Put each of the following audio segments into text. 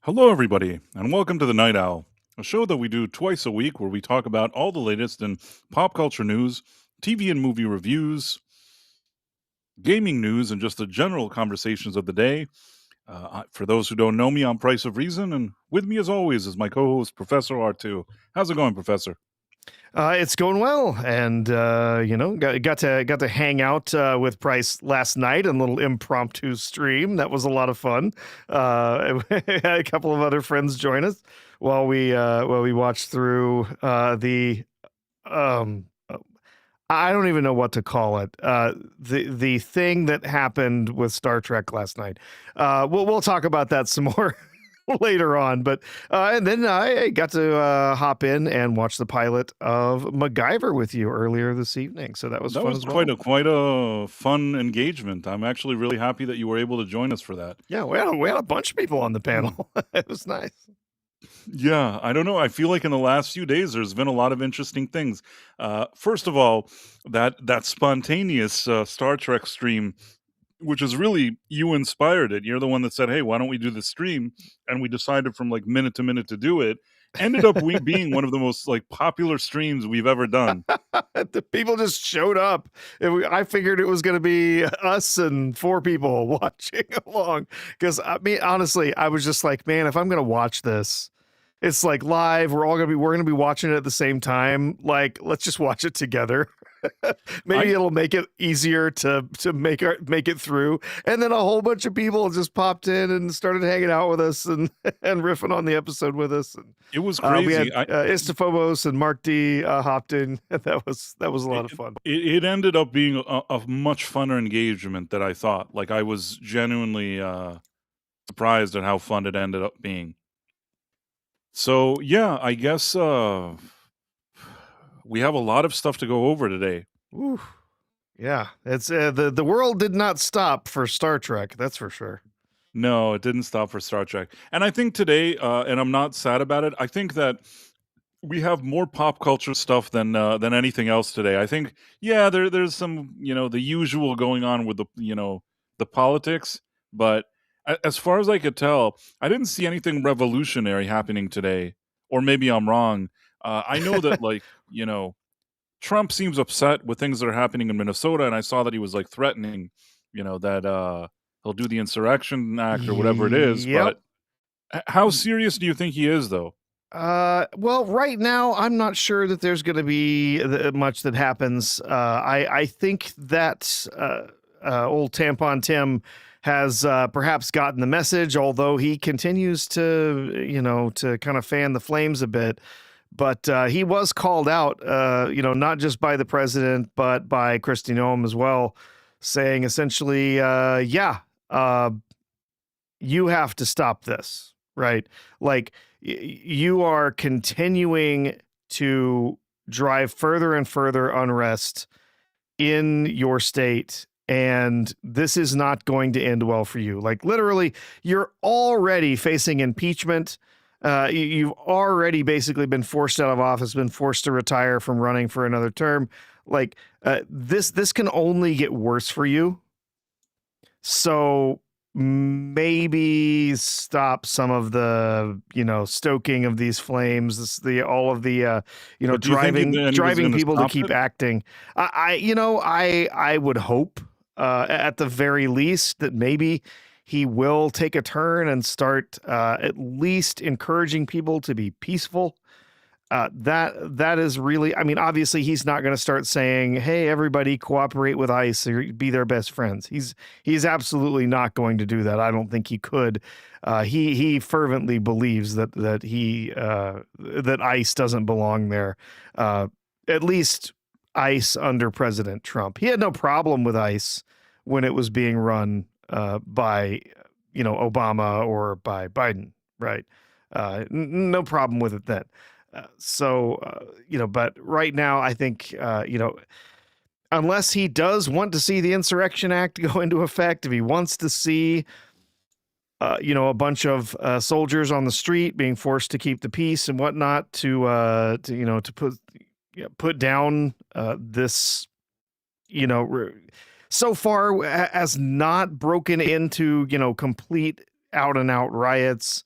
Hello, everybody, and welcome to the Night Owl, a show that we do twice a week where we talk about all the latest in pop culture news, TV and movie reviews, gaming news, and just the general conversations of the day. For those who don't know me, I'm Price of Reason, and with me, as always, is my co host, Professor R2. How's it going, Professor? It's going well, and got to hang out with Price last night on a little impromptu stream. That was a lot of fun. Had a couple of other friends join us while we watched through the um. I don't even know what to call it. The thing that happened with Star Trek last night. We'll talk about that some more later on. But and then I got to hop in and watch the pilot of MacGyver with you earlier this evening. So that was That fun was as well. quite a fun engagement. I'm actually really happy that you were able to join us for that. Yeah, we had a bunch of people on the panel. It was nice. Yeah, I don't know. I feel like in the last few days, there's been a lot of interesting things. First of all, that spontaneous Star Trek stream, which is really you inspired it. You're the one that said, "Hey, why don't we do the stream?" And we decided from like minute to minute to do it. Ended up we being one of the most like popular streams we've ever done. The people just showed up. I figured it was going to be us and four people watching along. Because I mean, honestly, I was just like, man, if I'm going to watch this, it's like live. We're gonna be watching it at the same time. Like, let's just watch it together. Maybe I it'll make it easier to make it through. And then a whole bunch of people just popped in and started hanging out with us and and riffing on the episode with us. And It was we crazy. had Istophobos and Mark D hopped in. That was a lot of It, fun. it ended up being a much funner engagement than I thought. Like I was genuinely surprised at how fun it ended up being. So yeah, I guess we have a lot of stuff to go over today. Ooh, yeah, it's the world did not stop for Star Trek. That's for sure. No, it didn't stop for Star Trek. And I think today, and I'm not sad about it, I think that we have more pop culture stuff than anything else today. I think, yeah, there's some, the usual going on with the politics, but as far as I could tell, I didn't see anything revolutionary happening today. Or maybe I'm wrong. I know that Trump seems upset with things that are happening in Minnesota, and I saw that he was like threatening, that he'll do the insurrection act or whatever it is. Yep. But how serious do you think he is, though? Well, right now, I'm not sure that there's going to be much that happens. I think that old Tampon Tim has perhaps gotten the message, although he continues to kind of fan the flames a bit. But he was called out, not just by the president, but by Kristi Noem as well, saying essentially, you have to stop this, right? Like, you are continuing to drive further and further unrest in your state, and this is not going to end well for you. Like, literally, you're already facing impeachment. You've already basically been forced out of office, been forced to retire from running for another term. Like, this can only get worse for you. So maybe stop some of the stoking of these flames, all of the But do you think anybody's driving going to people to stop keep it? acting. I would hope at the very least that maybe he will take a turn and start at least encouraging people to be peaceful. That is really, I mean, obviously he's not going to start saying, "Hey, everybody, cooperate with ICE or be their best friends." He's absolutely not going to do that. I don't think he could. He fervently believes that ICE doesn't belong there. At least ICE under President Trump. He had no problem with ICE when it was being run by Obama or by Biden, right? No problem with it then. But right now, I think, unless he does want to see the Insurrection Act go into effect, if he wants to see, a bunch of soldiers on the street being forced to keep the peace and whatnot to put down this, so far has not broken into, complete out and out riots.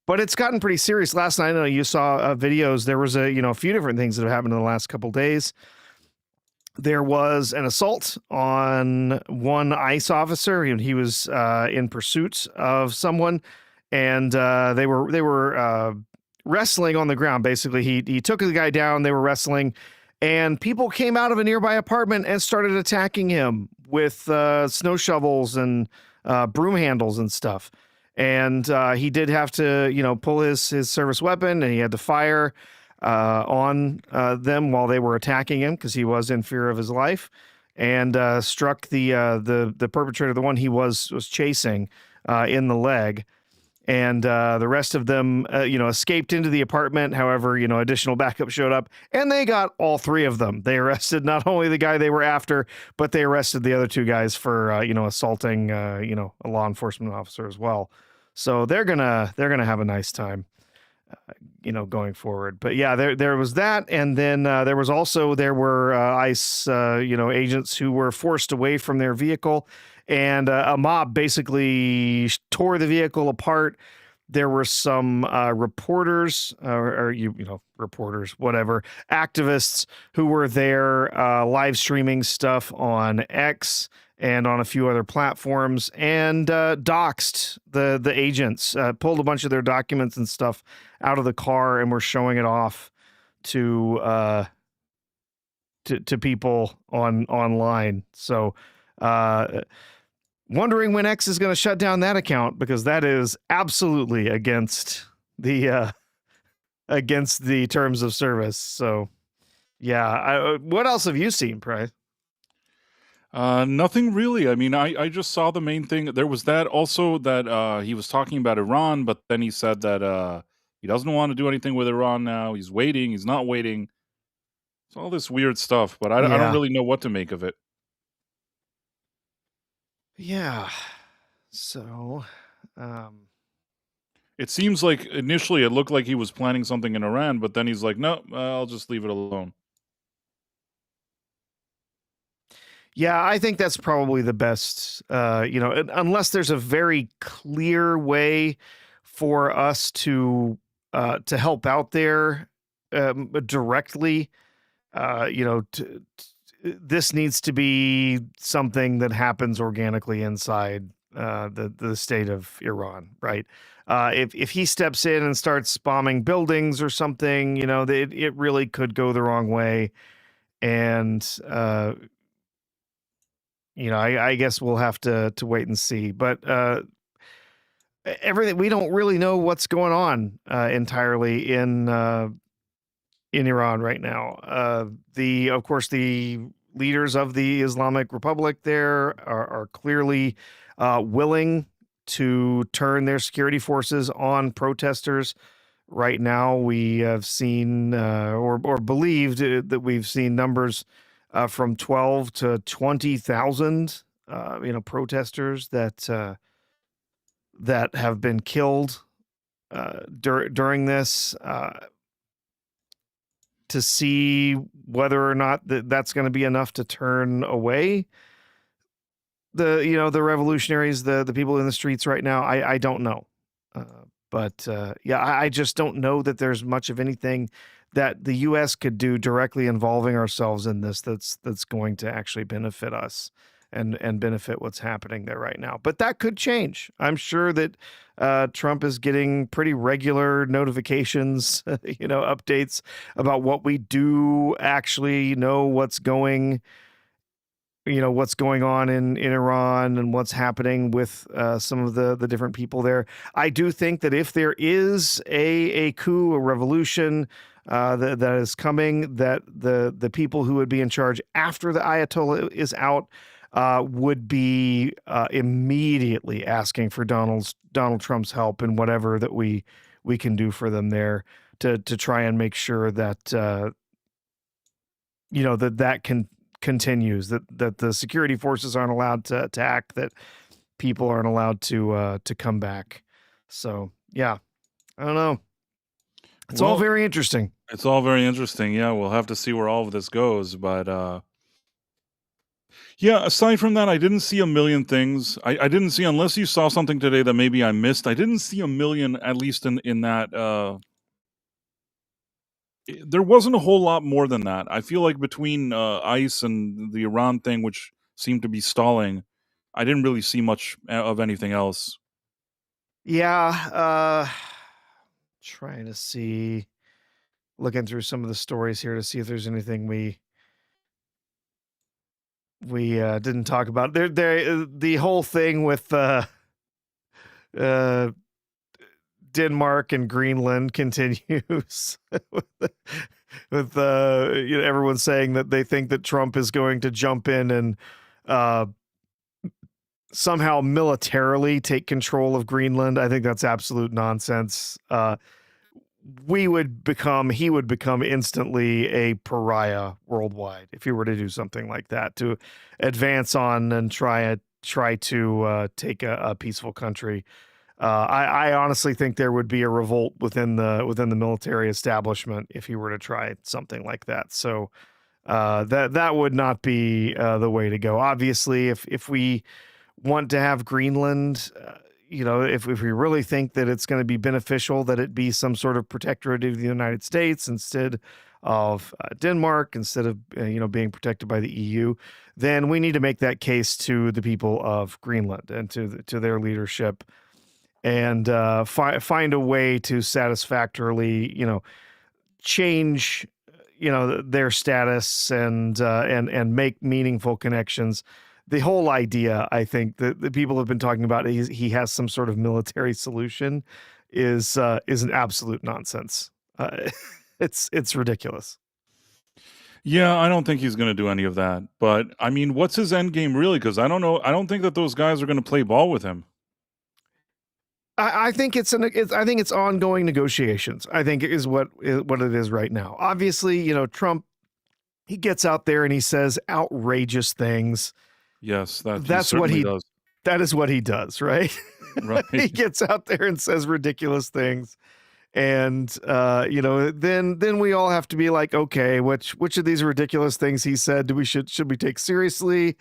But it's gotten pretty serious. Last night, I know you saw videos. There was a few different things that have happened in the last couple days. There was an assault on one ICE officer, and he was in pursuit of someone, and they were wrestling on the ground. Basically, he took the guy down. They were wrestling, and people came out of a nearby apartment and started attacking him with snow shovels and broom handles and stuff. And he did have to, pull his service weapon, and he had to fire on them while they were attacking him because he was in fear of his life, and struck the perpetrator, the one he was chasing, in the leg. And the rest of them, escaped into the apartment. However, additional backup showed up, and they got all three of them. They arrested not only the guy they were after, but they arrested the other two guys for, assaulting, a law enforcement officer as well. So they're gonna have a nice time, going forward. But yeah, there was that, and then there were ICE, agents who were forced away from their vehicle, and a mob basically tore the vehicle apart. There were some reporters, reporters, whatever, activists who were there live streaming stuff on X and on a few other platforms, and doxed the agents, pulled a bunch of their documents and stuff out of the car, and were showing it off to people online. So wondering when X is going to shut down that account, because that is absolutely against the terms of service. So yeah, what else have you seen, Price? Nothing really. I mean, I just saw the main thing. There was that also that he was talking about Iran, but then he said that he doesn't want to do anything with Iran now. He's waiting. He's not waiting. It's all this weird stuff, but I don't Yeah. really know what to make of it. Yeah. So, It seems like initially it looked like he was planning something in Iran, but then he's like, no, I'll just leave it alone. yeah, I think that's probably the best, unless there's a very clear way for us to help out there directly. This needs to be something that happens organically inside the state of Iran, right? If he steps in and starts bombing buildings or something, it really could go the wrong way. And I guess we'll have to wait and see. But everything, we don't really know what's going on entirely in Iran right now. Of course, the leaders of the Islamic Republic there are clearly willing to turn their security forces on protesters. Right now, we have seen or believed that we've seen numbers from 12 to 20,000, protesters that have been killed during this. To see whether or not that's going to be enough to turn away the revolutionaries, the people in the streets right now. I don't know, but I just don't know that there's much of anything that the U.S. could do directly involving ourselves in this that's going to actually benefit us and benefit what's happening there right now. But that could change. I'm sure that Trump is getting pretty regular notifications, updates about what we do actually know what's going on in Iran and what's happening with some of the different people there. I do think that if there is a coup, a revolution that is coming, that the people who would be in charge after the Ayatollah is out would be immediately asking for Donald Trump's help in whatever that we can do for them there to try and make sure that that continues, that the security forces aren't allowed to attack, that people aren't allowed to come back. So yeah, I don't know. It's all very interesting. It's all very interesting. Yeah, we'll have to see where all of this goes, but Yeah, aside from that, I didn't see a million things. I didn't see, unless you saw something today that maybe I missed, I didn't see a million, at least in that, there wasn't a whole lot more than that. I feel like between, ICE and the Iran thing, which seemed to be stalling, I didn't really see much of anything else. Yeah, trying to see, looking through some of the stories here to see if there's anything we didn't talk about. The whole thing with uh Denmark and Greenland continues with everyone saying that they think that Trump is going to jump in and uh somehow militarily take control of Greenland. I think that's absolute nonsense. He would become instantly a pariah worldwide if he were to do something like that, to advance on and try to take a peaceful country. I honestly think there would be a revolt within the military establishment if he were to try something like that. So that would not be the way to go. Obviously, if we want to have Greenland, if we really think that it's going to be beneficial that it be some sort of protectorate of the United States instead of Denmark, instead of being protected by the EU, then we need to make that case to the people of Greenland and to their leadership, and find a way to satisfactorily, change, their status, and make meaningful connections. The whole idea, I think, that the people have been talking about, he has some sort of military solution, is an absolute nonsense. Uh, it's ridiculous. Yeah, I don't think he's gonna do any of that, but, I mean, what's his end game really? Because I don't know, I don't think that those guys are gonna play ball with him. I think I think it's ongoing negotiations. I think is what it is right now. Obviously, Trump, he gets out there and he says outrageous things. Yes, that he That's what certainly he does. that is what he does, right? Right. He gets out there and says ridiculous things. And then we all have to be like, okay, which of these ridiculous things he said do we should we take seriously,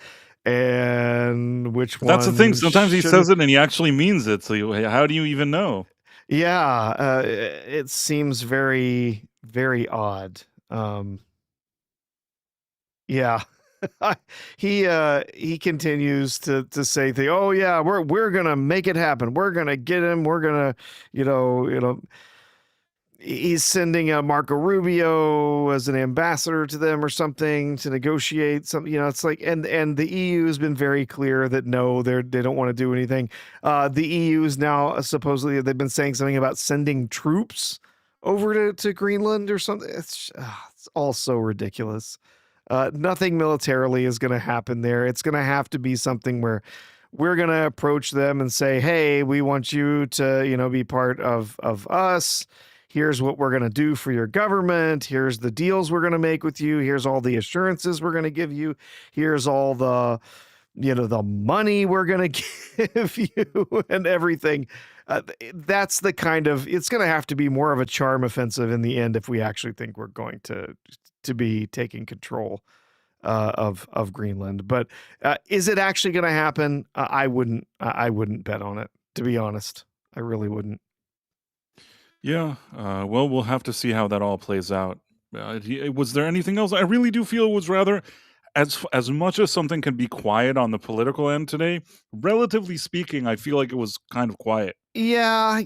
and which But that's the thing, one sometimes he shouldn't? says it and he actually means it, so how do you even know? Yeah, it seems very, very odd. Yeah. He continues to say things. Oh yeah, we're gonna make it happen. We're gonna get him. We're gonna, you know, he's sending a Marco Rubio as an ambassador to them or something to negotiate some. It's like, and the EU has been very clear that no, they don't want to do anything. The EU is now supposedly, they've been saying something about sending troops over to Greenland or something. It's all so ridiculous. Nothing militarily is going to happen there. It's going to have to be something where we're going to approach them and say, hey, we want you to, be part of us. Here's what we're going to do for your government. Here's the deals we're going to make with you. Here's all the assurances we're going to give you. Here's all the, the money we're going to give you and everything. That's the kind of, it's going to have to be more of a charm offensive in the end if we actually think we're going to be taking control of Greenland. But is it actually going to happen? I wouldn't bet on it, to be honest. I really wouldn't. Yeah, well, we'll have to see how that all plays out. Was there anything else? I really do feel it was rather, as much as something can be quiet on the political end today, relatively speaking, I feel like it was kind of quiet. Yeah.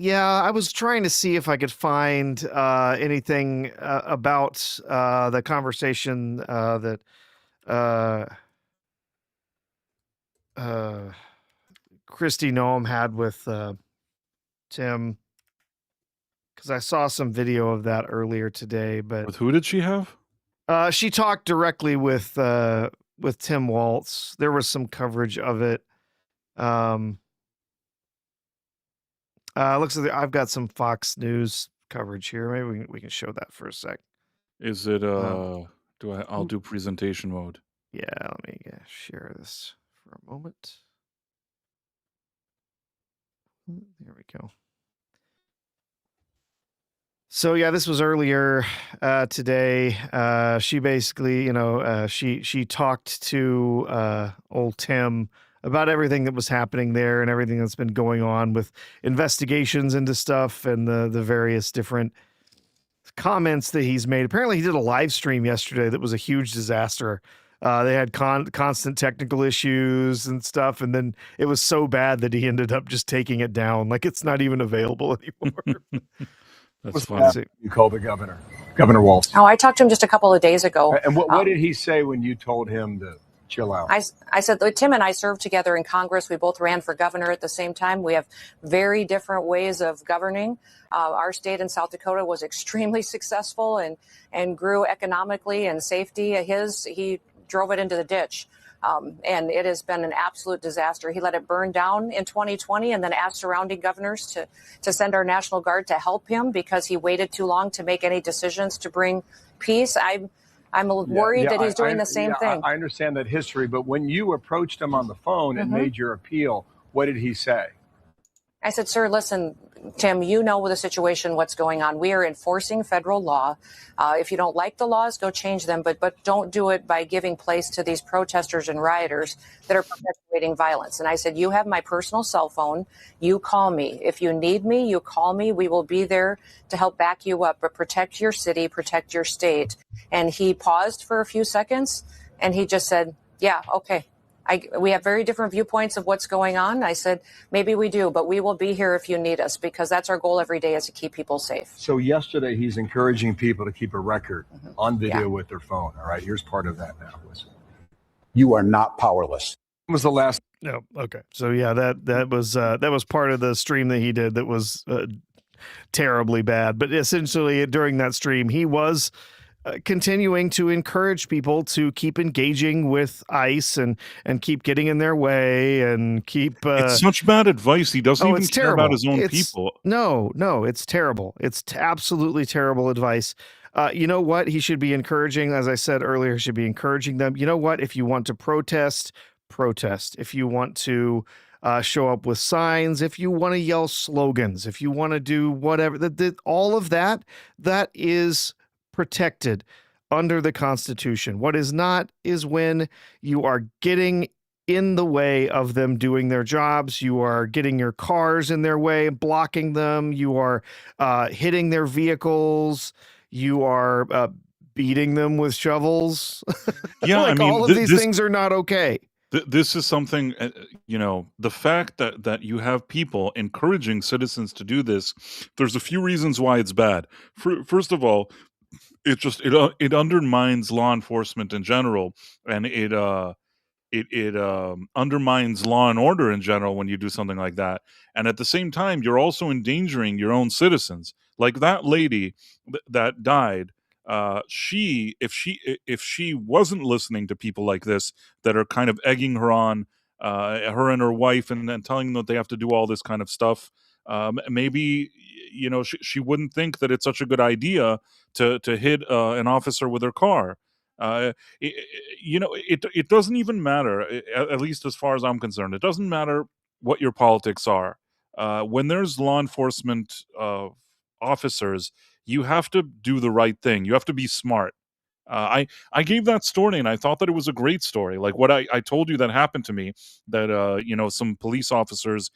I was trying to see if I could find anything about the conversation that uh, uh, Christy Noam had with Tim, because I saw some video of that earlier today. But With who did she have? she talked directly with Tim Waltz. There was some coverage of it. Looks like I've got some Fox News coverage here. Maybe we can show that for a sec. Is it, Um, I'll do presentation mode. yeah, let me share this for a moment. There we go. So yeah, this was earlier today. She basically, she talked to old Tim about everything that was happening there and everything that's been going on with investigations into stuff and the various different comments that he's made. Apparently, he did a live stream yesterday that was a huge disaster. They had constant technical issues and stuff, and then it was so bad that he ended up just taking it down. Like it's not even available anymore. That's Let's funny. see. You called the governor, Governor Walz. Oh, I talked to him just a couple of days ago. And what did he say when you told him to chill out? I said, Tim and I served together in Congress. We both ran for governor at the same time. We have very different ways of governing. Our state in South Dakota was extremely successful and grew economically and safety. He drove it into the ditch. And it has been an absolute disaster. He let it burn down in 2020 and then asked surrounding governors to send our National Guard to help him because he waited too long to make any decisions to bring peace. I'm worried that he's doing the same thing. I understand that history, but when you approached him on the phone and made your appeal, what did he say? I said, sir, listen, Tim, you know the situation, what's going on. We are enforcing federal law. If you don't like the laws, go change them, but don't do it by giving place to these protesters and rioters that are perpetuating violence. And I said, you have my personal cell phone. You call me. If you need me, you call me. We will be there to help back you up, but protect your city, protect your state. And he paused for a few seconds and he just said, yeah, okay. We have very different viewpoints of what's going on. I said, maybe we do, but we will be here if you need us because that's our goal every day is to keep people safe. So yesterday he's encouraging people to keep a record on video with their phone. All right, here's part of that now. Listen. You are not powerless. When was the last? No, okay. So yeah, that was part of the stream that he did that was terribly bad. But essentially, during that stream, he was continuing to encourage people to keep engaging with ICE and keep getting in their way and keep. It's such bad advice. He doesn't even care about his own people. No, it's terrible. It's absolutely terrible advice. You know what? He should be encouraging, as I said earlier, he should be encouraging them. You know what? If you want to protest. If you want to show up with signs, if you want to yell slogans, if you want to do whatever, all of that is protected under the Constitution. What is not is when you are getting in the way of them doing their jobs. You are getting your cars in their way, blocking them. You are hitting their vehicles. You are beating them with shovels. Yeah, like, I mean, all of these things are not okay. This is something, the fact that you have people encouraging citizens to do this, there's a few reasons why it's bad. First of all, it undermines law enforcement in general, and it undermines law and order in general when you do something like that. And at the same time, you're also endangering your own citizens. Like that lady that died. If she wasn't listening to people like this that are kind of egging her on, her and her wife, and then telling them that they have to do all this kind of stuff, maybe she wouldn't think that it's such a good idea to hit an officer with her car. It doesn't even matter, at least as far as I'm concerned. It doesn't matter what your politics are. When there's law enforcement officers, you have to do the right thing. You have to be smart. I gave that story and I thought that it was a great story. Like what I told you that happened to me, that some police officers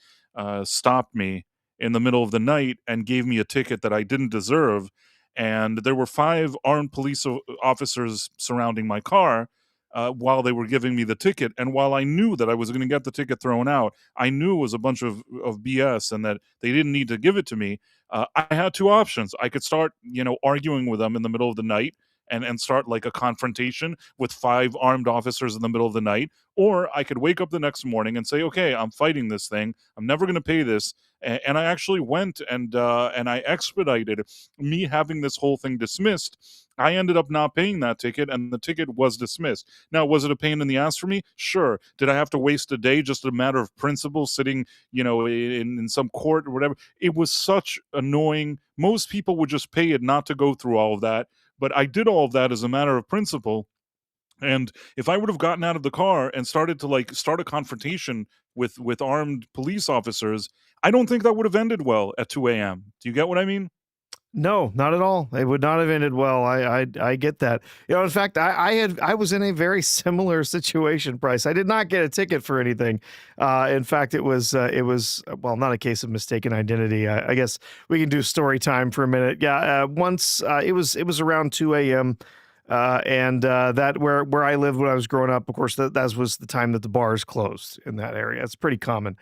stopped me in the middle of the night and gave me a ticket that I didn't deserve. And there were 5 armed police officers surrounding my car while they were giving me the ticket. And while I knew that I was going to get the ticket thrown out, I knew it was a bunch of BS and that they didn't need to give it to me. I had 2 options. I could start, arguing with them in the middle of the night and start like a confrontation with 5 armed officers in the middle of the night. Or I could wake up the next morning and say, okay, I'm fighting this thing. I'm never going to pay this. And I actually went and I expedited me having this whole thing dismissed. I ended up not paying that ticket and the ticket was dismissed. Now, was it a pain in the ass for me? Sure. Did I have to waste a day, just a matter of principle, sitting, in some court or whatever? It was such annoying. Most people would just pay it not to go through all of that. But I did all of that as a matter of principle. And if I would have gotten out of the car and started to start a confrontation with armed police officers, I don't think that would have ended well at 2 a.m. Do you get what I mean? No, not at all. It would not have ended well. I get that. In fact, I was in a very similar situation, Bryce. I did not get a ticket for anything. In fact, it was well, not a case of mistaken identity. I guess we can do story time for a minute. Yeah, once it was around 2 a.m. And that where I lived when I was growing up. Of course, that was the time that the bars closed in that area. It's pretty common.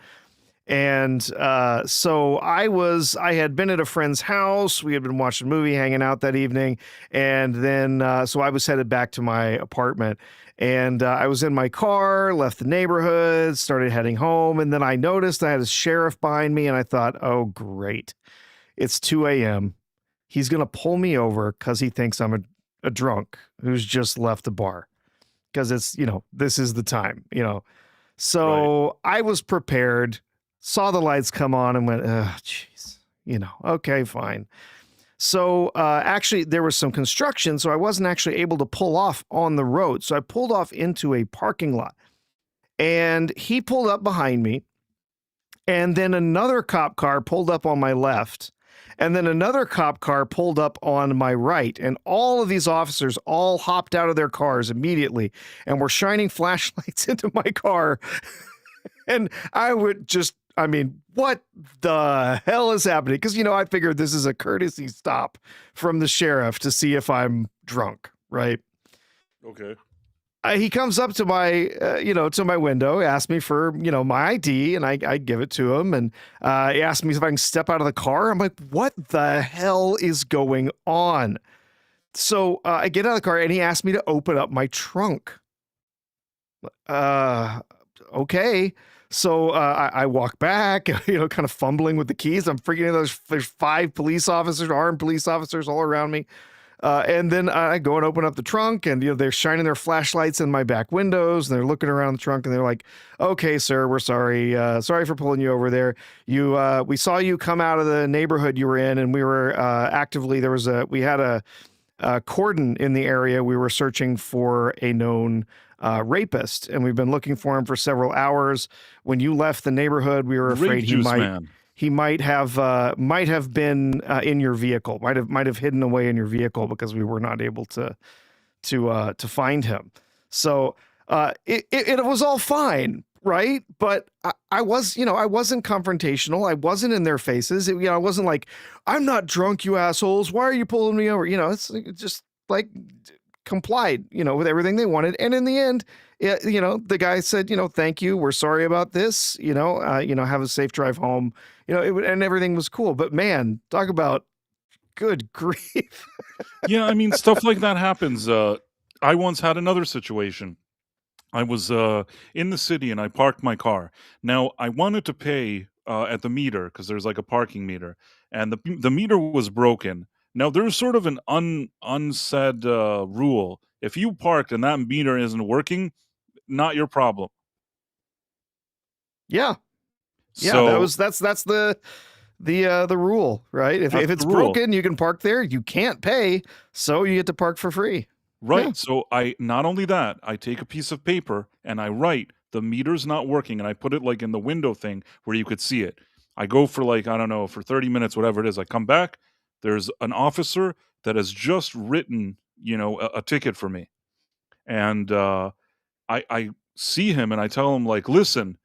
And so I had been at a friend's house. We had been watching a movie, hanging out that evening. And then, so I was headed back to my apartment. And I was in my car, left the neighborhood, started heading home. And then I noticed I had a sheriff behind me. And I thought, oh, great. It's 2 a.m. He's going to pull me over because he thinks I'm a drunk who's just left the bar. Because it's, this is the time, So I was prepared, saw the lights come on and went, oh, jeez, okay, fine. So actually, there was some construction, so I wasn't actually able to pull off on the road. So I pulled off into a parking lot, and he pulled up behind me, and then another cop car pulled up on my left, and then another cop car pulled up on my right, and all of these officers all hopped out of their cars immediately and were shining flashlights into my car. And what the hell is happening? Because, I figured this is a courtesy stop from the sheriff to see if I'm drunk, right? Okay. He comes up to my, to my window, asked me for, my ID, and I give it to him. And he asked me if I can step out of the car. I'm like, what the hell is going on? So I get out of the car, and he asked me to open up my trunk. Okay. So I walk back, kind of fumbling with the keys. I'm freaking out. There's 5 police officers, armed police officers all around me. And then I go and open up the trunk, and they're shining their flashlights in my back windows, and they're looking around the trunk, and they're like, "Okay, sir, we're sorry. Sorry for pulling you over there. We saw you come out of the neighborhood you were in, and we were actively we had a cordon in the area. We were searching for a known rapist, and we've been looking for him for several hours. When you left the neighborhood, we were afraid he might have been in your vehicle, might have hidden away in your vehicle because we were not able to find him. So it was all fine, right? But I wasn't confrontational. I wasn't in their faces. I wasn't like, I'm not drunk, you assholes. Why are you pulling me over? It's just like complied, with everything they wanted. And in the end, the guy said, thank you. We're sorry about this. Have a safe drive home. And everything was cool. But man, talk about good grief. Yeah, I mean, stuff like that happens. I once had another situation. I was in the city and I parked my car. Now, I wanted to pay at the meter because there's like a parking meter, and the meter was broken. Now, there's sort of an unsaid rule. If you parked and that meter isn't working, not your problem. Yeah. Yeah, So that's the rule, right? If it's broken, you can park there. You can't pay, so you get to park for free. right. Yeah. So I not only that, I take a piece of paper and I write the meter's not working, and I put it like in the window thing where you could see it. I go for like, I don't know, for 30 minutes, whatever it is. I come back. There's an officer that has just written, a ticket for me. And I see him and I tell him like, listen,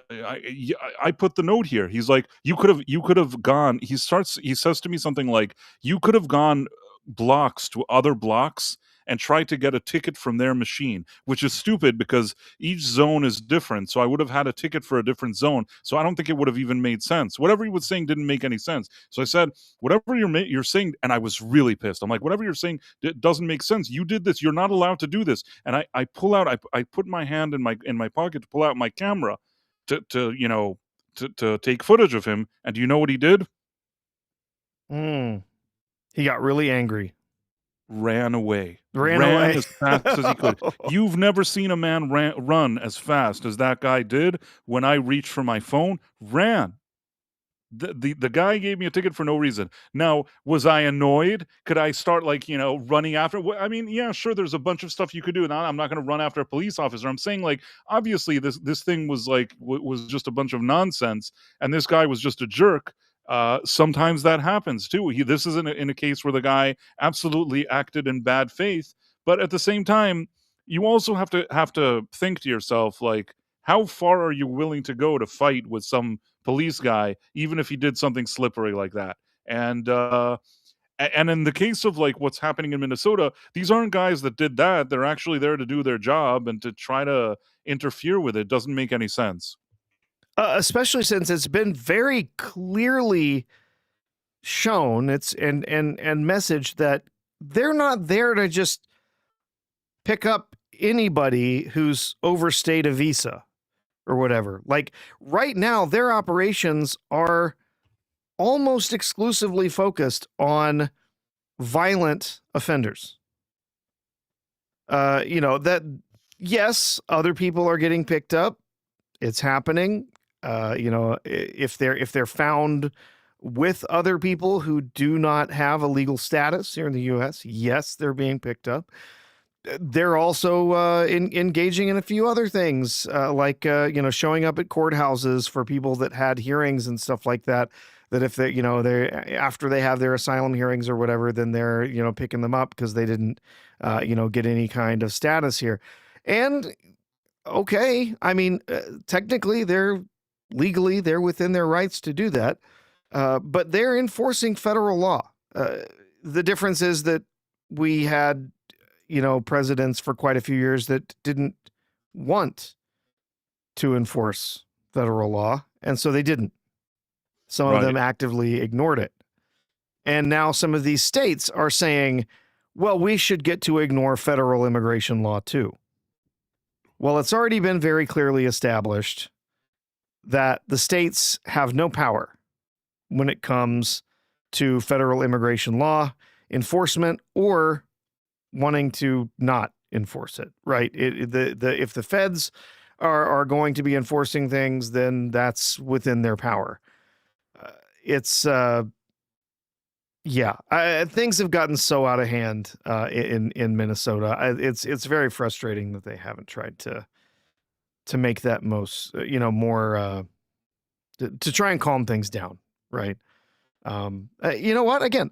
I put the note here. He's like, you could have gone. He says to me something like, you could have gone blocks to other blocks and tried to get a ticket from their machine, which is stupid because each zone is different. So I would have had a ticket for a different zone. So I don't think it would have even made sense. Whatever he was saying didn't make any sense. So I said, whatever you're saying, and I was really pissed. I'm like, whatever you're saying doesn't make sense. You did this. You're not allowed to do this. And I pull out. I put my hand in my pocket to pull out my camera to take footage of him. And do you know what he did? He got really angry. Ran away. Ran away as fast as he could. You've never seen a man run as fast as that guy did when I reached for my phone. Ran. The guy gave me a ticket for no reason. Now, was I annoyed? Could I start running after? I mean, yeah, sure. There's a bunch of stuff you could do. Now, I'm not going to run after a police officer. I'm saying like, obviously, this thing was was just a bunch of nonsense, and this guy was just a jerk. Sometimes that happens too. This is in a case where the guy absolutely acted in bad faith, but at the same time, you also have to think to yourself, like, how far are you willing to go to fight with some police guy, even if he did something slippery like that? And and in the case of like what's happening in Minnesota, these aren't guys that did that. They're actually there to do their job, and to try to interfere with it doesn't make any sense. Especially since it's been very clearly shown, it's and message that they're not there to just pick up anybody who's overstayed a visa or whatever. Like right now, their operations are almost exclusively focused on violent offenders. That yes, other people are getting picked up. It's happening. If they're found with other people who do not have a legal status here in the U.S., yes, they're being picked up. They're also engaging in a few other things, like showing up at courthouses for people that had hearings and stuff like that. That if they after they have their asylum hearings or whatever, then they're picking them up because they didn't get any kind of status here. And okay, I mean, technically they're within their rights to do that, but they're enforcing federal law. The difference is that we had presidents for quite a few years that didn't want to enforce federal law, and so they didn't. Some of them actively ignored it. And now some of these states are saying, well, we should get to ignore federal immigration law too. Well, it's already been very clearly established that the states have no power when it comes to federal immigration law enforcement or wanting to not enforce it, right? If the feds are going to be enforcing things, then that's within their power. Things have gotten so out of hand in Minnesota. It's very frustrating that they haven't tried to make that more to try and calm things down, right? You know what? Again,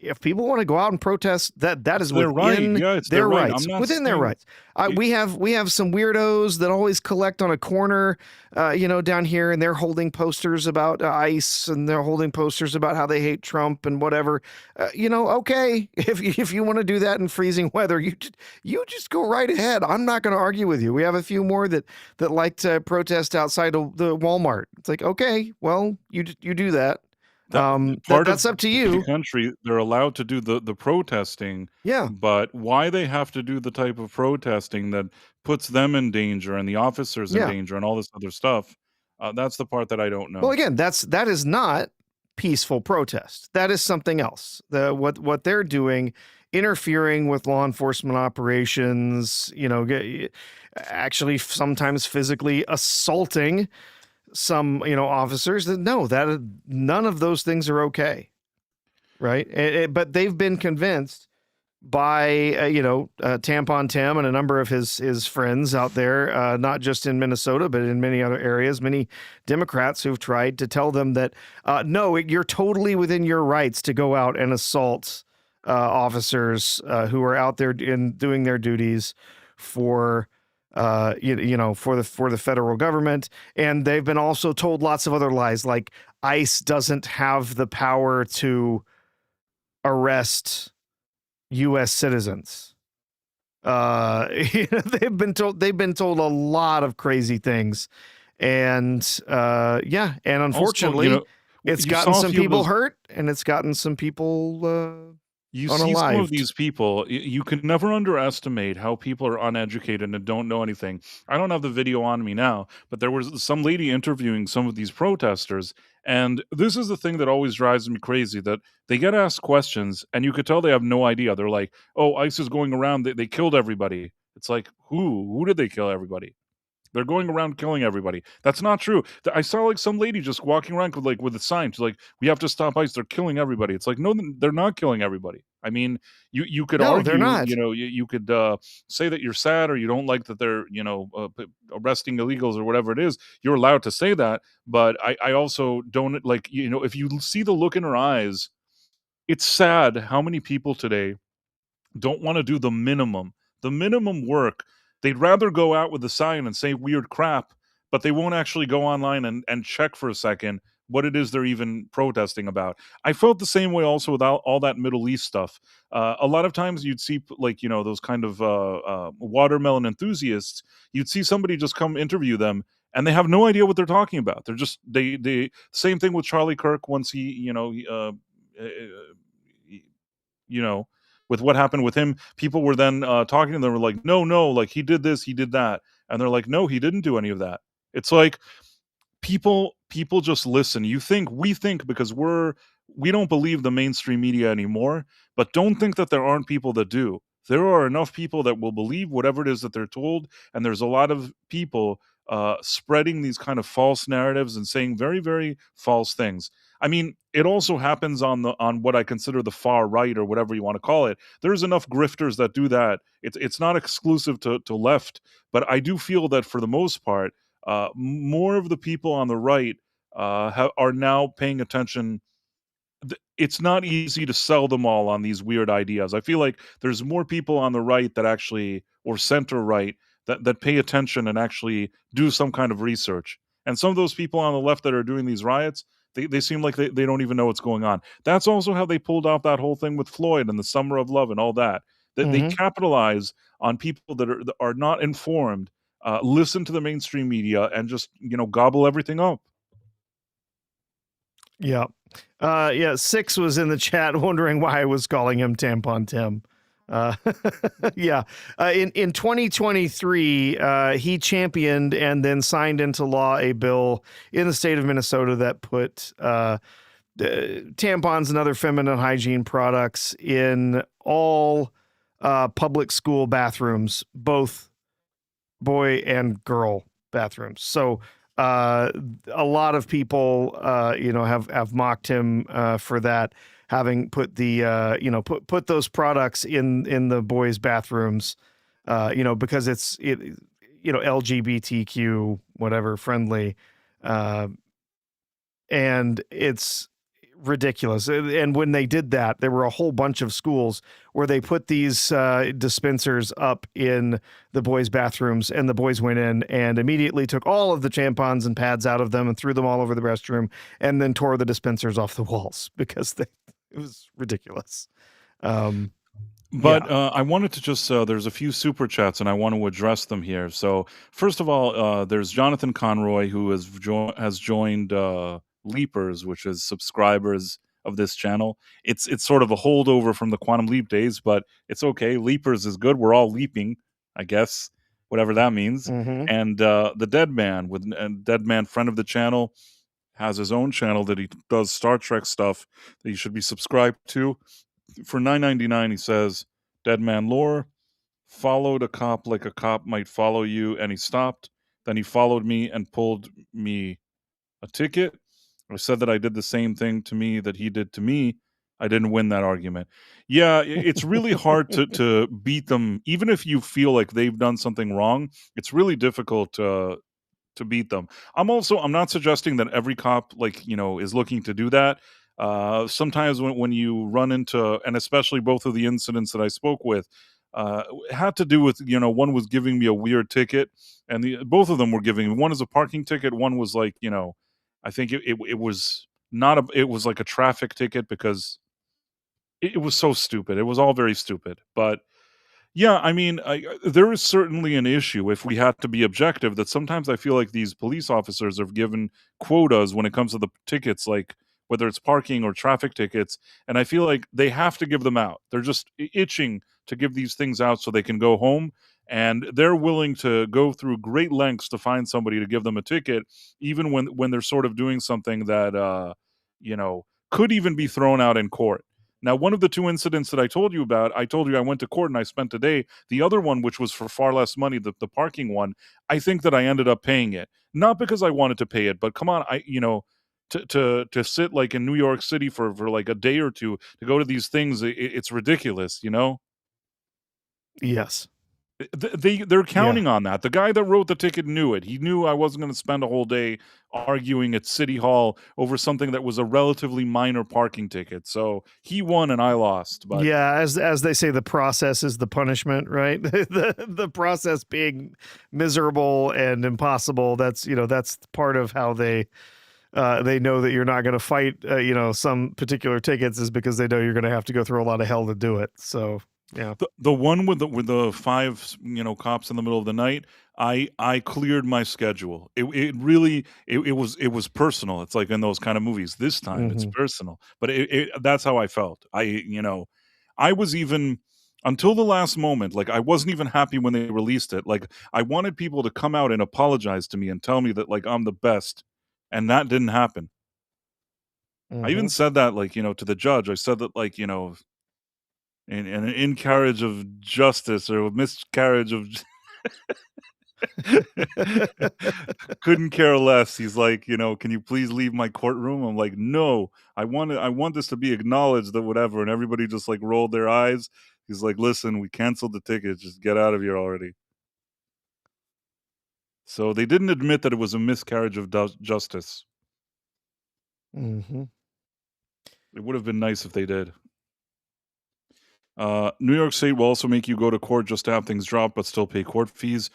if people want to go out and protest, that is They're right. within Yeah, it's their their right. rights. I'm not Within their saying rights. We have some weirdos that always collect on a corner, down here, and they're holding posters about ICE, and they're holding posters about how they hate Trump and whatever. Okay, if you want to do that in freezing weather, you just go right ahead. I'm not going to argue with you. We have a few more that like to protest outside of the Walmart. It's like, okay, well, you do that. That's up to the you. country, they're allowed to do the protesting, Yeah. but why they have to do the type of protesting that puts them in danger and the officers in Yeah. danger and all this other stuff, that's the part that I don't know. Well, again, that is not peaceful protest. That is something else. What they're doing, interfering with law enforcement operations, actually sometimes physically assaulting some officers. That none of those things are okay, right? But they've been convinced by Tampon Tim and a number of his friends out there, not just in Minnesota but in many other areas, many Democrats who've tried to tell them that no, you're totally within your rights to go out and assault officers who are out there doing their duties for for the federal government. And they've been also told lots of other lies, like ICE doesn't have the power to arrest U.S. citizens. They've been told a lot of crazy things, and unfortunately, Also, it's you gotten saw a some few of people those. hurt, and it's gotten some people You see some of unalived. these people, you can never underestimate how people are uneducated and don't know anything. I don't have the video on me now, but there was some lady interviewing some of these protesters, and this is the thing that always drives me crazy, that they get asked questions and you could tell they have no idea. They're like, "Oh, ICE is going around, they killed everybody." It's like, who did they kill everybody? They're going around killing everybody. That's not true. I saw like some lady just walking around with a sign. She's like, "We have to stop ICE. They're killing everybody." It's like, no, they're not killing everybody. I mean, you could No, they're argue, not. you could say that you're sad or you don't like that they're, arresting illegals or whatever it is. You're allowed to say that, but I also don't like, if you see the look in her eyes, it's sad how many people today don't want to do the minimum work. They'd rather go out with a sign and say weird crap, but they won't actually go online and check for a second what it is they're even protesting about. I felt the same way also with all that Middle East stuff. A lot of times you'd see, like, those kind of watermelon enthusiasts, you'd see somebody just come interview them and they have no idea what they're talking about. They're just, same thing with Charlie Kirk once uh, you know, with what happened with him, people were then talking to them, were like, no, like he did this, he did that. And they're like, no, he didn't do any of that. It's like, people just listen. We think because we don't believe the mainstream media anymore, but don't think that there aren't people that do. There are enough people that will believe whatever it is that they're told, and there's a lot of people spreading these kind of false narratives and saying very, very false things. I mean, it also happens on what I consider the far right, or whatever you want to call it. There's enough grifters that do that. It's not exclusive to left, but I do feel that for the most part, more of the people on the right are now paying attention. It's not easy to sell them all on these weird ideas. I feel like there's more people on the right that actually, or center right, that pay attention and actually do some kind of research. And some of those people on the left that are doing these riots, they seem like they don't even know what's going on. That's also how they pulled off that whole thing with Floyd and the Summer of Love and all that. That they Mhm. capitalize on people that are not informed, listen to the mainstream media, and just gobble everything up. Yeah. Yeah, Six was in the chat wondering why I was calling him Tampon Tim. Uh, yeah. In 2023, he championed and then signed into law a bill in the state of Minnesota that put tampons and other feminine hygiene products in all public school bathrooms, both boy and girl bathrooms. So uh, a lot of people, have mocked him for that, having put the put those products in the boys' bathrooms, because LGBTQ whatever friendly, uh, and it's ridiculous. And when they did that, there were a whole bunch of schools where they put these dispensers up in the boys' bathrooms, and the boys went in and immediately took all of the tampons and pads out of them and threw them all over the restroom, and then tore the dispensers off the walls because it was ridiculous. But Yeah. I wanted to just there's a few super chats and I want to address them here. So first of all, there's Jonathan Conroy who has joined Leapers, which is subscribers of this channel. It's sort of a holdover from the Quantum Leap days, but it's okay. Leapers is good. We're all leaping, I guess, whatever that means. Mm-hmm. And the Dead Man, Dead Man, friend of the channel, has his own channel that he does Star Trek stuff that you should be subscribed to. For $9.99, he says, Dead Man lore, followed a cop like a cop might follow you, and he stopped. Then he followed me and pulled me a ticket. I said that I did the same thing to me that he did to me. I didn't win that argument. Yeah, it's really hard to beat them, even if you feel like they've done something wrong. It's really difficult to beat them. I'm not suggesting that every cop is looking to do that. Sometimes when you run into, and especially both of the incidents that I spoke with, it had to do with, one was giving me a weird ticket, and both of them were giving me, one is a parking ticket, one was like, I think it was not it was like a traffic ticket because it was so stupid. It was all very stupid. But yeah, I mean, there is certainly an issue, if we had to be objective, that sometimes I feel like these police officers are given quotas when it comes to the tickets, like whether it's parking or traffic tickets, and I feel like they have to give them out. They're just itching to give these things out so they can go home, and they're willing to go through great lengths to find somebody to give them a ticket, even when they're sort of doing something that could even be thrown out in court. Now, one of the two incidents that I told you about, I told you I went to court and I spent a day. The other one, which was for far less money, the parking one, I think that I ended up paying it. Not because I wanted to pay it, but come on, to sit like in New York City for like a day or two to go to these things. It's ridiculous, you know. Yes. They're Yeah. counting on that. The guy that wrote the ticket knew it. He knew I wasn't going to spend a whole day arguing at City Hall over something that was a relatively minor parking ticket. So he won and I lost. But Yeah, as they say, the process is the punishment, right? The process being miserable and impossible. That's that's part of how they know that you're not going to fight some particular tickets is because they know you're going to have to go through a lot of hell to do it. So yeah. the one with the five cops in the middle of the night, I cleared my schedule. It really it was personal. It's like in those kind of movies. This time it's Mhm. personal, but that's how I felt. I was even until the last moment. Like I wasn't even happy when they released it. Like I wanted people to come out and apologize to me and tell me that like I'm the best, and that didn't happen. I even Mhm. said that like to the judge. I said that like in an incarriage of justice or a miscarriage of couldn't care less. He's like, "Can you please leave my courtroom?" I'm like, "No, I want this to be acknowledged that whatever." And everybody just like rolled their eyes. He's like, "Listen, we canceled the ticket. Just get out of here already." So they didn't admit that it was a miscarriage of justice. Mhm. It would have been nice if they did. New York State will also make you go to court just to have things dropped, but still pay court fees.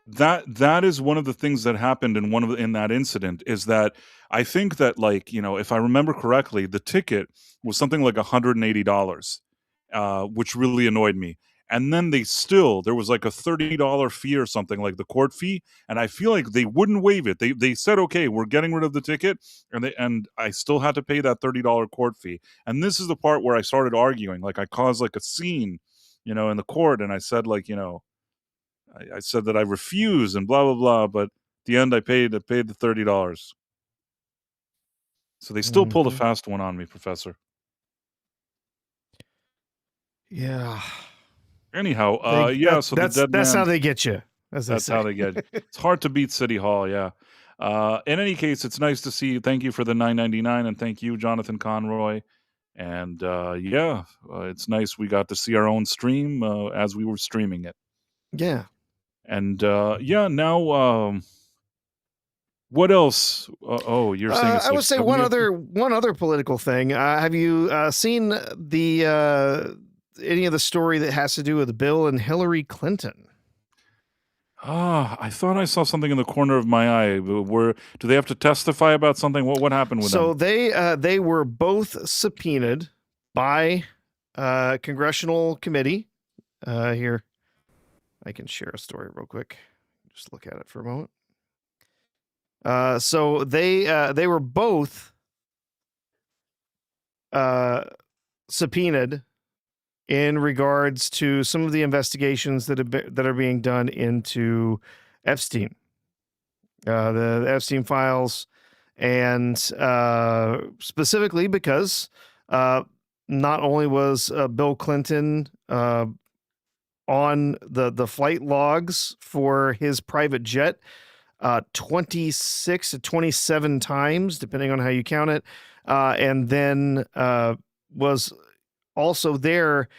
That is one of the things that happened in that incident is that I think that like, if I remember correctly, the ticket was something like $180, which really annoyed me. And then there was like a $30 fee or something like the court fee, and I feel like they wouldn't waive it. They said, "Okay, we're getting rid of the ticket," and I still had to pay that $30 court fee. And this is the part where I started arguing. Like I caused like a scene, in the court, and I said like, I said that I refuse and blah blah blah, but at the end I paid the $30. So they still pulled a Mhm. fast one on me, Professor. Yeah. Anyhow, They yeah, so the dead that's how man, they get you, as they that's say. how they get. It's hard to beat City Hall, yeah. In any case, it's nice to see you. Thank you for the 9.99, and thank you, Jonathan Conroy. And yeah, it's nice we got to see our own stream as we were streaming it. Yeah. And yeah, now what else? Oh, you're saying it's I like would say 70 of them? one other political thing. Have you seen the any of the story that has to do with Bill and Hillary Clinton? I thought I saw something in the corner of my eye. Where do they have to testify about something? What happened with So them? they were both subpoenaed by congressional committee. Here, I can share a story real quick. Just look at it for a moment. So they were both subpoenaed in regards to some of the investigations that are being done into Epstein, the Epstein files, and specifically because not only was Bill Clinton on the flight logs for his private jet 26 to 27 times, depending on how you count it, and then was also there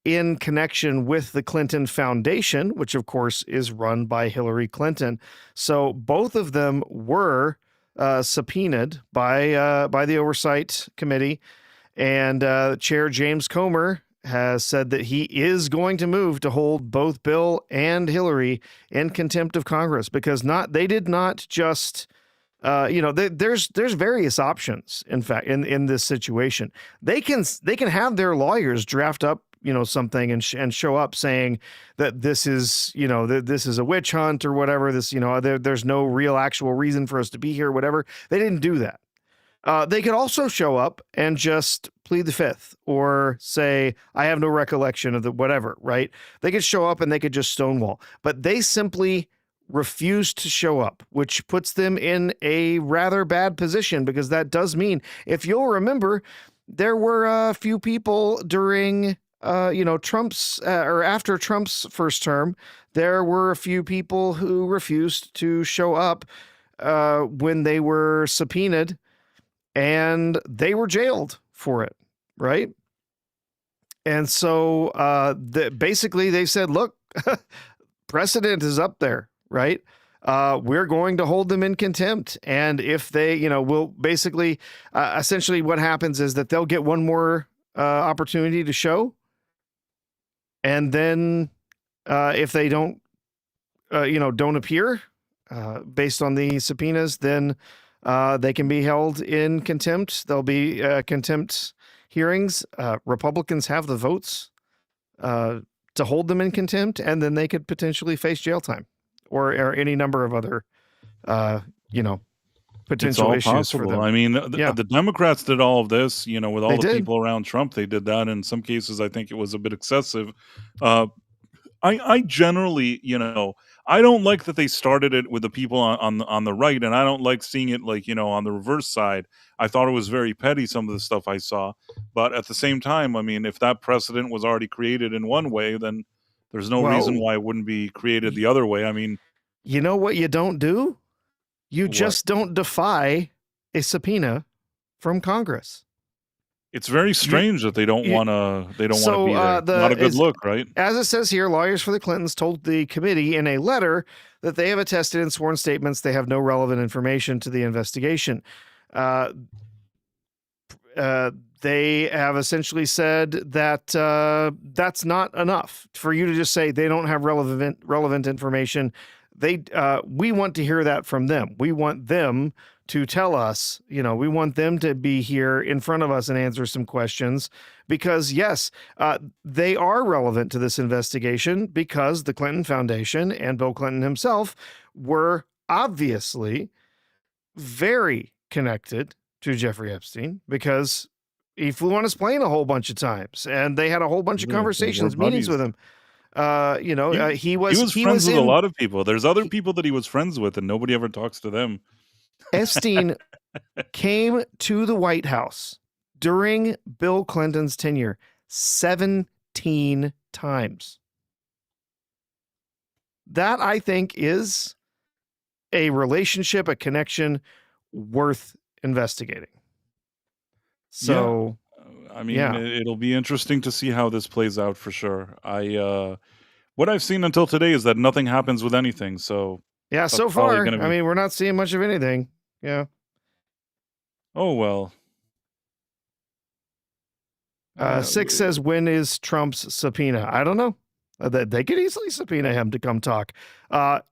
in connection with the Clinton Foundation, which of course is run by Hillary Clinton. So both of them were subpoenaed by the Oversight Committee, and Chair James Comer has said that he is going to move to hold both Bill and Hillary in contempt of Congress because they did not just there's various options. In fact, in this situation, they can have their lawyers draft up something and show up saying that this is that this is a witch hunt or whatever. This there's no real actual reason for us to be here. Whatever. They didn't do that. They could also show up and just plead the fifth or say, I have no recollection of the whatever, right? They could show up and they could just stonewall, but they simply refused to show up, which puts them in a rather bad position because that does mean, if you'll remember, there were a few people during, Trump's or after Trump's first term, there were a few people who refused to show up when they were subpoenaed and they were jailed for it, right? And so basically they said, look, precedent is up there, right? We're going to hold them in contempt. And if they, will basically, essentially what happens is that they'll get one more opportunity to show. And then if they don't, don't appear based on the subpoenas, then they can be held in contempt. There'll be contempt hearings. Republicans have the votes to hold them in contempt, and then they could potentially face jail time or any number of other, potential It's all issues for possible. them. I mean, Yeah. the Democrats did all of this, with all They the did. people around Trump. They did that. In some cases, I think it was a bit excessive. I generally, I don't like that they started it with the people on the right, and I don't like seeing it like, on the reverse side. I thought it was very petty, some of the stuff I saw, but at the same time, I mean, if that precedent was already created in one way, then there's no reason Well, why it wouldn't be created the other way. I mean, you know what you don't do? You what? just don't defy a subpoena from Congress. It's very strange that they don't want to. They don't want to So, be there. Not a good look, right? As it says here, lawyers for the Clintons told the committee in a letter that they have attested in sworn statements they have no relevant information to the investigation. They have essentially said that that's not enough for you to just say they don't have relevant information. We want to hear that from them. We want them to tell us, we want them to be here in front of us and answer some questions because yes, they are relevant to this investigation because the Clinton Foundation and Bill Clinton himself were obviously very connected to Jeffrey Epstein because he flew on his plane a whole bunch of times and they had a whole bunch of conversations, meetings with him. He was friends with a lot of people. There's other people that he was friends with, and nobody ever talks to them. Epstein came to the White House during Bill Clinton's tenure 17 times. That, I think, is a relationship, a connection worth investigating. So, I mean, it'll be interesting to see how this plays out for sure. What I've seen until today is that nothing happens with anything. So yeah, so far, I mean, we're not seeing much of anything. Yeah. Oh, well. 6 says, when is Trump's subpoena? I don't know. They could easily subpoena him to come talk.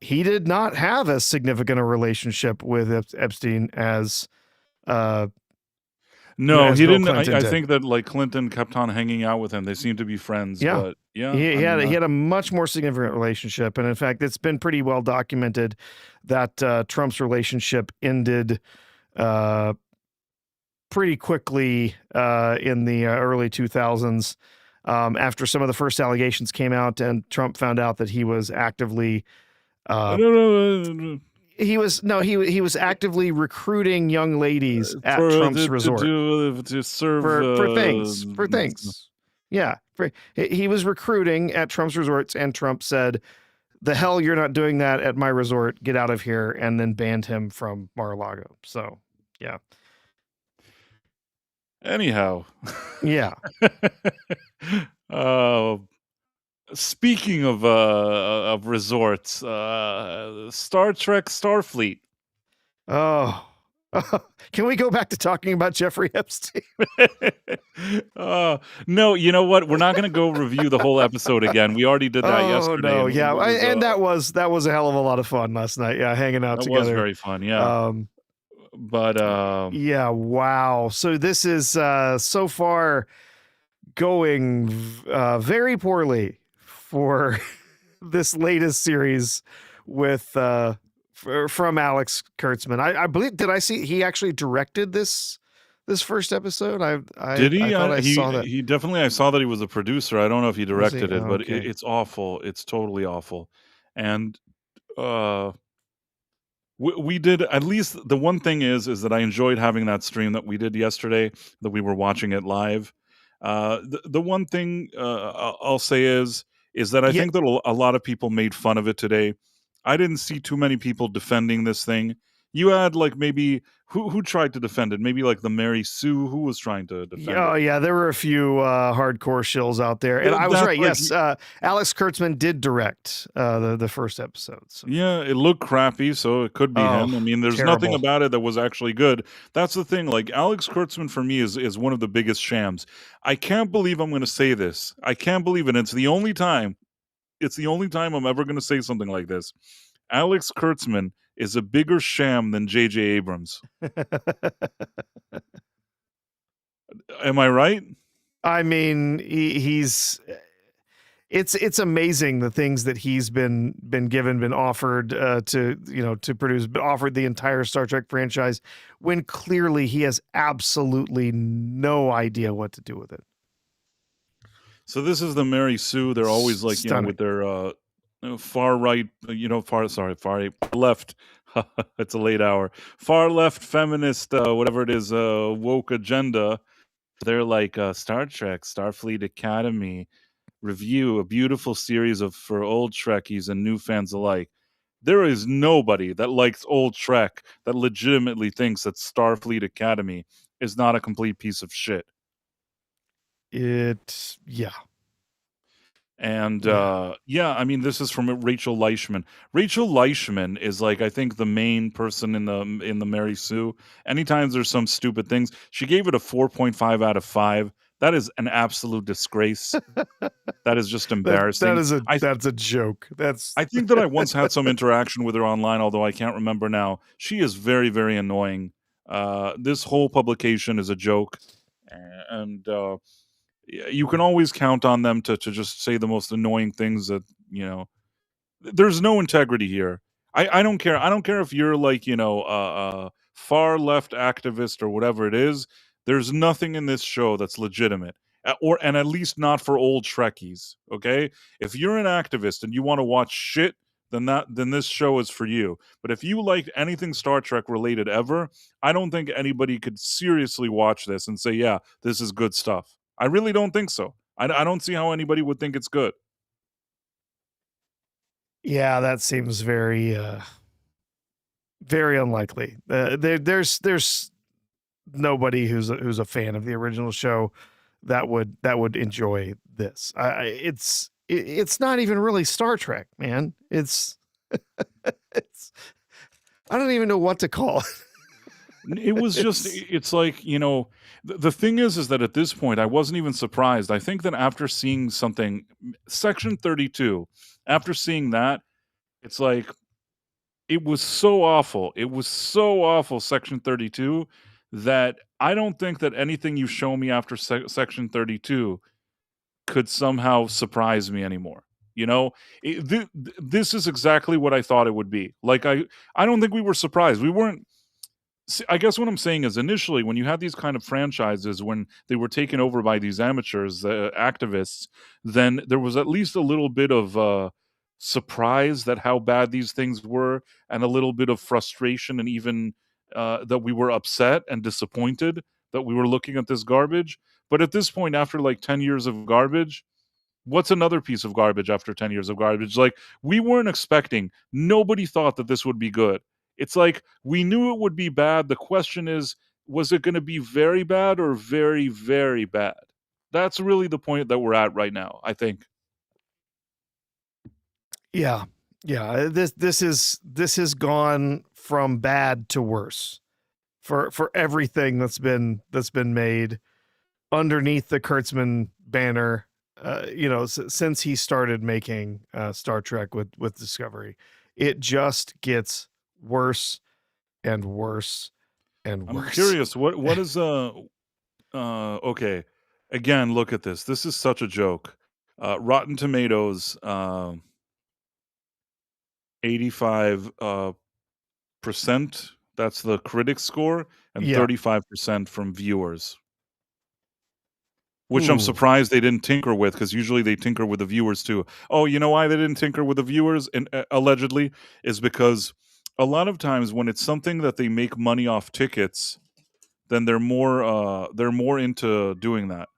He did not have as significant a relationship with Epstein as no, as he Bill didn't. Clinton I did. think that like Clinton kept on hanging out with him. They seemed to be friends. Yeah. But yeah, he had a much more significant relationship. And in fact, it's been pretty well documented that Trump's relationship ended pretty quickly in the early 2000s after some of the first allegations came out and Trump found out that he was actively he was actively recruiting young ladies at Trump's resort to serve for things. Yeah, he was recruiting at Trump's resorts, and Trump said, "The hell, you're not doing that at my resort. Get out of here!" And then banned him from Mar-a-Lago. So, yeah. Anyhow, yeah. Speaking of resorts, Star Trek Starfleet. Oh, can we go back to talking about Jeffrey Epstein? No, you know what? We're not going to go review the whole episode again. We already did that yesterday. Oh no, yeah, and that was a hell of a lot of fun last night. Yeah, hanging out together. That was very fun. Yeah. Yeah, wow. So this is so far going very poorly for this latest series with from Alex Kurtzman. I believe, did I see he actually directed this first episode? Did he? I thought I saw that. He definitely. I saw that he was a producer. I don't know if he directed it, but okay. it's awful. It's totally awful. And we did, at least the one thing is that I enjoyed having that stream that we did yesterday, that we were watching it live. The one thing I'll say is that I think that a lot of people made fun of it today. I didn't see too many people defending this thing. You had like maybe who tried to defend it? Maybe like the Mary Sue. Who was trying to defend Oh it? yeah, there were a few hardcore shills out there, and I was That's right. like Yes, Alex Kurtzman did direct the first episode. So. yeah, it looked crappy, so it could be Oh, him. I mean, there's nothing terrible. about it that was actually good. That's the thing. Like Alex Kurtzman for me is one of the biggest shams. I can't believe I'm going to say this. I can't believe it. It's the only time. It's the only time I'm ever going to say something like this. Alex Kurtzman is a bigger sham than J.J. Abrams. Am I right? I mean, he's it's amazing the things that he's been given, been offered to produce, but offered the entire Star Trek franchise when clearly he has absolutely no idea what to do with it. So this is the Mary Sue. They're always like, Stunning. with their far right, far right, left. It's a late hour. Far left feminist, whatever it is, woke agenda. They're like Star Trek, Starfleet Academy review, a beautiful series of for old Trekkies and new fans alike. There is nobody that likes old Trek that legitimately thinks that Starfleet Academy is not a complete piece of shit. Yeah. And I mean, this is from Rachel Leishman. Rachel Leishman is like, I think, the main person in the Mary Sue. Anytime there's some stupid things, she gave it a 4.5 out of 5. That is an absolute disgrace. That is just embarrassing. That's a joke. I think that I once had some interaction with her online, although I can't remember now. She is very, very annoying. This whole publication is a joke, and you can always count on them to just say the most annoying things that there's no integrity here. I don't care. I don't care if you're like a far left activist or whatever it is. There's nothing in this show that's legitimate, and at least not for old Trekkies. Okay, if you're an activist and you want to watch shit, then this show is for you. But if you like anything Star Trek related ever, I don't think anybody could seriously watch this and say, yeah, this is good stuff. I really don't think so. I don't see how anybody would think it's good. Yeah, that seems very very unlikely. There's nobody who's a fan of the original show that would enjoy this. It's not even really Star Trek, man. It's I don't even know what to call it. It was just, it's like, the thing is that at this point, I wasn't even surprised. I think that after seeing something, Section 32, after seeing that, it's like, it was so awful. It was so awful, Section 32, that I don't think that anything you show me after Section 32 could somehow surprise me anymore. This is exactly what I thought it would be. Like, I don't think we were surprised. We weren't. See, I guess what I'm saying is initially when you had these kind of franchises, when they were taken over by these amateurs, activists, then there was at least a little bit of surprise that how bad these things were, and a little bit of frustration, and even that we were upset and disappointed that we were looking at this garbage. But at this point, after like 10 years of garbage, what's another piece of garbage after 10 years of garbage? Like, we weren't expecting, nobody thought that this would be good. It's like we knew it would be bad. The question is, was it going to be very bad or very, very bad? That's really the point that we're at right now, I think. Yeah. Yeah, this has gone from bad to worse for everything that's been made underneath the Kurtzman banner, since he started making Star Trek with Discovery. It just gets worse and worse and worse. I'm curious, what is okay. Again, look at this. This is such a joke. Rotten Tomatoes, 85 percent. That's the critic score, and 35% from viewers. Which I'm surprised they didn't tinker with, because usually they tinker with the viewers too. Oh, you know why they didn't tinker with the viewers? And allegedly, is because a lot of times when it's something that they make money off tickets, then they're more into doing that.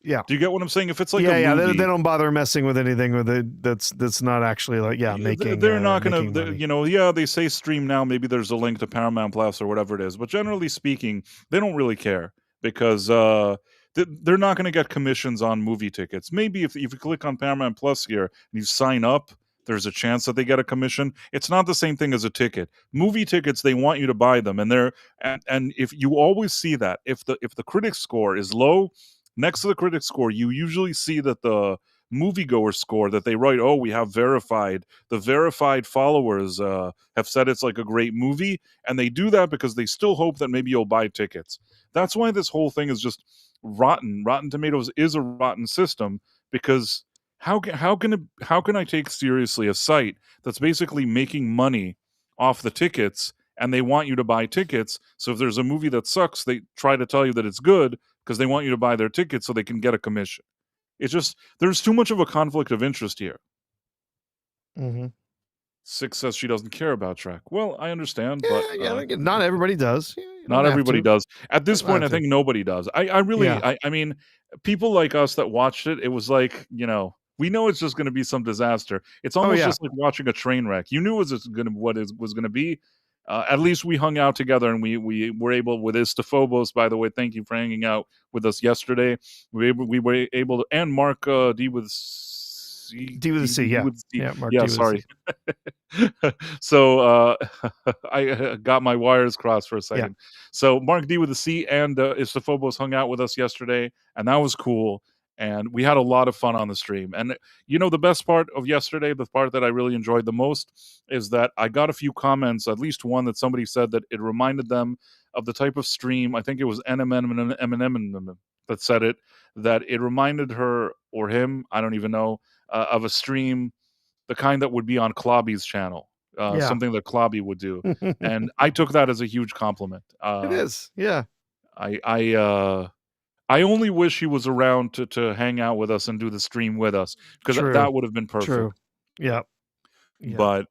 Yeah. Do you get what I'm saying? If it's like yeah, a yeah. movie, They don't bother messing with anything with it that's not actually like making. they're not gonna, making money. yeah, they say stream now. Maybe there's a link to Paramount Plus or whatever it is, but generally speaking, they don't really care because they're not going to get commissions on movie tickets. Maybe if you click on Paramount Plus here and you sign up, there's a chance that they get a commission. It's not the same thing as a ticket. Movie tickets, they want you to buy them, and if you always see that if the critic score is low, next to the critic score, you usually see that the moviegoer score that they write, oh, we have verified. The verified followers have said it's like a great movie, and they do that because they still hope that maybe you'll buy tickets. That's why this whole thing is just rotten. Rotten Tomatoes is a rotten system because how can I take seriously a site that's basically making money off the tickets and they want you to buy tickets? So if there's a movie that sucks, they try to tell you that it's good because they want you to buy their tickets so they can get a commission. It's just there's too much of a conflict of interest here. Mm-hmm. Six says she doesn't care about Trek. Well, I understand, Yeah, but yeah. Not everybody does. You not don't have everybody to. does. At this Don't point, I have to. think nobody does. I really, Yeah. I mean, people like us that watched it, it was like, we know it's just going to be some disaster. It's almost yeah. just like watching a train wreck. You knew what it was going to be. At least we hung out together and we were able with Istophobos, by the way. Thank you for hanging out with us yesterday. We were able to, and Mark D with C. D with a C, yeah. Yeah, Mark D Yeah, with a sorry. C. So I got my wires crossed for a Yeah. second. So Mark D with a C and Istophobos hung out with us yesterday, and that was cool. And we had a lot of fun on the stream. And the best part of yesterday, the part that I really enjoyed the most, is that I got a few comments, at least one that somebody said that it reminded them of the type of stream. I think it was NMM that said it, that it reminded her or him, I don't even know, of a stream, the kind that would be on Klobby's channel, Yeah. something that Klobby would do. And I took that as a huge compliment. It is, yeah. I only wish he was around to hang out with us and do the stream with us, because that would have been perfect. True. Yeah. But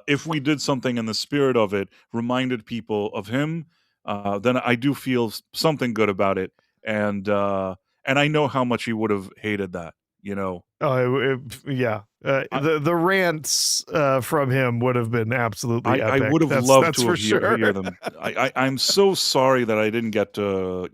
if we did something in the spirit of it, reminded people of him, then I do feel something good about it. And I know how much he would have hated that, Oh, yeah. The rants from him would have been absolutely epic. I would have loved to hear them. I'm so sorry that I didn't get to,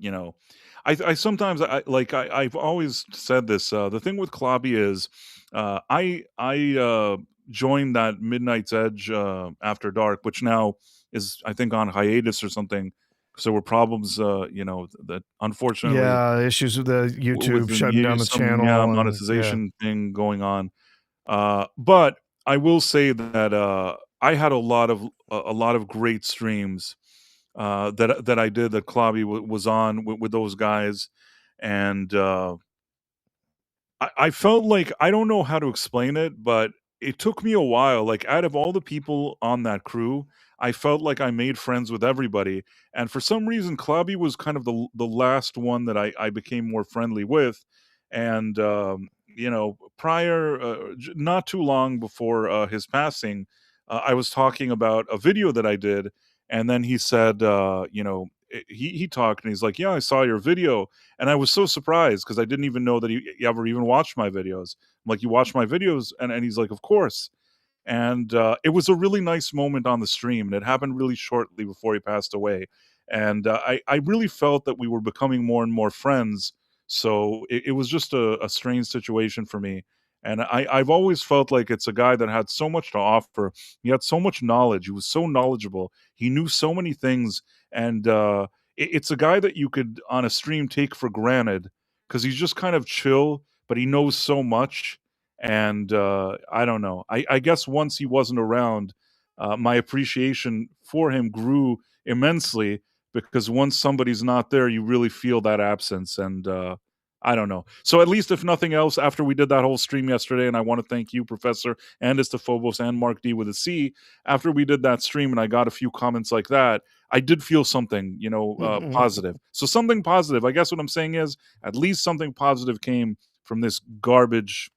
I sometimes I've always said this. The thing with Klobby is, I joined that Midnight's Edge After Dark, which now is I think on hiatus or something. So there were problems, that unfortunately, issues with the YouTube shutting down the some, channel, monetization thing going on. But I will say that I had a lot of great streams that I did that Klobby was on with those guys, and I felt like, I don't know how to explain it, but it took me a while. Like, out of all the people on that crew, I felt like I made friends with everybody, and for some reason, Klobby was kind of the last one that I became more friendly with, and prior, not too long before his passing, I was talking about a video that I did, and then he said, he talked and he's like, "Yeah, I saw your video," and I was so surprised because I didn't even know that he ever even watched my videos. I'm like, "You watch my videos?" And he's like, "Of course." And it was a really nice moment on the stream, and it happened really shortly before he passed away. And I really felt that we were becoming more and more friends. So it was just a strange situation for me. And I've always felt like it's a guy that had so much to offer. He had so much knowledge. He was so knowledgeable. He knew so many things. And it's a guy that you could, on a stream, take for granted because he's just kind of chill, but he knows so much. And I don't know. I guess once he wasn't around, my appreciation for him grew immensely, because once somebody's not there, you really feel that absence. And I don't know. So at least, if nothing else, after we did that whole stream yesterday, and I want to thank you, Professor, and Istophobos, and Mark D with a C, after we did that stream and I got a few comments like that, I did feel something, positive. So something positive. I guess what I'm saying is, at least something positive came from this garbage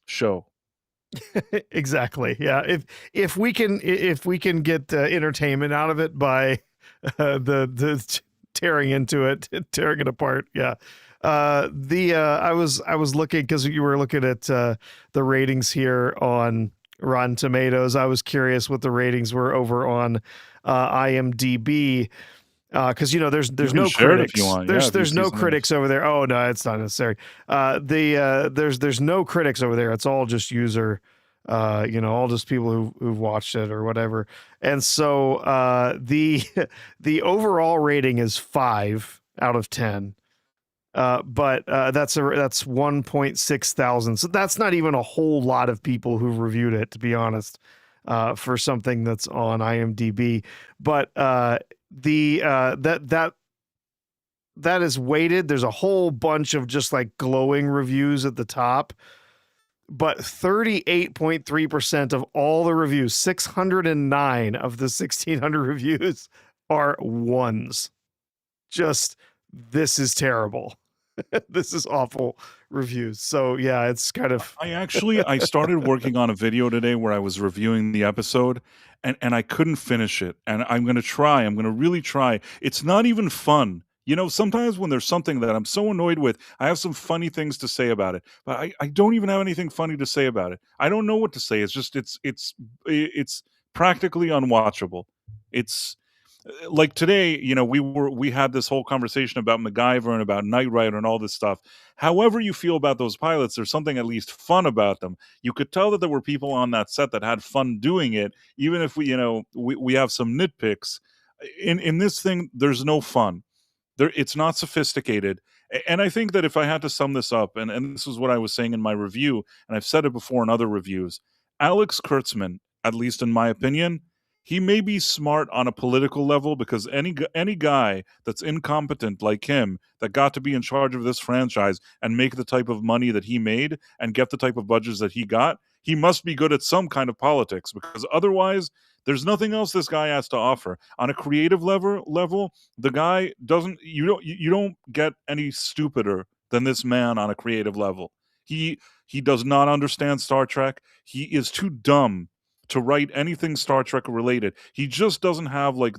show. Exactly. Yeah. If we can get entertainment out of it by the tearing into it, tearing it apart. Yeah. I was looking because you were looking at the ratings here on Rotten Tomatoes. I was curious what the ratings were over on IMDb. Because You there's can no share it if you critics. want. Yeah, if you There's see no something. critics over there. Oh no, it's not necessary. There's no critics over there. It's all just user, all just people who've watched it or whatever. And so the the overall rating is 5 out of 10. But that's 1.6 thousand. So that's not even a whole lot of people who've reviewed it, to be honest, for something that's on IMDb. But that is weighted. There's a whole bunch of just like glowing reviews at the top, but 38.3% of all the reviews, 609 of the 1,600 reviews, are ones. Just, this is terrible. This is awful reviews. So yeah, it's kind of I started working on a video today where I was reviewing the episode, and I couldn't finish it. And I'm gonna try. I'm gonna really try. It's not even fun. Sometimes when there's something that I'm so annoyed with, I have some funny things to say about it, but I don't even have anything funny to say about it. I don't know what to say. It's just it's practically unwatchable. It's like today, we had this whole conversation about MacGyver and about Knight Rider and all this stuff. However you feel about those pilots, there's something at least fun about them. You could tell that there were people on that set that had fun doing it, even if we have some nitpicks. In this thing, there's no fun. It's not sophisticated. And I think that if I had to sum this up, and this is what I was saying in my review, and I've said it before in other reviews, Alex Kurtzman, at least in my opinion, he may be smart on a political level, because any guy that's incompetent like him, that got to be in charge of this franchise and make the type of money that he made and get the type of budgets that he got, he must be good at some kind of politics, because otherwise there's nothing else this guy has to offer. On a creative level, the guy doesn't you don't get any stupider than this man on a creative level. He does not understand Star Trek. He is too dumb to write anything Star Trek related. He just doesn't have, like,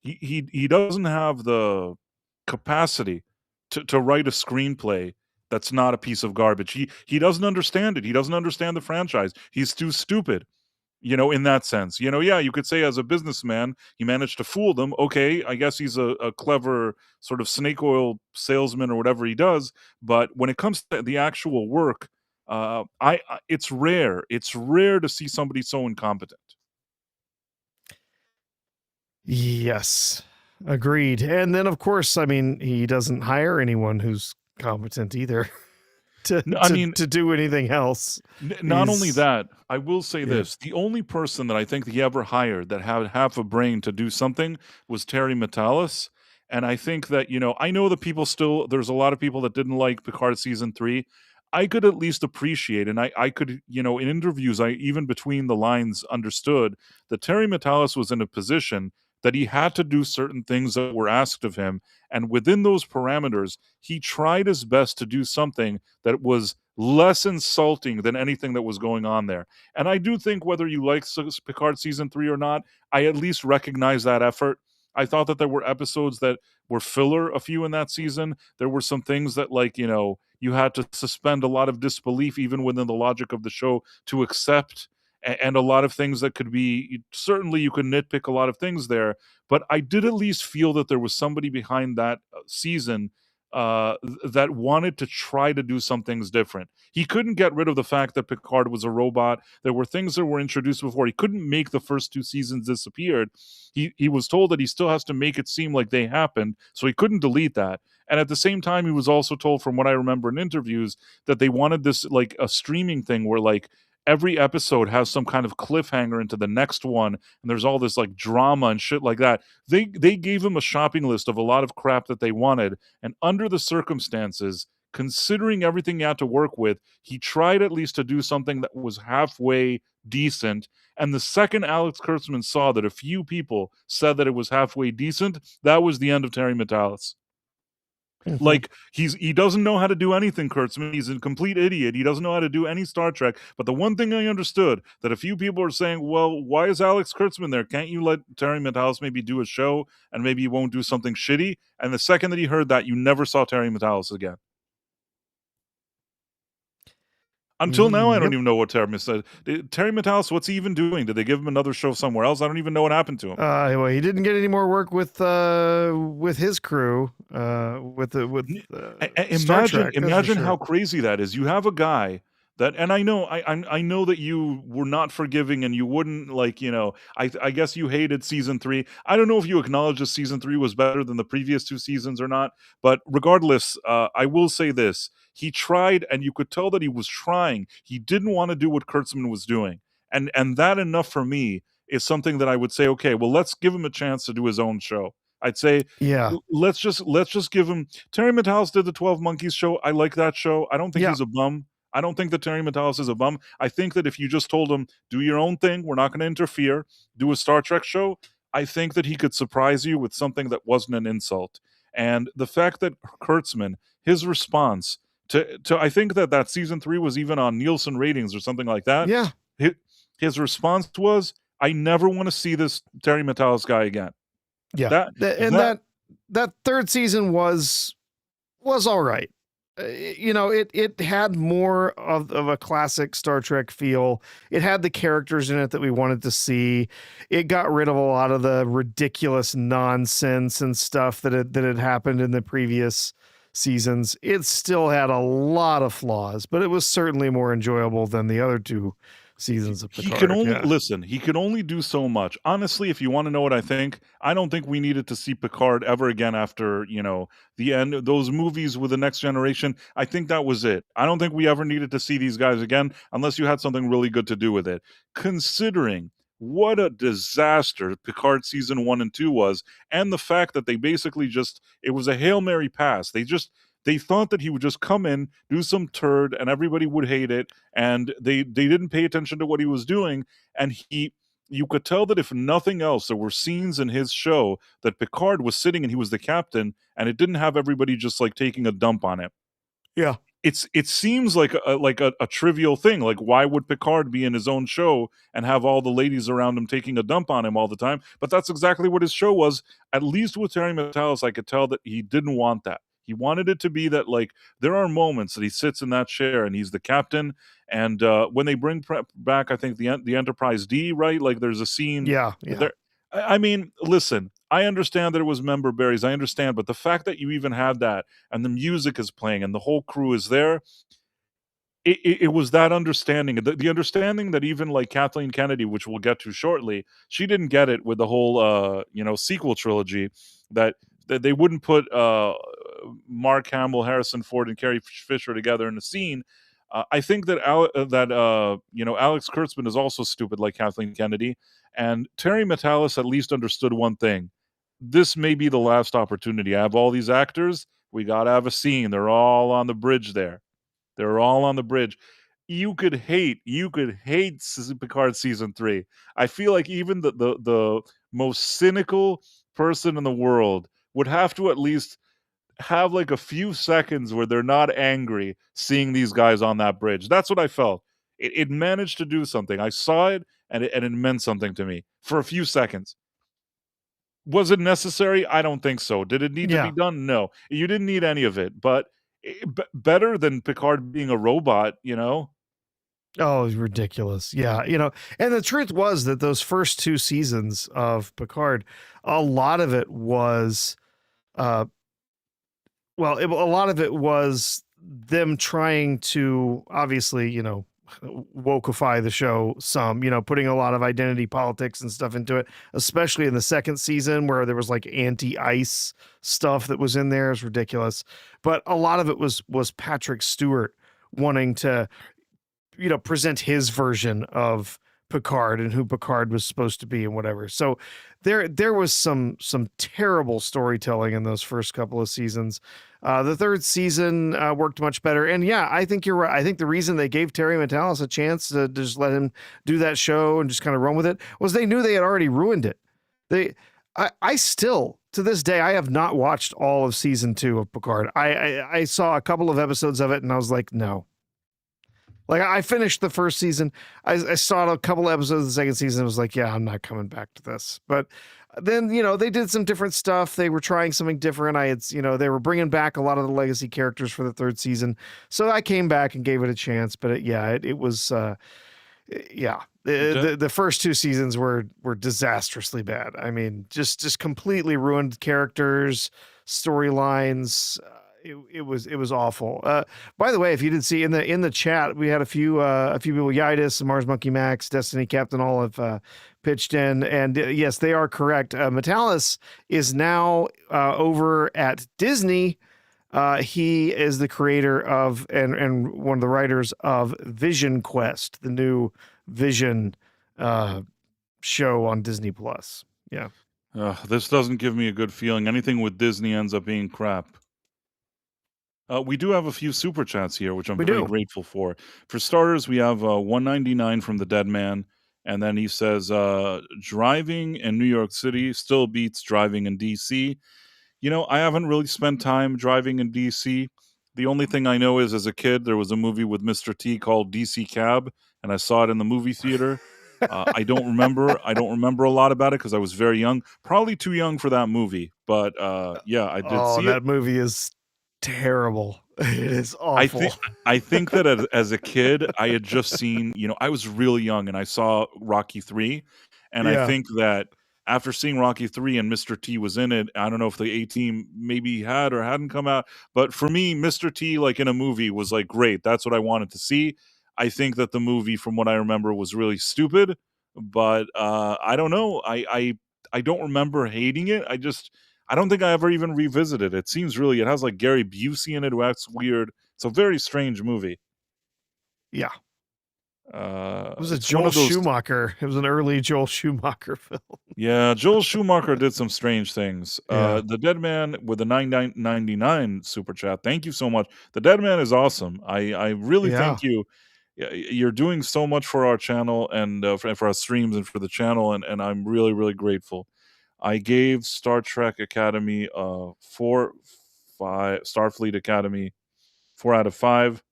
he doesn't have the capacity to write a screenplay that's not a piece of garbage. He doesn't understand it. He doesn't understand the franchise. He's too stupid, in that sense. Yeah, you could say as a businessman, he managed to fool them. Okay, I guess he's a clever sort of snake oil salesman or whatever he does. But when it comes to the actual work, it's rare. It's rare to see somebody so incompetent. yes, agreed. And then of course, I mean, he doesn't hire anyone who's competent either to I mean, to do anything else. Not only He's that, I will say yeah. this: the only person that I think he ever hired that had half a brain to do something was Terry Metalis. And I think that, I know that there's a lot of people that didn't like Picard season 3. I could at least appreciate, and I could, in interviews, I even between the lines understood that Terry Metalis was in a position that he had to do certain things that were asked of him. And within those parameters, he tried his best to do something that was less insulting than anything that was going on there. And I do think, whether you like Picard season 3 or not, I at least recognize that effort. I thought that there were episodes that were filler, a few in that season. There were some things that, like, you had to suspend a lot of disbelief even within the logic of the show to accept, and a lot of things that could be, certainly you could nitpick a lot of things there, but I did at least feel that there was somebody behind that season that wanted to try to do some things different. He couldn't get rid of the fact that Picard was a robot. There were things that were introduced before. He couldn't make the first 2 seasons disappeared. He was told that he still has to make it seem like they happened, so he couldn't delete that. And at the same time, he was also told, from what I remember in interviews, that they wanted this, like, a streaming thing where, like, every episode has some kind of cliffhanger into the next one, and there's all this, like, drama and shit like that. They gave him a shopping list of a lot of crap that they wanted, and under the circumstances, considering everything he had to work with, he tried at least to do something that was halfway decent. And the second Alex Kurtzman saw that a few people said that it was halfway decent, that was the end of Terry Metalis. Like he doesn't know how to do anything, Kurtzman. He's a complete idiot. He doesn't know how to do any Star Trek. But the one thing I understood that a few people are saying, well, why is Alex Kurtzman there? Can't you let Terry Matalas maybe do a show and maybe he won't do something shitty? And the second that he heard that, you never saw Terry Matalas again. Until now, I don't even know what Terry Matalas, what's he even doing? Did they give him another show somewhere else? I don't even know what happened to him. Well, he didn't get any more work with his crew. Imagine how crazy that is. You have a guy that, and I know that you were not forgiving, and you wouldn't I guess you hated season 3. I don't know if you acknowledge that season 3 was better than the previous 2 seasons or not, but regardless, I will say this: he tried, and you could tell that he was trying. He didn't want to do what Kurtzman was doing, and that enough for me is something that I would say, okay, well, let's give him a chance to do his own show. I'd say, let's just give him. Terry Matalas did the 12 Monkeys show. I like that show. I don't think he's a bum. I don't think that Terry Matalas is a bum. I think that if you just told him, do your own thing, we're not going to interfere, do a Star Trek show, I think that he could surprise you with something that wasn't an insult. And the fact that Kurtzman, his response to I think that season 3 was even on Nielsen ratings or something like that. Yeah. His response was, I never want to see this Terry Matalas guy again. Yeah. That third season was all right. It had more of a classic Star Trek feel. It had the characters in it that we wanted to see. It got rid of a lot of the ridiculous nonsense and stuff that had happened in the previous seasons. It still had a lot of flaws, but it was certainly more enjoyable than the other 2 seasons of Picard. He could only do so much. Honestly, if you want to know what I don't think we needed to see Picard ever again after, the end of those movies with the Next Generation. I think that was it. I don't think we ever needed to see these guys again unless you had something really good to do with it. Considering what a disaster Picard season 1 and 2 was, and the fact that they basically it was a Hail Mary pass. They thought that he would just come in, do some turd, and everybody would hate it. And they didn't pay attention to what he was doing. And you could tell that if nothing else, there were scenes in his show that Picard was sitting and he was the captain, and it didn't have everybody just like taking a dump on him. Yeah. It seems like a trivial thing. Like, why would Picard be in his own show and have all the ladies around him taking a dump on him all the time? But that's exactly what his show was. At least with Terry Matalas, I could tell that he didn't want that. He wanted it to be that, like, there are moments that he sits in that chair and he's the captain. And when they bring back, I think the Enterprise D, right? Like, there's a scene. Yeah. I mean, listen, I understand that it was member berries. I understand, but the fact that you even had that and the music is playing and the whole crew is there, it was that understanding. The understanding that even like Kathleen Kennedy, which we'll get to shortly, she didn't get it with the whole sequel trilogy, that they wouldn't put Mark Hamill, Harrison Ford, and Carrie Fisher together in a scene. I think that Alex Kurtzman is also stupid like Kathleen Kennedy, and Terry Matalas at least understood one thing: this may be the last opportunity. I have all these actors. We gotta have a scene. They're all on the bridge there. They're all on the bridge. You could hate Picard season 3. I feel like even the most cynical person in the world would have to at least have like a few seconds where they're not angry seeing these guys on that bridge. That's what I felt. It managed to do something. I saw it and it meant something to me for a few seconds. Was it necessary? I don't think so. Did it need to be done? No. You didn't need any of it, but better than Picard being a robot, Oh, it was ridiculous. Yeah. And the truth was that those first 2 seasons of Picard, a lot of it was, a lot of it was them trying to obviously, wokeify the show some, putting a lot of identity politics and stuff into it, especially in the second season where there was like anti-ice stuff that was in there. It's ridiculous. But a lot of it was Patrick Stewart wanting to, present his version of Picard and who Picard was supposed to be and whatever. So there was some terrible storytelling in those first couple of seasons. The third season worked much better. And yeah, I think you're right. I think the reason they gave Terry Matalas a chance to just let him do that show and just kind of run with it was they knew they had already ruined it. I still, to this day, I have not watched all of season 2 of Picard. I saw a couple of episodes of it and I was like, no. Like, I finished the first season. I saw a couple episodes of the second season. I was like, yeah, I'm not coming back to this. But then, they did some different stuff. They were trying something different. They were bringing back a lot of the legacy characters for the third season. So I came back and gave it a chance. But it was, the first 2 seasons were disastrously bad. I mean, just completely ruined characters, storylines. It was awful. By the way, if you didn't see in the chat, we had a few people, Yidis, Mars Monkey Max, Destiny Captain, all have pitched in, and yes, they are correct. Metalis is now over at Disney. He is the creator of and one of the writers of Vision Quest, the new Vision show on Disney Plus. Yeah. This doesn't give me a good feeling. Anything with Disney ends up being crap. We do have a few super chats here, which I'm very grateful for. For starters, we have 199 from the Dead Man, and then he says, "Driving in New York City still beats driving in DC." I haven't really spent time driving in DC. The only thing I know is, as a kid, there was a movie with Mr. T called DC Cab, and I saw it in the movie theater. I don't remember a lot about it because I was very young, probably too young for that movie. But yeah, I did see it. That movie is terrible. It is awful. I think that as a kid, I had just seen, I was really young and I saw Rocky 3. And I think that after seeing Rocky 3 and Mr. T was in it, I don't know if the A-Team maybe had or hadn't come out. But for me, Mr. T, like in a movie, was like, great. That's what I wanted to see. I think that the movie, from what I remember, was really stupid. But I don't know. I don't remember hating it. I don't think I ever even revisited it. It seems it has like Gary Busey in it, who acts weird. It's a very strange movie. Yeah. It was a it's one Joel of those- Schumacher. It was an early Joel Schumacher film. Yeah, Joel Schumacher did some strange things. Yeah. The Dead Man with the 999 super chat. Thank you so much. The Dead Man is awesome. I really thank you. You're doing so much for our channel and for our streams and for the channel, and I'm really, really grateful. I gave Star Trek Academy 4, 5, Starfleet Academy 4 out of 5.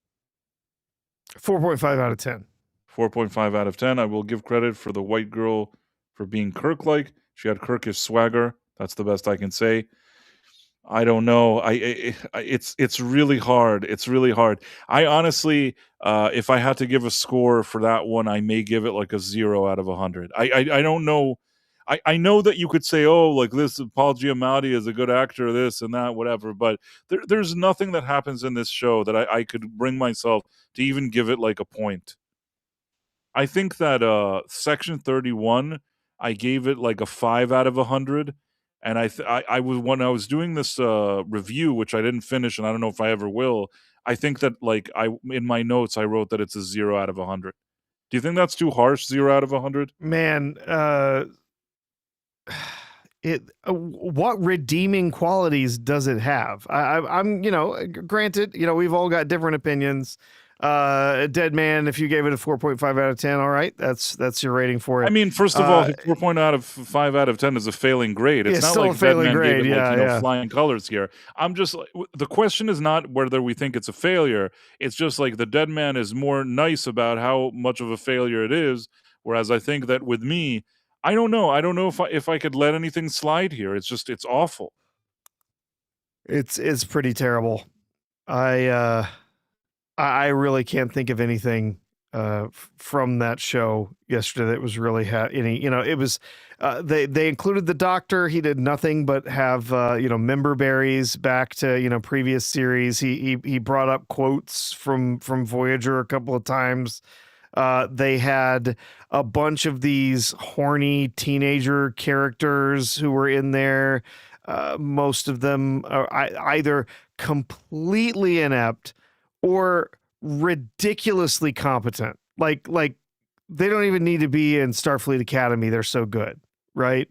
4.5 out of 10. 4.5 out of 10. I will give credit for the white girl for being Kirk-like. She had Kirkish swagger. That's the best I can say. I don't know. It's really hard. It's really hard. I honestly, if I had to give a score for that one, I may give it like a 0 out of 100. I don't know. I know that you could say, oh, like this, Paul Giamatti is a good actor, this and that, whatever. But there's nothing that happens in this show that I could bring myself to even give it like a point. I think that Section 31, I gave it like a 5 out of 100. And I was, when I was doing this review, which I didn't finish, and I don't know if I ever will. I think that like in my notes I wrote that it's a 0 out of 100. Do you think that's too harsh? 0 out of 100? Man, what redeeming qualities does it have? I'm granted, we've all got different opinions. Dead Man, if you gave it a 4.5 out of 10, all right, that's your rating for it. I mean, first of all, 4.5 out of 10 is a failing grade. It's not still like a failing Dead Man grade. gave it like, flying colors here. I'm just like, the question is not whether we think it's a failure. It's just like the Dead Man is more nice about how much of a failure it is, whereas I think that with me, I don't know. I don't know if I could let anything slide here. It's just it's awful. It's pretty terrible. I really can't think of anything from that show yesterday that was really any. It was they included the Doctor. He did nothing but have member berries back to previous series. He brought up quotes from Voyager a couple of times. They had a bunch of these horny teenager characters who were in there. Most of them are either completely inept or ridiculously competent. Like they don't even need to be in Starfleet Academy. They're so good, right?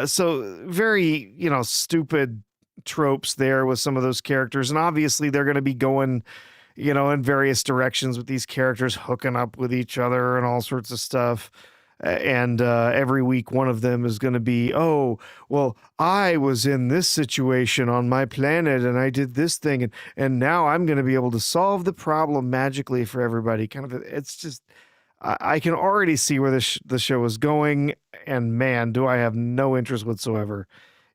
So very, stupid tropes there with some of those characters. And obviously they're going to be going, in various directions with these characters hooking up with each other and all sorts of stuff. and every week one of them is going to be, oh, well, I was in this situation on my planet and I did this thing, and now I'm going to be able to solve the problem magically for everybody. Kind of, it's just, I can already see where the show is going, and man, do I have no interest whatsoever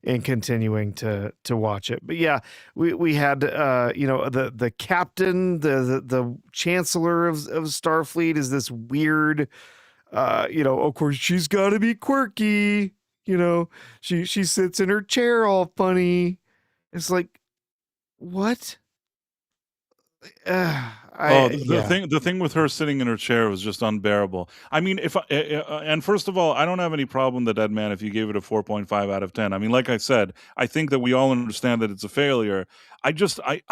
in continuing to watch it. But yeah, we had the captain, the chancellor of Starfleet is this weird, of course she's got to be quirky. She sits in her chair all funny. It's like, what? The thing with her sitting in her chair was just unbearable. I mean, and first of all, I don't have any problem with The Dead Man if you gave it a 4.5 out of 10. I mean, like I said, I think that we all understand that it's a failure. I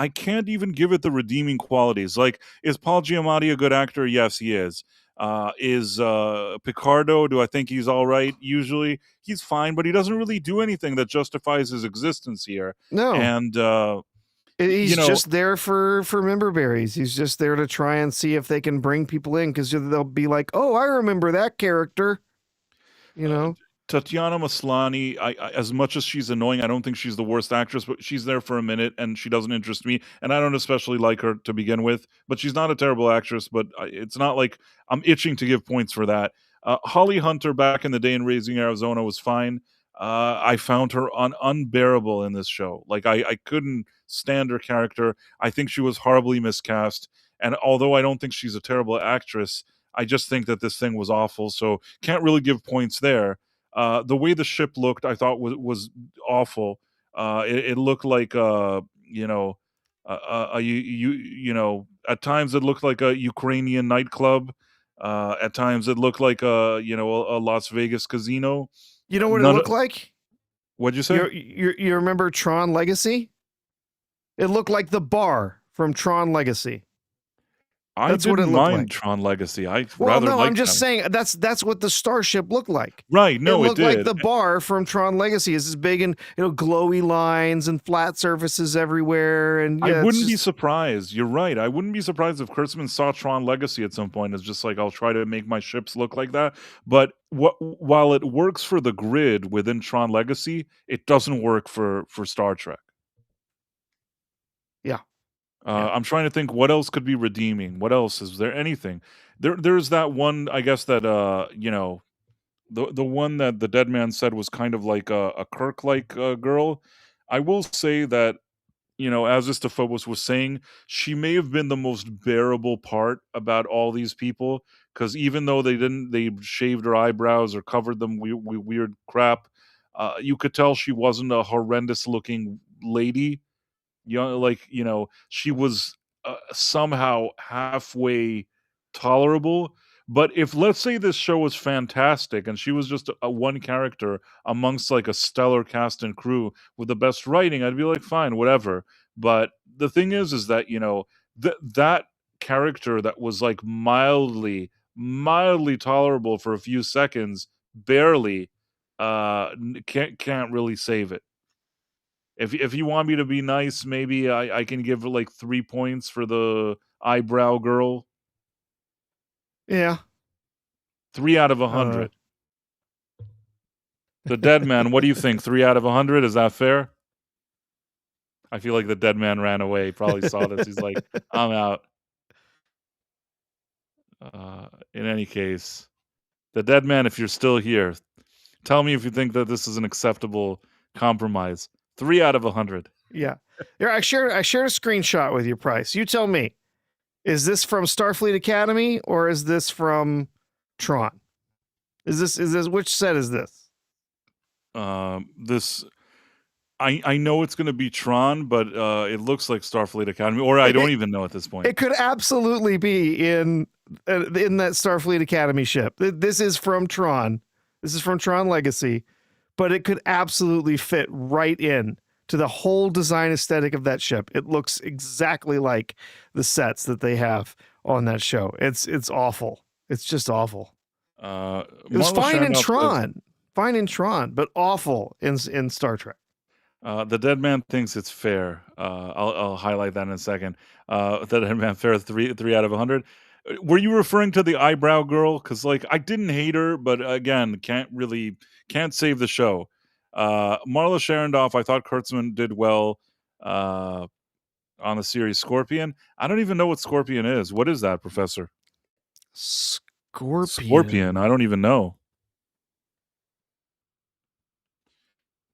can't even give it the redeeming qualities. Like, is Paul Giamatti a good actor? Yes, he is. Is Picardo? Do I think he's all right? Usually, he's fine, but he doesn't really do anything that justifies his existence here. No. And he's just there for member berries. He's just there to try and see if they can bring people in, because they'll be like, oh, I remember that character. Tatiana Maslany, I as much as she's annoying, I don't think she's the worst actress, but she's there for a minute and she doesn't interest me, and I don't especially like her to begin with, but she's not a terrible actress, but it's not like I'm itching to give points for that. Holly Hunter back in the day in Raising Arizona was fine. I found her unbearable in this show. Like, I couldn't stand her character. I think she was horribly miscast, and although I don't think she's a terrible actress, I just think that this thing was awful, so can't really give points there. The way the ship looked, I thought was awful. It looked like at times it looked like a Ukrainian nightclub. At times it looked like a Las Vegas casino. You know what it looked like? What'd you say? You remember Tron Legacy? It looked like the bar from Tron Legacy. I didn't mind Tron Legacy. I'm just saying that's what the starship looked like. Right? No, it looked did. like the bar from Tron Legacy. It's this big and glowy lines and flat surfaces everywhere. And I wouldn't be surprised. You're right. I wouldn't be surprised if Kurtzman saw Tron Legacy at some point. It's just like, I'll try to make my ships look like that. But while it works for the grid within Tron Legacy, it doesn't work for Star Trek. Yeah. I'm trying to think what else could be redeeming. What else is there? Anything? There's that one. I guess that the one that the Dead Man said was kind of like a Kirk-like girl. I will say that, as Phobos was saying, she may have been the most bearable part about all these people, because even though they shaved her eyebrows or covered them weird crap, you could tell she wasn't a horrendous looking lady. She was somehow halfway tolerable. But if, let's say, this show was fantastic and she was just a one character amongst like a stellar cast and crew with the best writing, I'd be like, fine, whatever. But the thing is that that character that was like mildly tolerable for a few seconds, barely, can't really save it. If you want me to be nice, maybe I can give her like 3 points for the eyebrow girl. Yeah. 3 out of 100. The Dead Man, what do you think? 3 out of 100? Is that fair? I feel like the Dead Man ran away. He probably saw this. He's like, I'm out. In any case, the Dead Man, if you're still here, tell me if you think that this is an acceptable compromise. 3 out of 100. Yeah. I shared a screenshot with you, Price. You tell me. Is this from Starfleet Academy or is this from Tron? Is this which set is this? This I know it's going to be Tron, but it looks like Starfleet Academy, or I don't even know at this point. It could absolutely be in that Starfleet Academy ship. This is from Tron. This is from Tron Legacy, but it could absolutely fit right in to the whole design aesthetic of that ship. It looks exactly like the sets that they have on that show. It's awful. It's just awful. It was fine in Tron, but awful in Star Trek. The Dead Man thinks it's fair. I'll highlight that in a second. The Dead Man fair 3 out of 100. Were you referring to the eyebrow girl? Because like I didn't hate her, but again, can't save the show. Marla Sharondoff, I thought Kurtzman did well uh, on the series Scorpion. I don't even know what Scorpion is. What is that, Professor? Scorpion. I don't even know.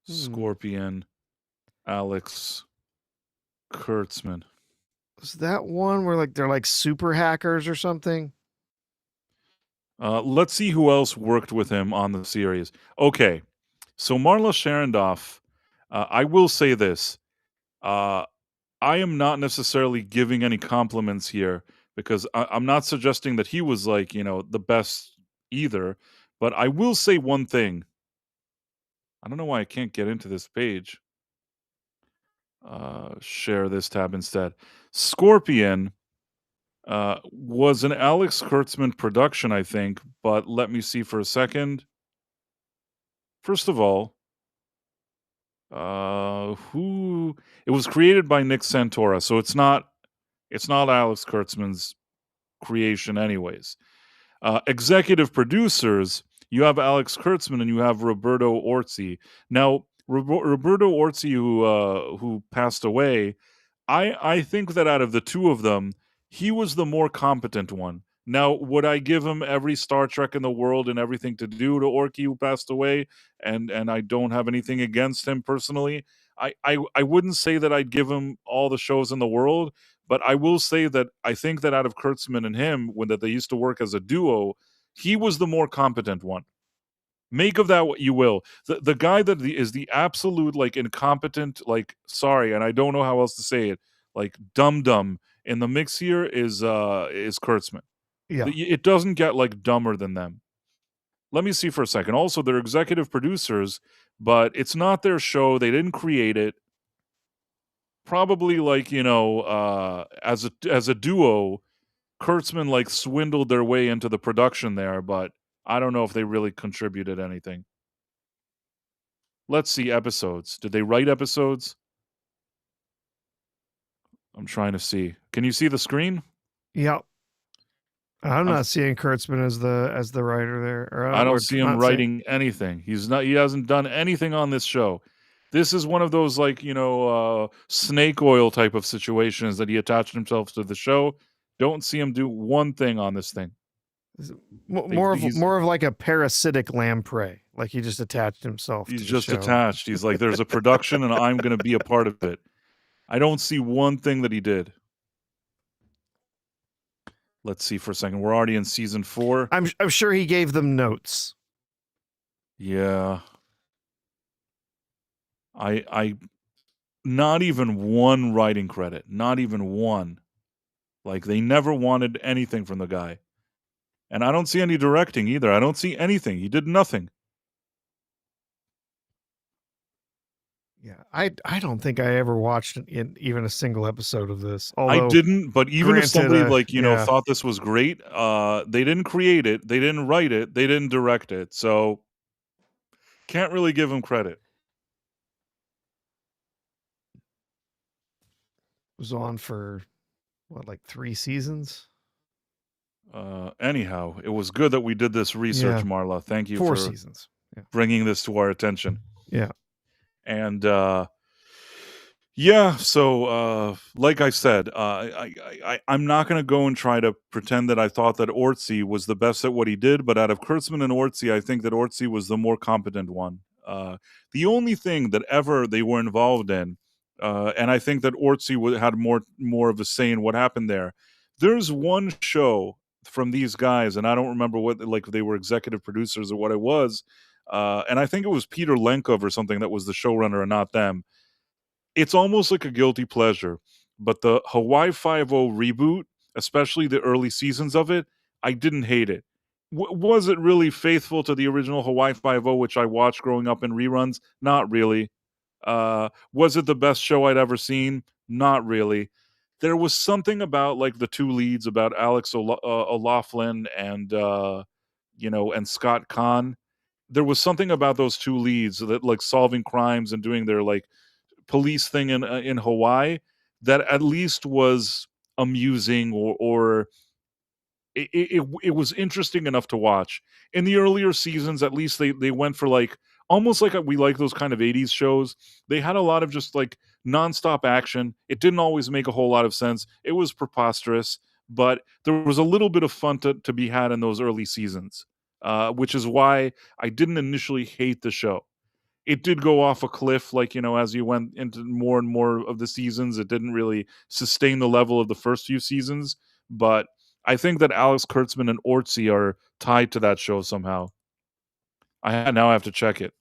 Scorpion. Alex Kurtzman. Is that one where like they're like super hackers or something? Let's see who else worked with him on the series. Okay, so Marla Sharondoff. I will say this. I am not necessarily giving any compliments here because I'm not suggesting that he was like, the best either. But I will say one thing. I don't know why I can't get into this page. Share this tab instead. Scorpion was an Alex Kurtzman production, I think, but let me see for a second. First of all, who it was created by Nick Santora, so it's not Alex Kurtzman's creation anyways. Executive producers, you have Alex Kurtzman and you have Roberto Orci. Now, Roberto Orci, who passed away, I think that out of the two of them, he was the more competent one. Now, would I give him every Star Trek in the world and everything to do to Orky who passed away? And I don't have anything against him personally. I wouldn't say that I'd give him all the shows in the world, but I will say that I think that out of Kurtzman and him, when that they used to work as a duo, he was the more competent one. Make of that what you will. The guy that is the absolute like incompetent, like sorry, and I don't know how else to say it, like dumb in the mix here is Kurtzman. Yeah. It doesn't get like dumber than them. Let me see for a second. Also, they're executive producers, but it's not their show. They didn't create it. Probably like as a duo, Kurtzman like swindled their way into the production there, but I don't know if they really contributed anything. Let's see episodes. Did they write episodes? I'm trying to see. Can you see the screen? Yep. I'm not seeing Kurtzman as the writer there. I don't see him writing anything. He hasn't done anything on this show. This is one of those like, snake oil type of situations that he attached himself to the show. Don't see him do one thing on this thing. More of like a parasitic lamprey. Like he just attached himself. He's just attached. He's like, there's a production and I'm going to be a part of it. I don't see one thing that he did. Let's see for a second. We're already in season 4. I'm sure he gave them notes. Yeah. I not even one writing credit. Not even one. Like they never wanted anything from the guy. And I don't see any directing either. I don't see anything. He did nothing. Yeah, I don't think I ever watched even a single episode of this. Although, I didn't, but even if somebody thought this was great, they didn't create it, they didn't write it, they didn't direct it, so can't really give him credit. It was on for what, like 3 seasons? Anyhow, it was good that we did this research, Marla. Thank you 4 for seasons. Yeah. bringing this to our attention. Yeah. And so like I said, I'm not going to go and try to pretend that I thought that Orci was the best at what he did, but out of Kurtzman and Orci, I think that Orci was the more competent one. The only thing that ever they were involved in, and I think that Orci had more of a say in what happened there. There's one show from these guys, and I don't remember what, like they were executive producers or what it was, and I think it was Peter Lenkov or something that was the showrunner and not them. It's almost like a guilty pleasure, but the Hawaii Five-0 reboot, especially the early seasons of it, I didn't hate it. Was it really faithful to the original Hawaii Five-0, which I watched growing up in reruns? Not really. Was it the best show I'd ever seen? Not really. There was something about like the two leads, about Alex O'Loughlin and and Scott Kahn. There was something about those two leads that like solving crimes and doing their like police thing in Hawaii that at least was amusing or it was interesting enough to watch. In the earlier seasons, at least they went for like almost like we like those kind of 80s shows. They had a lot of just like nonstop action. It didn't always make a whole lot of sense. It was preposterous, but there was a little bit of fun to be had in those early seasons, which is why I didn't initially hate the show. It did go off a cliff, like, as you went into more and more of the seasons, it didn't really sustain the level of the first few seasons, but I think that Alex Kurtzman and Ortsy are tied to that show somehow. Now have to check it.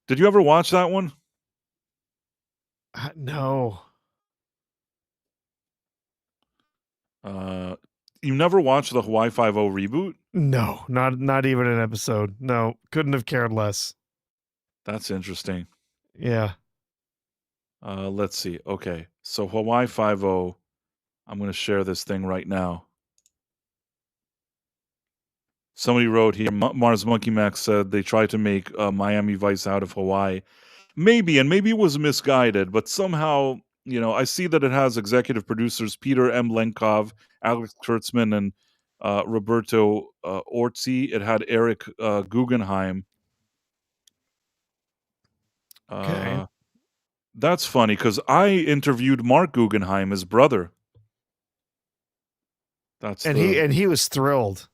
Did you ever watch that one? No. You never watched the Hawaii Five-O reboot? No, not even an episode. No, couldn't have cared less. That's interesting. Yeah. Let's see. Okay, so Hawaii Five-O, I'm going to share this thing right now. Somebody wrote here, Mars Monkey Max said they tried to make Miami Vice out of Hawaii. Maybe, and maybe it was misguided, but somehow, I see that it has executive producers Peter M. Lenkov, Alex Kurtzman, and Roberto Orci. It had Eric Guggenheim. Okay. That's funny because I interviewed Mark Guggenheim, his brother. He was thrilled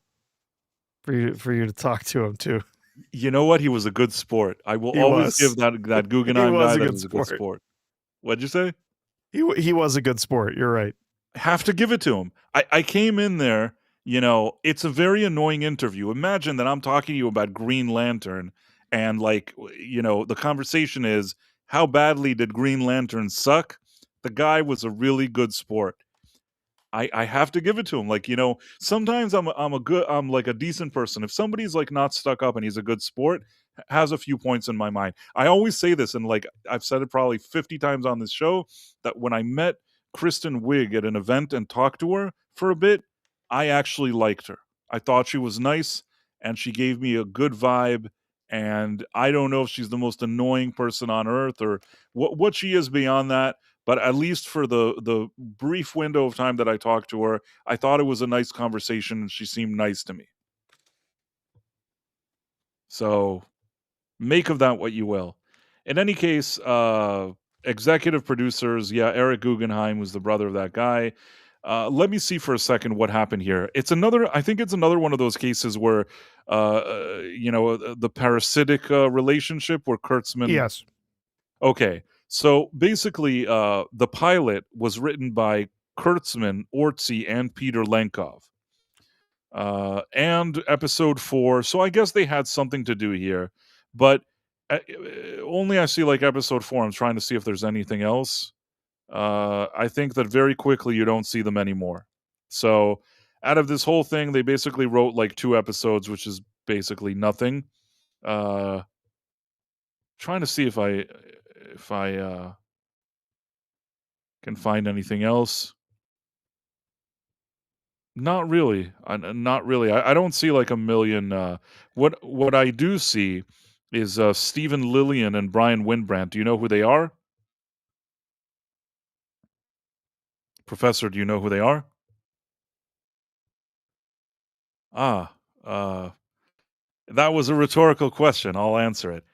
for you to talk to him too. You know what? He was a good sport. I will always give that Guggenheim guy that was a good sport. What'd you say? He was a good sport. You're right. Have to give it to him. I came in there, it's a very annoying interview. Imagine that I'm talking to you about Green Lantern and the conversation is, how badly did Green Lantern suck? The guy was a really good sport. I have to give it to him. Sometimes I'm like a decent person. If somebody's like not stuck up and he's a good sport, has a few points in my mind. I always say this, and like I've said it probably 50 times on this show, that when I met Kristen Wiig at an event and talked to her for a bit, I actually liked her. I thought she was nice and she gave me a good vibe. And I don't know if she's the most annoying person on earth or what she is beyond that. But at least for the brief window of time that I talked to her, I thought it was a nice conversation and she seemed nice to me. So make of that what you will. In any case, executive producers, yeah, Eric Guggenheim was the brother of that guy. Let me see for a second what happened here. I think it's another one of those cases where, the parasitic relationship where Kurtzman. Yes. Okay. So basically, the pilot was written by Kurtzman, Ortsy, and Peter Lenkov. And episode 4. So I guess they had something to do here. But only I see like episode 4. I'm trying to see if there's anything else. I think that very quickly you don't see them anymore. So out of this whole thing, they basically wrote like 2 episodes, which is basically nothing. Trying to see if I can find anything else. Not really. Not really. I don't see like a million. What I do see is Stephen Lillian and Brian Windbrandt. Do you know who they are? Professor, do you know who they are? Ah, that was a rhetorical question. I'll answer it.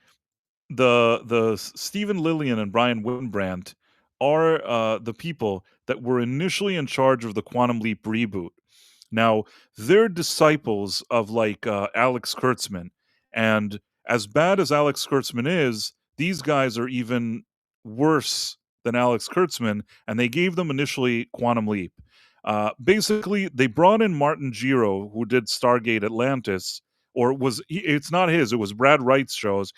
The Stephen Lillian and Brian Windbrandt are the people that were initially in charge of the Quantum Leap reboot. Now, they're disciples of like Alex Kurtzman, and as bad as Alex Kurtzman is, these guys are even worse than Alex Kurtzman, and they gave them initially Quantum Leap. Basically, they brought in Martin Giro, who did Stargate Atlantis, or it's not his, it was Brad Wright's shows.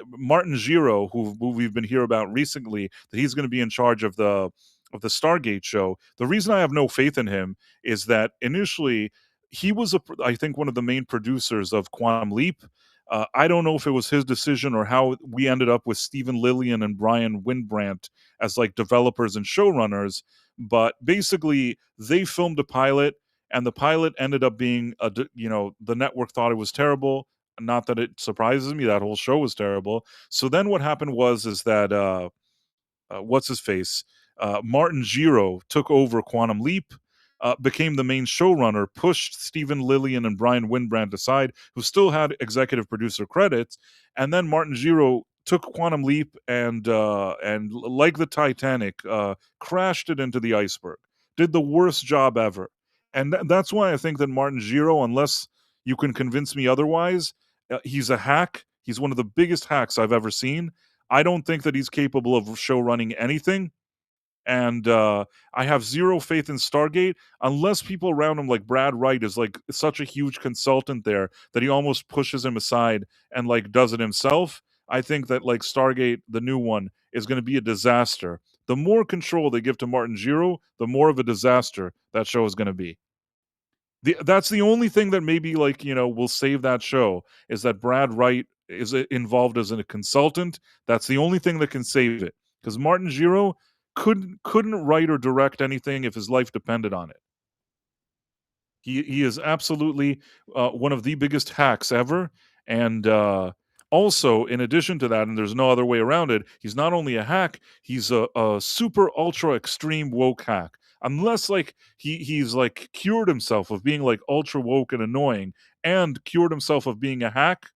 Martin Giro, who we've been hearing about recently, that he's going to be in charge of the Stargate show. The reason I have no faith in him is that initially he was I think one of the main producers of Quantum Leap. I don't know if it was his decision or how we ended up with Stephen Lillian and Brian Windbrandt as like developers and showrunners, but basically they filmed a pilot and the pilot ended up being the network thought it was terrible. Not that it surprises me, that whole show was terrible. So then what happened is that what's his face, Martin Giro took over Quantum Leap. became the main showrunner, pushed Stephen Lillian and Brian Windbrand aside, who still had executive producer credits, and then Martin Giro took Quantum Leap and like the Titanic, crashed it into the iceberg. Did the worst job ever, and that's why I think that Martin Giro, unless you can convince me otherwise, he's a hack. He's one of the biggest hacks I've ever seen. I don't think that he's capable of show running anything. And I have zero faith in Stargate unless people around him, like Brad Wright, is like such a huge consultant there that he almost pushes him aside and like does it himself. I think that like Stargate, the new one, is going to be a disaster. The more control they give to Martin Giro, the more of a disaster that show is going to be. That's the only thing that maybe like will save that show, is that Brad Wright is involved as a consultant. That's the only thing that can save it, because Martin Giro couldn't write or direct anything if his life depended on it. He is absolutely one of the biggest hacks ever, and also in addition to that, and there's no other way around it, he's not only a hack, he's a super ultra extreme woke hack. Unless like he's like cured himself of being like ultra woke and annoying, and cured himself of being a hack,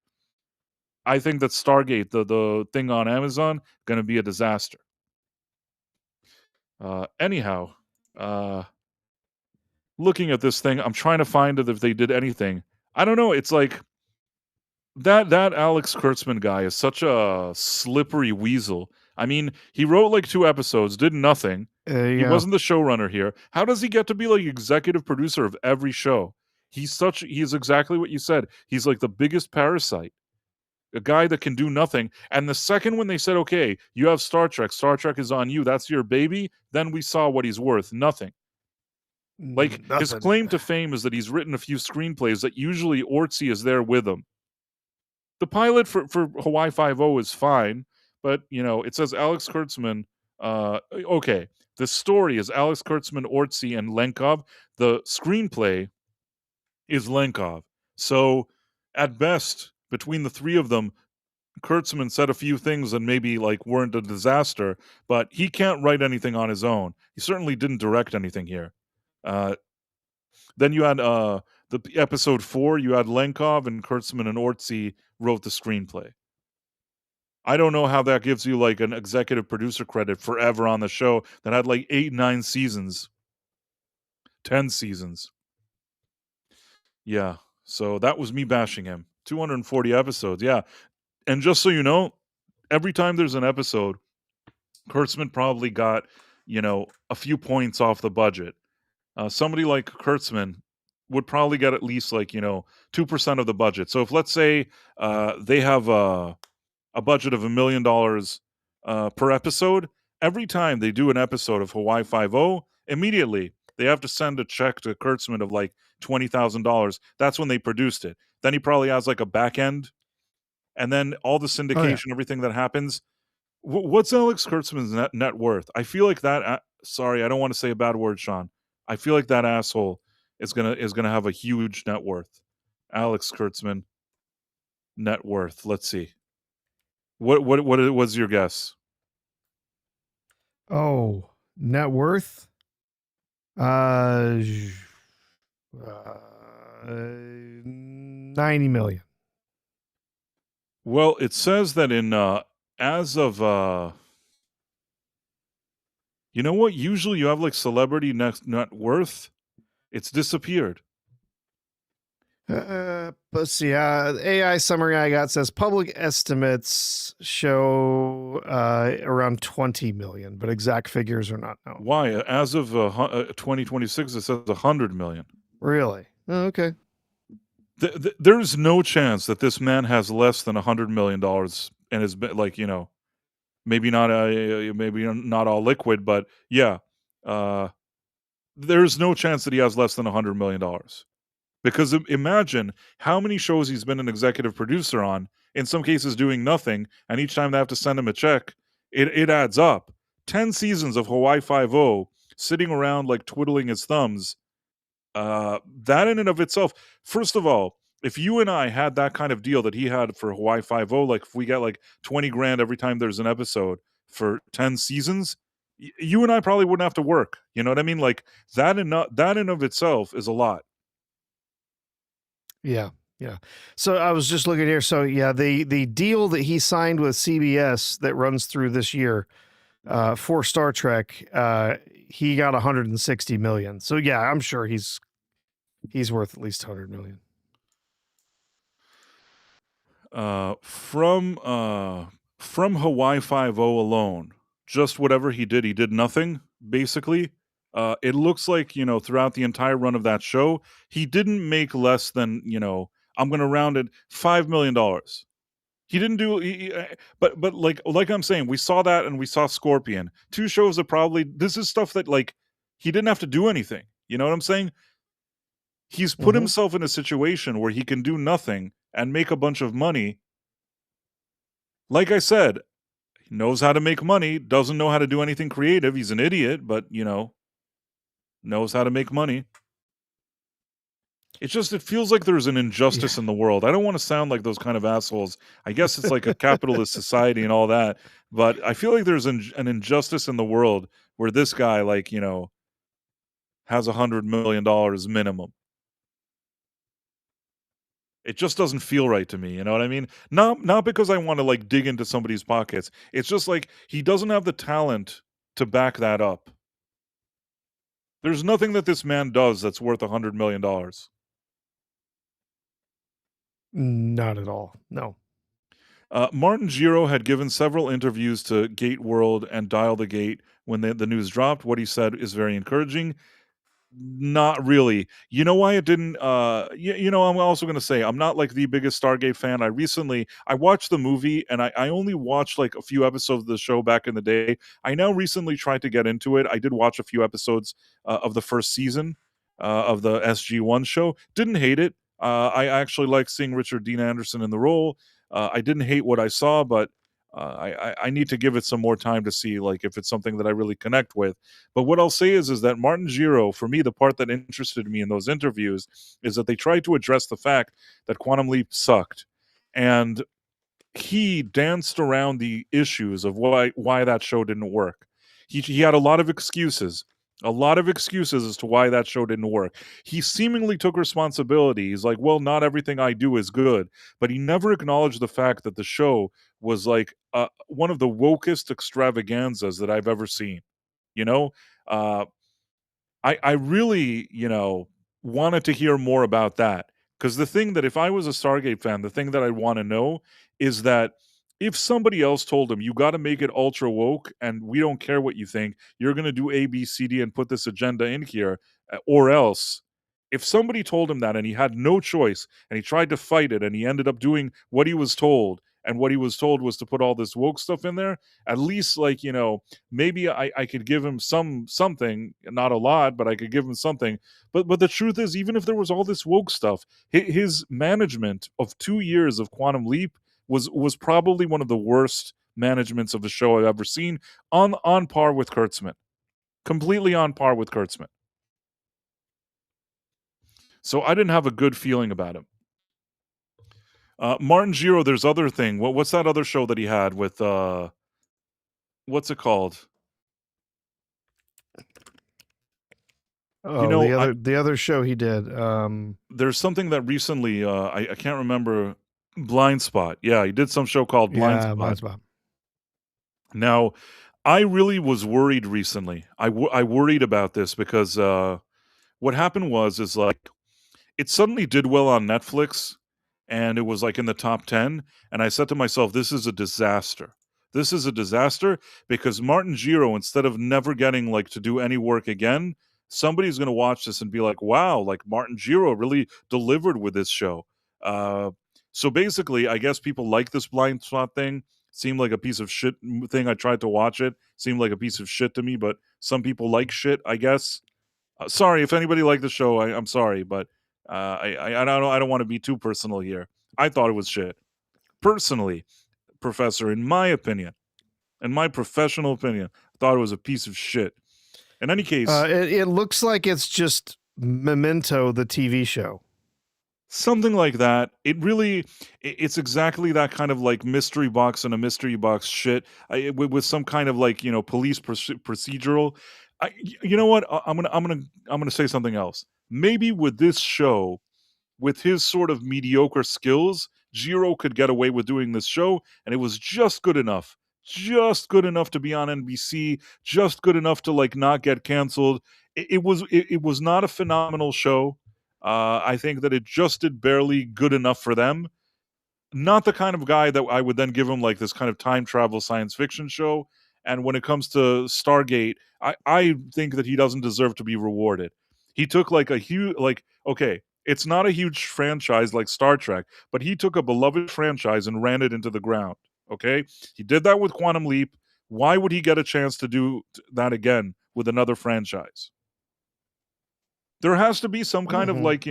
I think that Stargate, the thing on Amazon, going to be a disaster. Anyhow, looking at this thing, I'm trying to find it if they did anything. I don't know. It's like that Alex Kurtzman guy is such a slippery weasel. I mean, he wrote like 2 episodes, did nothing. He wasn't the showrunner here. How does he get to be like executive producer of every show? He's exactly what you said. He's like the biggest parasite. A guy that can do nothing. And the second when they said, okay, you have Star Trek is on you, that's your baby, then we saw what he's worth. Nothing. Like, his claim to fame is that he's written a few screenplays that usually Ortsy is there with him. The pilot for Hawaii Five-0 is fine, but, it says Alex Kurtzman. Okay, the story is Alex Kurtzman, Ortsy, and Lenkov. The screenplay is Lenkov. So, at best, between the 3 of them, Kurtzman said a few things that maybe like weren't a disaster, but he can't write anything on his own. He certainly didn't direct anything here. Then you had the episode 4, you had Lenkov and Kurtzman and Ortsy wrote the screenplay. I don't know how that gives you like an executive producer credit forever on the show that had like 8, 9 seasons, 10 seasons. Yeah, so that was me bashing him. 240 episodes, yeah. And just so you know, every time there's an episode, Kurtzman probably got, a few points off the budget. Somebody like Kurtzman would probably get at least like, 2% of the budget. So if let's say they have a budget of $1 million per episode, every time they do an episode of Hawaii Five-0, immediately they have to send a check to Kurtzman of like $20,000. That's when they produced it. Then he probably has like a back end. And then all the syndication, everything that happens. What's Alex Kurtzman's net worth? I feel like that. Sorry, I don't want to say a bad word, Sean. I feel like that asshole is gonna have a huge net worth. Alex Kurtzman net worth. Let's see. What was your guess? Oh, net worth. 90 million. Well, it says that in as of you know what? Usually you have like celebrity net worth. It's disappeared. Let's see. AI summary I got says public estimates show around 20 million, but exact figures are not known. Why? As of 2026, it says 100 million. Really? Oh, okay. There's no chance that this man has less than $100 million and has been like, maybe not all liquid, but yeah, there's no chance that he has less than $100 million. Because imagine how many shows he's been an executive producer on, in some cases doing nothing, and each time they have to send him a check, it adds up. 10 seasons of Hawaii Five-0, sitting around like twiddling his thumbs, that in and of itself, first of all, if you and I had that kind of deal that he had for Hawaii Five-0, like if we get like 20 grand every time there's an episode for 10 seasons, you and I probably wouldn't have to work. You know what I mean? Like that in of itself is a lot. Yeah. Yeah. So I was just looking here. So yeah, the deal that he signed with CBS that runs through this year for Star Trek, he got 160 million. So yeah, I'm sure he's worth at least 100 million. From Hawaii 5-0 alone, just whatever he did nothing, basically. It looks like, throughout the entire run of that show, he didn't make less than, I'm going to round it $5 million. He didn't do, but like I'm saying, we saw that and we saw Scorpion. Two shows that probably, this is stuff that like, he didn't have to do anything. You know what I'm saying? He's put himself in a situation where he can do nothing and make a bunch of money. Like I said, he knows how to make money, doesn't know how to do anything creative. He's an idiot, but, knows how to make money. It feels like there's an injustice in the world. I don't want to sound like those kind of assholes. I guess it's like a capitalist society and all that, but I feel like there's an injustice in the world where this guy, like, has $100 million minimum. It just doesn't feel right to me, you know what I mean? Not because I want to like dig into somebody's pockets. It's just like he doesn't have the talent to back that up. There's nothing that this man does that's worth $100 million. Not at all. No. Martin Giro had given several interviews to Gate World and Dial the Gate when the news dropped. What he said is very encouraging. Not really. You know why it didn't? I'm also going to say I'm not like the biggest Stargate fan. I watched the movie and I only watched like a few episodes of the show back in the day. I now recently tried to get into it. I did watch a few episodes of the first season of the SG-1 show. Didn't hate it. I actually like seeing Richard Dean Anderson in the role. I didn't hate what I saw, but I need to give it some more time to see like if it's something that I really connect with. But what I'll say is that Martin Giro, for me, the part that interested me in those interviews is that they tried to address the fact that Quantum Leap sucked, and he danced around the issues of why that show didn't work. He had a lot of excuses. A lot of excuses as to why that show didn't work. He seemingly took responsibility. He's like, well, not everything I do is good. But he never acknowledged the fact that the show was like one of the wokest extravaganzas that I've ever seen. You know, uh, I really, wanted to hear more about that. Because the thing that if I was a Stargate fan, the thing that I'd want to know is that if somebody else told him, you got to make it ultra woke and we don't care what you think, you're going to do A, B, C, D and put this agenda in here, or else. If somebody told him that and he had no choice and he tried to fight it and he ended up doing what he was told, and what he was told was to put all this woke stuff in there, at least like, maybe I could give him something, not a lot, but I could give him something. But the truth is, even if there was all this woke stuff, his management of 2 years of Quantum Leap was probably one of the worst managements of the show I've ever seen, on par with Kurtzman. Completely on par with Kurtzman. So I didn't have a good feeling about him. Martin Giro, there's other thing. What's that other show that he had with what's it called? Oh, the other show he did. There's something that recently I can't remember. Blind Spot. Yeah, he did some show called Blind Spot. Blind Spot. Now, I really was worried recently. I worried about this because what happened is like it suddenly did well on Netflix and it was like in the top 10. And I said to myself, this is a disaster. This is a disaster because Martin Giro, instead of never getting like to do any work again, somebody's going to watch this and be like, wow, like Martin Giro really delivered with this show. So basically, I guess people like this Blind Spot thing. Seemed like a piece of shit thing. I tried to watch it. Seemed like a piece of shit to me, but some people like shit, I guess. Sorry if anybody liked the show. I'm sorry, but I don't want to be too personal here. I thought it was shit. Personally, Professor, in my opinion, in my professional opinion, I thought it was a piece of shit. In any case, it looks like it's just Memento, the TV show. Something like that. It's exactly that kind of like mystery box and a mystery box shit with some kind of like, police procedural. You know what? I'm gonna say something else. Maybe with this show, with his sort of mediocre skills, Jiro could get away with doing this show, and it was just good enough. Just good enough to be on NBC, just good enough to like not get canceled. It was not a phenomenal show. I think that it just did barely good enough for them. Not the kind of guy that I would then give him like this kind of time travel science fiction show. And when it comes to Stargate, I think that he doesn't deserve to be rewarded. He took like a huge, like, okay, it's not a huge franchise like Star Trek, but he took a beloved franchise and ran it into the ground. Okay. He did that with Quantum Leap. Why would he get a chance to do that again with another franchise? There has to be some kind of Mhm. like,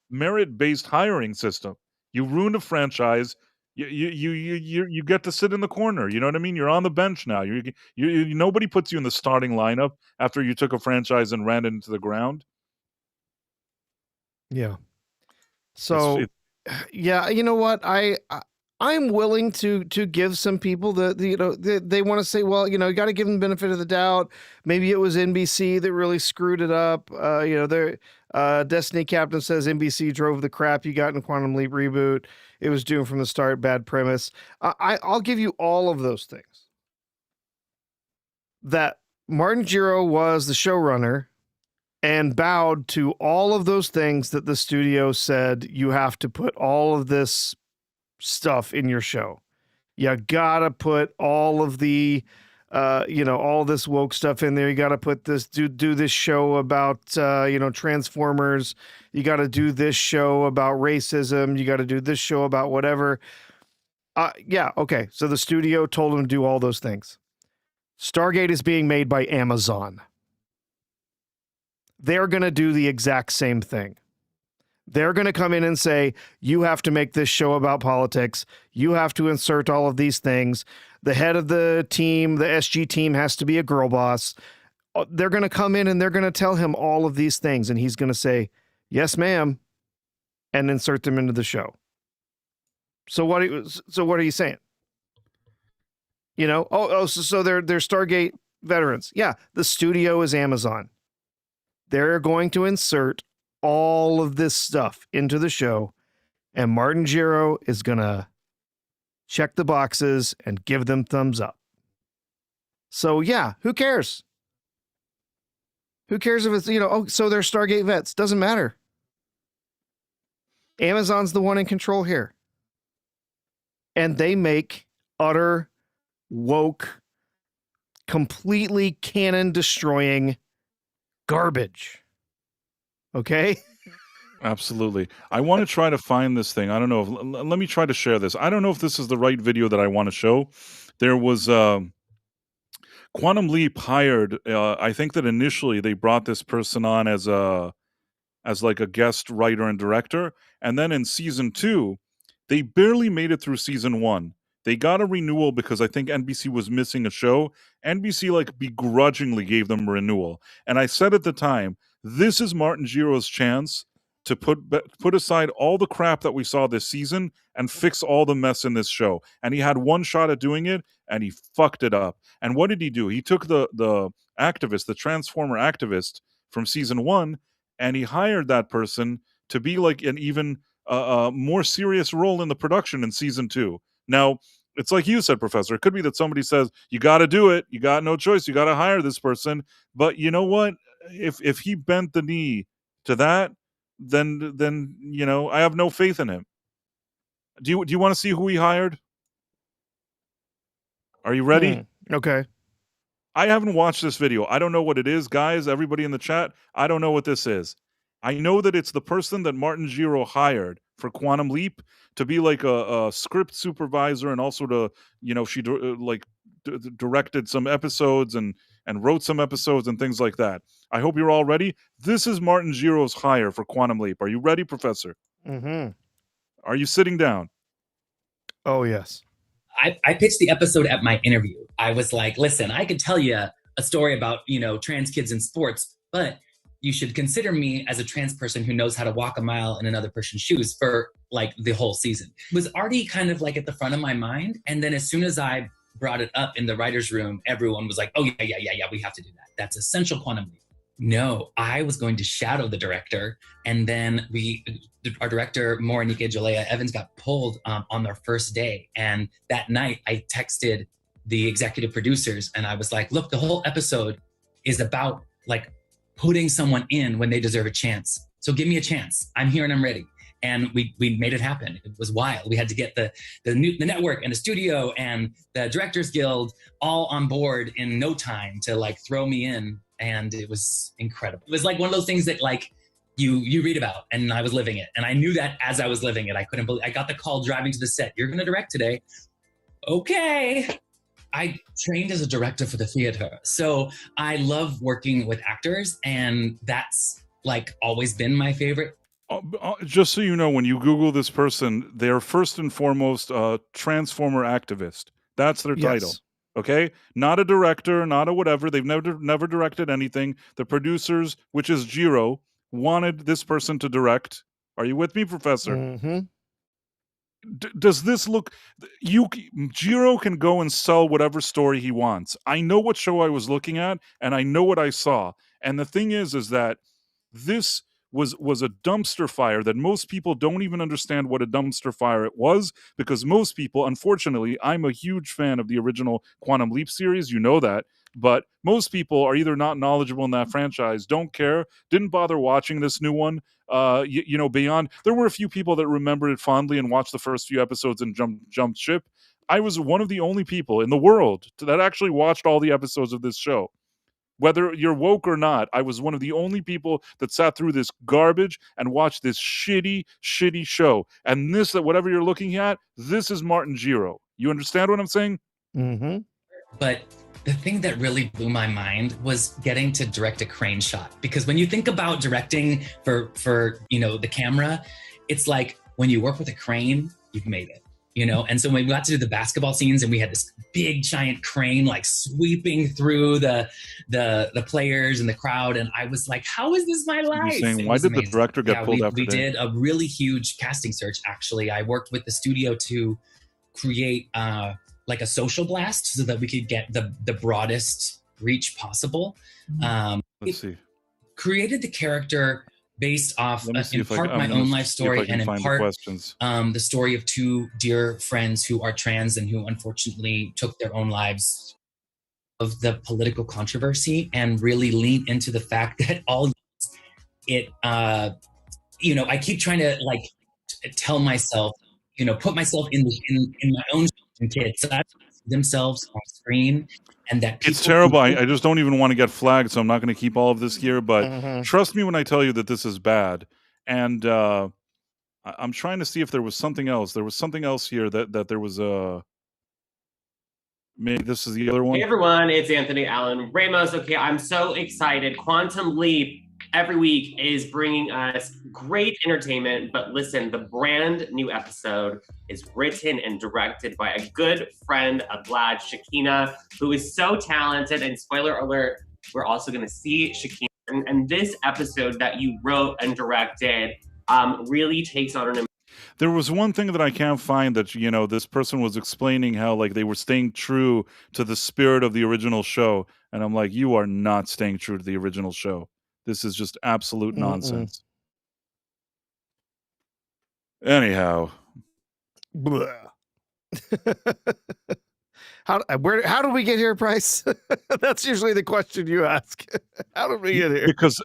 merit-based hiring system. You ruined a franchise, you get to sit in the corner, you know what I mean? You're on the bench now. Nobody puts you in the starting lineup after you took a franchise and ran it into the ground. Yeah. It's So, it yeah, you know what? I'm willing to give some people they want to say, well, you got to give them the benefit of the doubt. Maybe it was NBC that really screwed it up. Their Destiny Captain says NBC drove the crap you got in Quantum Leap reboot. It was doomed from the start, bad premise. I'll give you all of those things. That Martin Giro was the showrunner and bowed to all of those things that the studio said you have to put all of this stuff in your show. You gotta put all of the all this woke stuff in there. You gotta put this do this show about Transformers. You gotta do this show about racism. You gotta do this show about whatever. Yeah, okay. So the studio told him to do all those things. Stargate is being made by Amazon. They're gonna do the exact same thing. They're going to come in and say, you have to make this show about politics. You have to insert all of these things. The head of the team, the SG team, has to be a girl boss. They're going to come in and they're going to tell him all of these things. And he's going to say, yes, ma'am, and insert them into the show. So what are you saying? So they're Stargate veterans. Yeah, the studio is Amazon. They're going to insert all of this stuff into the show, and Martin Giro is gonna check the boxes and give them thumbs up. So yeah, who cares? Who cares if it's so they're Stargate vets? Doesn't matter. Amazon's the one in control here, and they make utter woke, completely canon destroying garbage. Okay. Absolutely. I want to try to find this thing. I don't know if let me try to share this. I don't know if this is the right video that I want to show. There was Quantum Leap hired I think that initially they brought this person on as like a guest writer and director, and then in season 2, they barely made it through season 1. They got a renewal because I think NBC was missing a show. NBC like begrudgingly gave them a renewal. And I said at the time, this is Martin Giro's chance to put aside all the crap that we saw this season and fix all the mess in this show. And he had one shot at doing it, and he fucked it up. And what did he do? He took the activist, the Transformer activist from season 1, and he hired that person to be like an even more serious role in the production in season 2. Now, it's like you said, Professor. It could be that somebody says, you got to do it. You got no choice. You got to hire this person. But you know what? If he bent the knee to that, then I have no faith in him. Do you want to see who he hired? Are you ready? Okay. I haven't watched this video. I don't know what it is, guys. Everybody in the chat, I don't know what this is. I know that it's the person that Martin Giro hired for Quantum Leap to be like a script supervisor, and also to, she directed some episodes and wrote some episodes and things like that. I hope you're all ready. This is Martin Giro's hire for Quantum Leap. Are you ready, Professor? Mm-hmm. Are you sitting down? Oh, yes. I pitched the episode at my interview. I was like, listen, I could tell you a story about, trans kids in sports, but you should consider me as a trans person who knows how to walk a mile in another person's shoes for like the whole season. It was already kind of like at the front of my mind. And then as soon as I brought it up in the writer's room, everyone was like, oh, yeah, we have to do that. That's essential quantum leap. No, I was going to shadow the director. And then our director, Morenike Jalea Evans, got pulled on their first day. And that night I texted the executive producers and I was like, look, the whole episode is about like putting someone in when they deserve a chance. So give me a chance. I'm here and I'm ready. And we made it happen. It was wild. We had to get the network and the studio and the Directors Guild all on board in no time to like throw me in. And it was incredible. It was like one of those things that like you read about, and I was living it. And I knew that as I was living it. I couldn't believe, I got the call driving to the set. You're going to direct today. Okay. I trained as a director for the theater. So I love working with actors, and that's like always been my favorite. Just so you know, when you Google this person, they're first and foremost a Transformer activist. That's their title. Yes. Okay? Not a director, not a whatever. They've never directed anything. The producers, which is Jiro, wanted this person to direct. Are you with me, Professor? Mm-hmm. Does this look Jiro can go and sell whatever story he wants. I know what show I was looking at, and I know what I saw. And the thing is that this was a dumpster fire that most people don't even understand what a dumpster fire it was, because most people, unfortunately, I'm a huge fan of the original Quantum Leap series, you know that, but most people are either not knowledgeable in that franchise, don't care, didn't bother watching this new one. Beyond, there were a few people that remembered it fondly and watched the first few episodes and jumped ship. I was one of the only people in the world that actually watched all the episodes of this show. Whether you're woke or not, I was one of the only people that sat through this garbage and watched this shitty show. And this, that whatever you're looking at, this is Martin Jiro. You understand what I'm saying? Mm-hmm. But the thing that really blew my mind was getting to direct a crane shot. Because when you think about directing for the camera, it's like when you work with a crane, you've made it. And so when we got to do the basketball scenes and we had this big giant crane like sweeping through the players and the crowd, and I was like, how is this my life? You're saying, why did the director get pulled after we did a really huge casting search. Actually, I worked with the studio to create like a social blast so that we could get the broadest reach possible. Let's see. Created the character based off in part my own life story and in part the story of two dear friends who are trans and who unfortunately took their own lives of the political controversy, and really lean into the fact that I keep trying to like tell myself, put myself in my own kids themselves on screen. And that it's terrible. I just don't even want to get flagged, so I'm not going to keep all of this here. But trust me when I tell you that this is bad. And I'm trying to see if there was something else. There was something else here that there was a. Maybe this is the other one. Hey everyone, it's Anthony Allen Ramos. Okay, I'm so excited. Quantum Leap every week is bringing us great entertainment, but listen, the brand new episode is written and directed by a good friend of Vlad, Shakina, who is so talented. And spoiler alert, we're also going to see Shakina. And this episode that you wrote and directed really takes on an. There was one thing that I can't find that, this person was explaining how like they were staying true to the spirit of the original show. And I'm like, you are not staying true to the original show. This is just absolute nonsense. Anyhow. How did we get here, Bryce? That's usually the question you ask. How did we get here? Because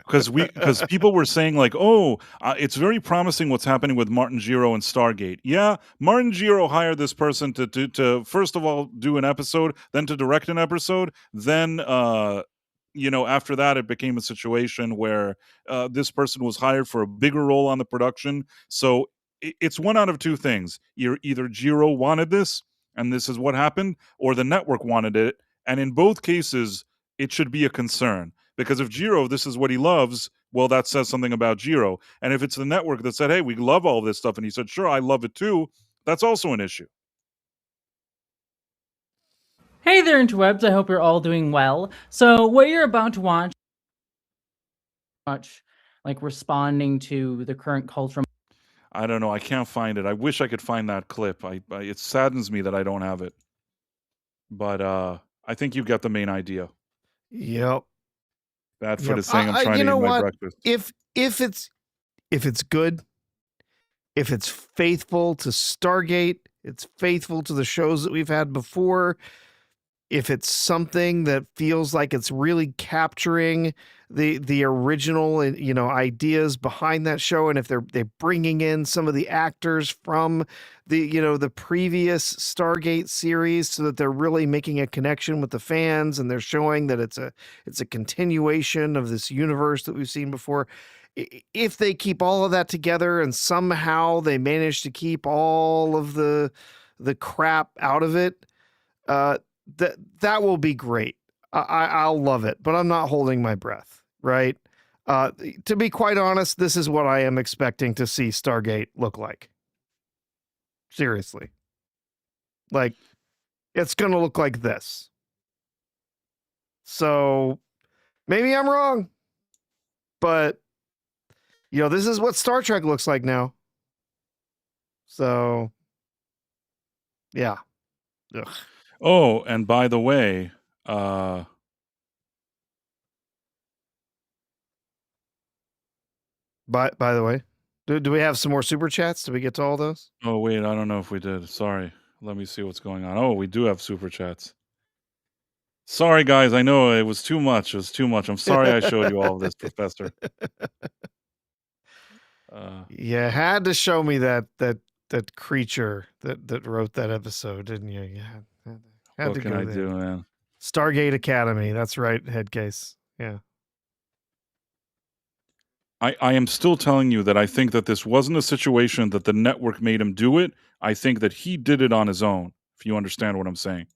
people were saying like, it's very promising what's happening with Martin Jiro and Stargate. Yeah, Martin Jiro hired this person to first of all do an episode, then to direct an episode, then after that, it became a situation where this person was hired for a bigger role on the production. So it's one out of two things. Either Jiro wanted this, and this is what happened, or the network wanted it. And in both cases, it should be a concern. Because if Jiro, this is what he loves, well, that says something about Jiro. And if it's the network that said, hey, we love all this stuff, and he said, sure, I love it too, that's also an issue. Hey there, interwebs, I hope you're all doing well. So what you're about to watch much like responding to the current cultural I don't know. I can't find it. I wish I could find that clip. It saddens me that I don't have it. But I think you got the main idea. Yep. That for Yep. the saying I'm trying You to eat know my what? breakfast. If it's good, if it's faithful to Stargate, it's faithful to the shows that we've had before, if it's something that feels like it's really capturing the original ideas behind that show, and if they're bringing in some of the actors from the previous Stargate series so that they're really making a connection with the fans, and they're showing that it's a continuation of this universe that we've seen before. If they keep all of that together and somehow they manage to keep all of the crap out of it, that will be great. I'll love it, but I'm not holding my breath, right? To be quite honest, this is what I am expecting to see Stargate look like. Seriously. Like, it's going to look like this. So, maybe I'm wrong, but, this is what Star Trek looks like now. So, yeah. Ugh. Oh, and by the way, By the way, do we have some more super chats? Did we get to all those? oh wait, I don't know if we did. Sorry. Let me see what's going on. Oh, we do have super chats. Sorry guys, I know it was too much. It was too much. I'm sorry I showed you all of this, Professor. You had to show me that creature that wrote that episode, didn't you? Yeah. Had What to can go I there. do, man? Stargate Academy. That's right, Headcase. Yeah. I am still telling you that I think that this wasn't a situation that the network made him do it. I think that he did it on his own, if you understand what I'm saying.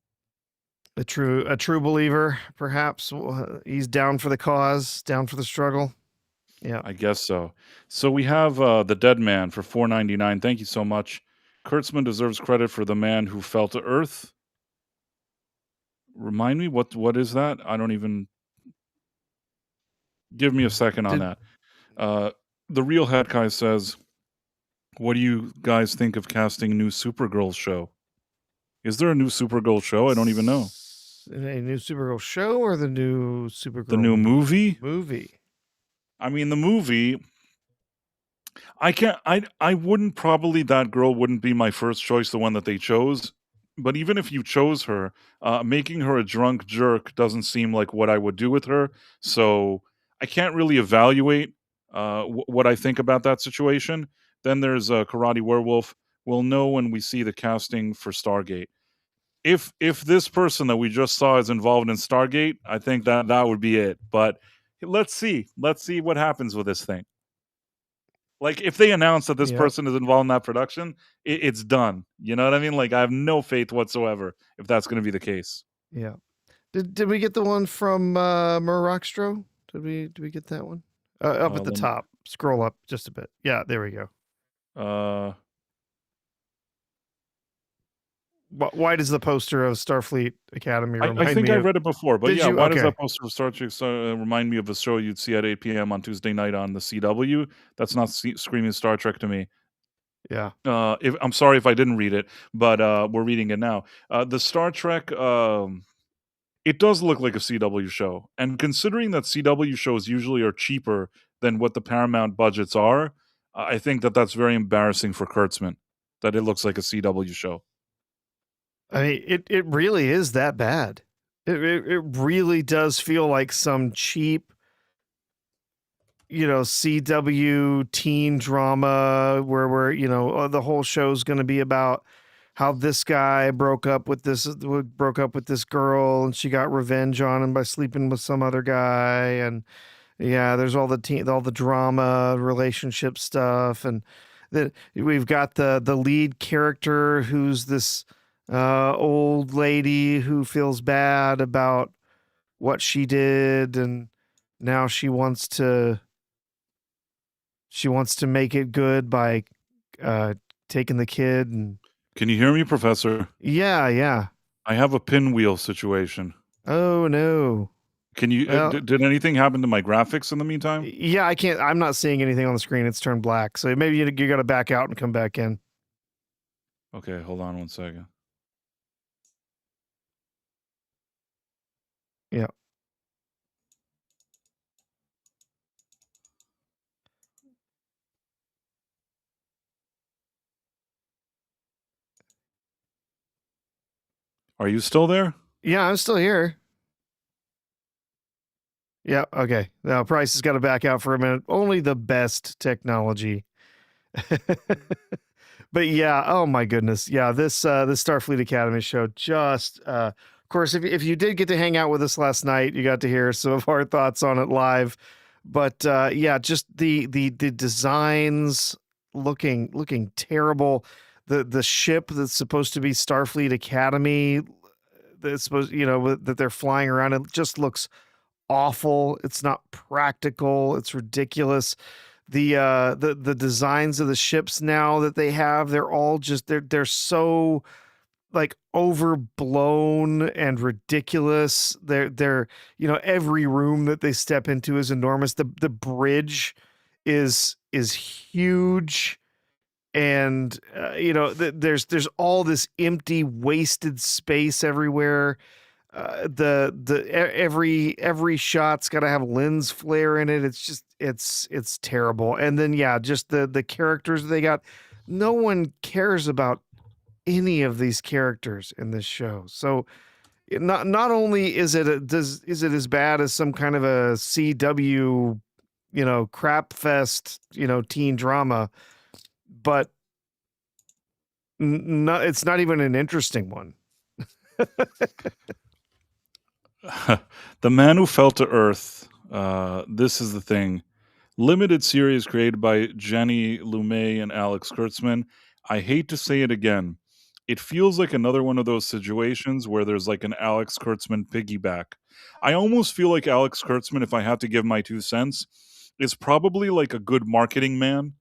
A true believer, perhaps. He's down for the cause, down for the struggle. Yeah. I guess so. So we have the Dead Man for $4.99. Thank you so much. Kurtzman deserves credit for the man who fell to Earth. Remind me, what is that? I don't even... Give me a second on that. The Real Head Guy says, what do you guys think of casting new Supergirl show? Is there a new Supergirl show? I don't even know. A new Supergirl show or the new Supergirl? The new movie? Movie. I mean, the movie... I wouldn't probably, that girl wouldn't be my first choice, the one that they chose. But even if you chose her, making her a drunk jerk doesn't seem like what I would do with her. So I can't really evaluate what I think about that situation. Then there's Karate Werewolf. We'll know when we see the casting for Stargate. If this person that we just saw is involved in Stargate, I think that would be it. But let's see. Let's see what happens with this thing. Like, if they announce that this person is involved in that production, it's done. You know what I mean? Like, I have no faith whatsoever if that's going to be the case. Yeah. Did we get the one from Murrockstro? Did we get that one? Up at the top. Scroll up just a bit. Yeah, there we go. Why does the poster of Starfleet Academy remind me I think I read it before, but yeah, why does that poster of Star Trek remind me of a show you'd see at 8 p.m. on Tuesday night on the CW? That's not screaming Star Trek to me. Yeah. I'm sorry if I didn't read it, but we're reading it now. The Star Trek, it does look like a CW show. And considering that CW shows usually are cheaper than what the Paramount budgets are, I think that that's very embarrassing for Kurtzman, that it looks like a CW show. I mean, it really is that bad. It really does feel like some cheap, CW teen drama where the whole show's going to be about how this guy broke up with this girl and she got revenge on him by sleeping with some other guy, and yeah, there's all the drama, relationship stuff, and we've got the lead character who's this old lady who feels bad about what she did, and now she wants to make it good by taking the kid. And can you hear me, Professor? Yeah. I have a pinwheel situation. Oh no. Can you? Well, Did anything happen to my graphics in the meantime? yeah, I can't. I'm not seeing anything on the screen. It's turned black. So maybe you got to back out and come back in. Okay, hold on 1 second. Yeah. Are you still there? Yeah, I'm still here. Yeah. Okay. Now Price has got to back out for a minute. Only the best technology. But yeah, oh my goodness, yeah, this Starfleet Academy show just, of course, if you did get to hang out with us last night, you got to hear some of our thoughts on it live. But yeah, just the designs looking terrible. The ship that's supposed to be Starfleet Academy, that's supposed that they're flying around, it just looks awful. It's not practical. It's ridiculous. The designs of the ships now that they have, they're all just they're so like overblown and ridiculous. They're every room that they step into is enormous. The bridge is huge, and there's all this empty wasted space everywhere. Every shot's got to have lens flare in it. It's just it's terrible. And then yeah, just the characters they got. No one cares about any of these characters in this show. So not only is it is it as bad as some kind of a CW crap fest teen drama, but it's not even an interesting one. The Man Who Fell to Earth. This is the thing. Limited series created by Jenny Lumet and Alex Kurtzman. I hate to say it again. It feels like another one of those situations where there's like an Alex Kurtzman piggyback. I almost feel like Alex Kurtzman, if I had to give my 2 cents, is probably like a good marketing man.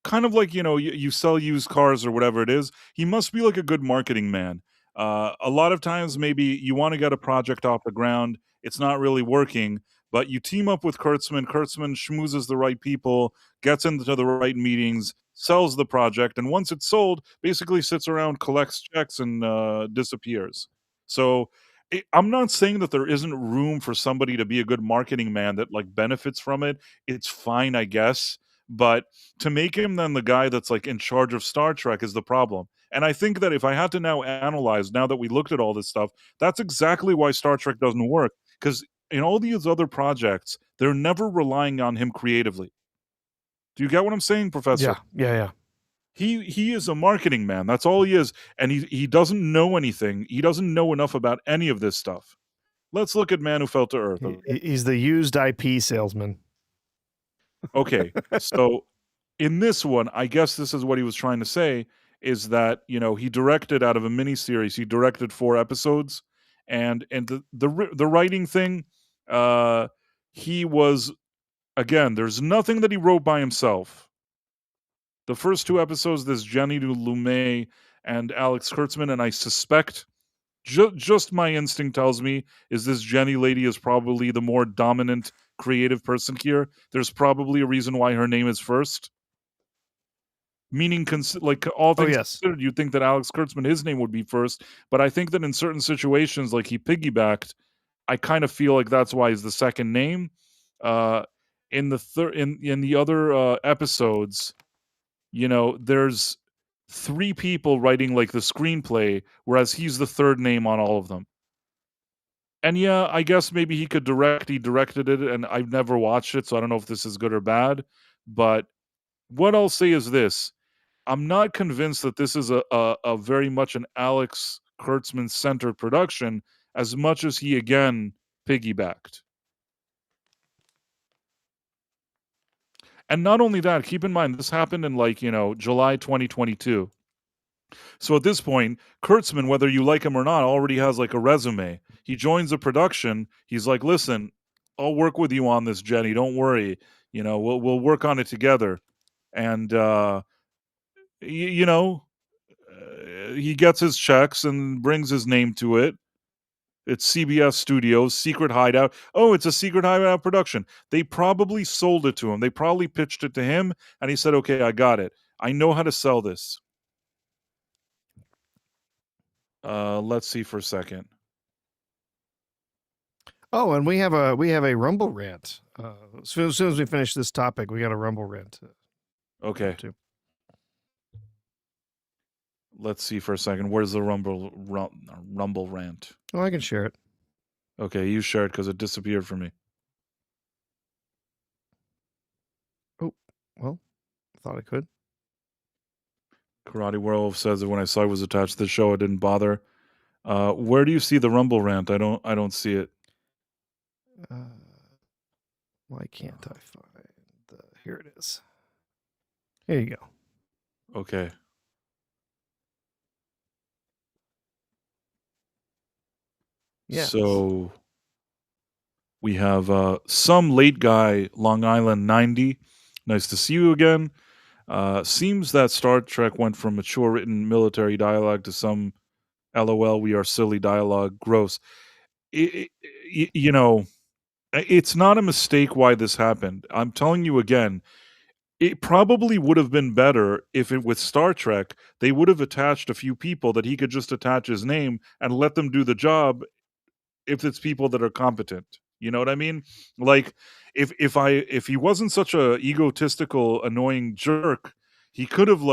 Kind of like, you sell used cars or whatever it is. He must be like a good marketing man. A lot of times, maybe you want to get a project off the ground, it's not really working, but you team up with Kurtzman. Kurtzman schmoozes the right people, gets into the right meetings, sells the project, and once it's sold, basically sits around, collects checks, and disappears. So I'm not saying that there isn't room for somebody to be a good marketing man that like benefits from it. It's fine, I guess, but to make him then the guy that's like in charge of Star Trek is the problem. And I think that if I had to now analyze, now that we looked at all this stuff, that's exactly why Star Trek doesn't work. Because in all these other projects, they're never relying on him creatively. Do you get what I'm saying, Professor? Yeah. He is a marketing man. That's all he is. And he doesn't know anything. He doesn't know enough about any of this stuff. Let's look at Man Who Fell to Earth. He's the used IP salesman. Okay, so in this one, I guess this is what he was trying to say, is that, he directed out of a miniseries, he directed 4 episodes, and the writing thing, he was, again, there's nothing that he wrote by himself. The first 2 episodes, this Jenny Lumet and Alex Kurtzman, and I suspect, just my instinct tells me, is this Jenny lady is probably the more dominant creative person here. There's probably a reason why her name is first. Meaning, like all things considered, you'd think that Alex Kurtzman, his name would be first, but I think that in certain situations, like he piggybacked, I kind of feel like that's why he's the second name. In the other episodes, there's 3 people writing like the screenplay, whereas he's the third name on all of them. And yeah, I guess maybe he could direct. He directed it, and I've never watched it, so I don't know if this is good or bad. But what I'll say is this: I'm not convinced that this is a very much an Alex Kurtzman centered production, as much as he again piggybacked. And not only that, keep in mind this happened in July 2022. So at this point, Kurtzman, whether you like him or not, already has like a resume. He joins a production. He's like, "Listen, I'll work with you on this, Jenny. Don't worry. We'll work on it together." And he gets his checks and brings his name to it. It's CBS Studios, secret hideout. Oh, it's a secret hideout production. They probably sold it to him. They probably pitched it to him, and he said, "Okay, I got it. I know how to sell this." Let's see for a second. Oh, and we have a Rumble rant. As soon as we finish this topic, we got a Rumble rant. Okay. Too. Let's see for a second. Where's the Rumble rant? Oh, I can share it. Okay, you share it because it disappeared from me. Oh, well, I thought I could. Karate Werewolf says that when I saw it was attached to the show, I didn't bother. Where do you see the Rumble rant? I don't see it. Why can't I find the? Here it is. Here you go. Okay. Yes. So we have some late guy, Long Island 90. Nice to see you again. Seems that Star Trek went from mature written military dialogue to some LOL, we are silly dialogue. Gross. You know, it's not a mistake why this happened. I'm telling you again, it probably would have been better if it with Star Trek, they would have attached a few people that he could just attach his name and let them do the job if it's people that are competent. You know what I mean? Like if he wasn't such a egotistical, annoying jerk, he could have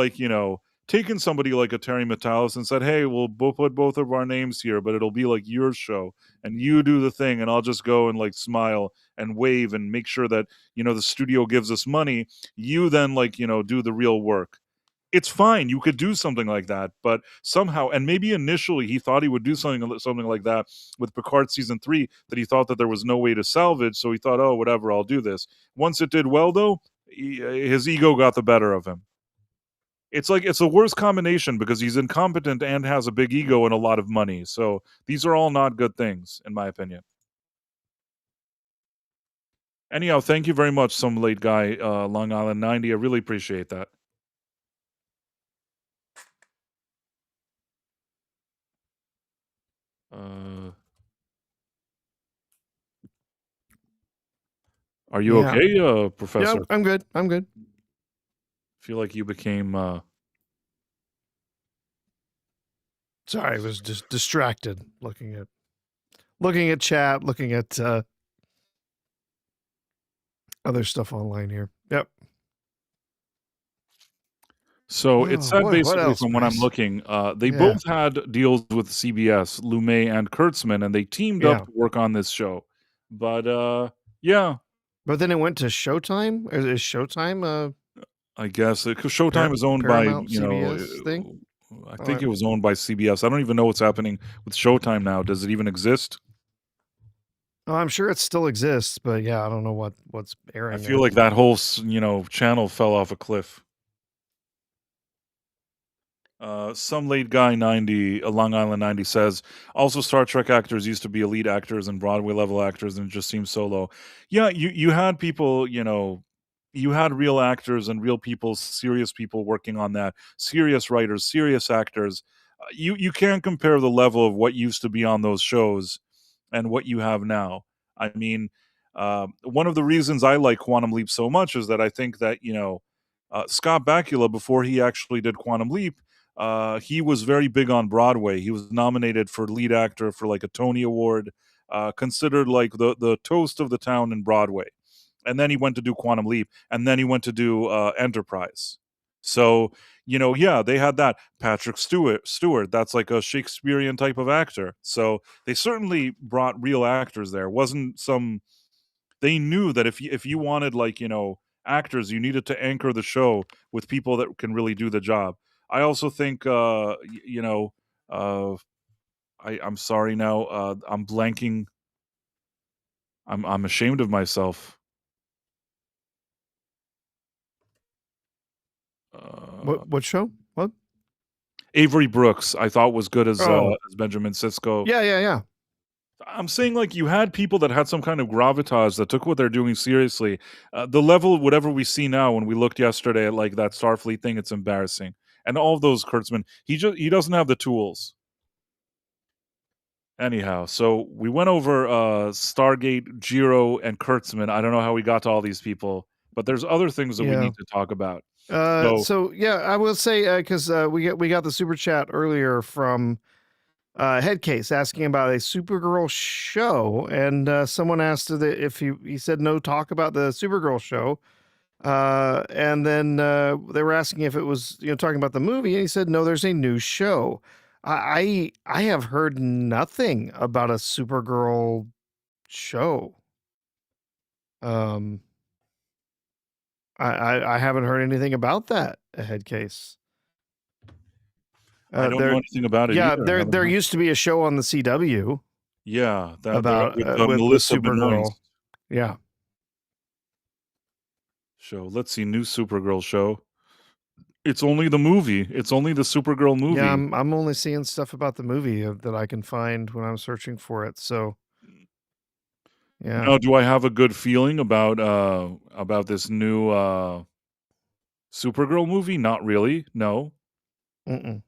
taken somebody like a Terry Metalis and said, "Hey, we'll put both of our names here, but it'll be like your show, and you do the thing, and I'll just go and smile and wave and make sure that the studio gives us money. You then do the real work." It's fine. You could do something like that, but somehow, and maybe initially he thought he would do something like that with Picard season 3, that he thought that there was no way to salvage, so he thought, "Oh, whatever, I'll do this." Once it did well, though, his ego got the better of him. It's the worst combination because he's incompetent and has a big ego and a lot of money. So these are all not good things, in my opinion. Anyhow, thank you very much, some late guy, Long Island 90. I really appreciate that. Are you Yeah. okay, Professor? Yep, I'm good. I'm good. Feel like you became Sorry, I was just distracted looking at chat, looking at other stuff online here. Yep. So it said what basically else, from what I'm Bryce? looking, they Yeah. both had deals with CBS, Lumet and Kurtzman, and they teamed Yeah. up to work on this show. But yeah, But then it went to Showtime. Is Showtime I guess 'cause Showtime is owned by, Paramount CBS thing? I think it was owned by CBS. I don't even know what's happening with Showtime now. Does it even exist? Oh, I'm sure it still exists, but yeah, I don't know what's airing. I feel like that whole channel fell off a cliff. Some late guy 90, Long Island 90 says, also Star Trek actors used to be elite actors and Broadway level actors, and it just seems so low. Yeah, you had people, you had real actors and real people, serious people working on that, serious writers, serious actors. You can't compare the level of what used to be on those shows and what you have now. I mean, one of the reasons I like Quantum Leap so much is that I think that Scott Bakula, before he actually did Quantum Leap, he was very big on Broadway. He was nominated for lead actor for like a Tony Award, considered like the toast of the town in Broadway. And then he went to do Quantum Leap, and then he went to do Enterprise. So yeah, they had that Patrick Stewart. That's like a Shakespearean type of actor. So they certainly brought real actors there. Wasn't some. They knew that if you wanted actors, you needed to anchor the show with people that can really do the job. I also think I'm sorry now. I'm blanking. I'm ashamed of myself. What show? What? Avery Brooks, I thought was good as Benjamin Sisko. Yeah. I'm saying you had people that had some kind of gravitas that took what they're doing seriously. The level of whatever we see now, when we looked yesterday at that Starfleet thing, it's embarrassing. And all of those Kurtzman, he doesn't have the tools. Anyhow, so we went over Stargate, Jiro, and Kurtzman. I don't know how we got to all these people, but there's other things that we Yeah. need to talk about. So So yeah, I will say because we got the super chat earlier from Headcase asking about a Supergirl show, and someone asked if he said no talk about the Supergirl show, and then they were asking if it was talking about the movie, and he said no, there's a new show. I have heard nothing about a Supergirl show. I haven't heard anything about that, Headcase. I don't know anything about it Yeah, either. I haven't there heard- used to be a show on the CW Yeah, that about with with Melissa Supergirl. Benoist Yeah. show. Let's see, new Supergirl show. It's only the movie. It's only the Supergirl movie. Yeah, I'm only seeing stuff about the movie that I can find when I'm searching for it. So, yeah. Now, do I have a good feeling about this new Supergirl movie? Not really. No. Mm-mm.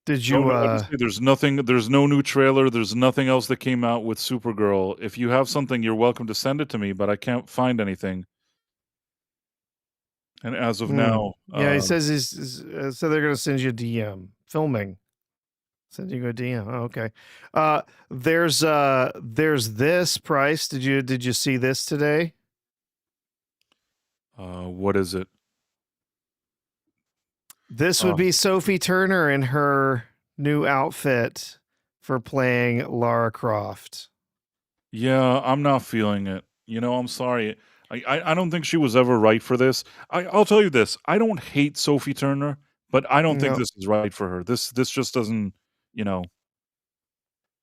Did No, you? honestly, there's nothing. There's no new trailer. There's nothing else that came out with Supergirl. If you have something, you're welcome to send it to me. But I can't find anything. And as of now, yeah, he says so they're gonna send you a DM filming. Send you a DM. Oh, okay. There's this price. Did you see this today? what is it? This would be Sophie Turner in her new outfit for playing Lara Croft. Yeah, I'm not feeling it. I'm sorry. I don't think she was ever right for this. I'll tell you this. I don't hate Sophie Turner, but I don't think No. this is right for her. This just doesn't, you know.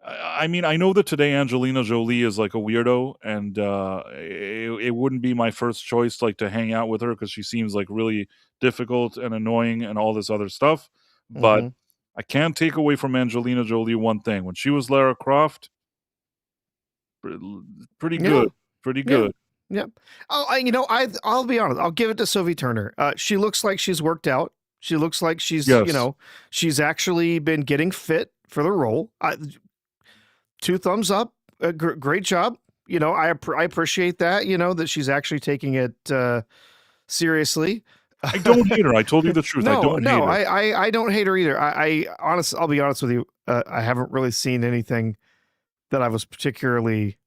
I mean, I know that today Angelina Jolie is like a weirdo, and it wouldn't be my first choice, like to hang out with her because she seems like really difficult and annoying and all this other stuff. But Mhm. I can't take away from Angelina Jolie one thing: when she was Lara Croft, pretty Yeah. good, pretty Yeah. good. Yep. Oh, I'll be honest. I'll give it to Sophie Turner. She looks like she's worked out. She looks like she's Yes. she's actually been getting fit for the role. 2 thumbs up. Great job. I appreciate that. That she's actually taking it seriously. I don't hate her. I told you the truth. I don't hate her. I don't hate her either. I'll be honest with you. I haven't really seen anything that I was particularly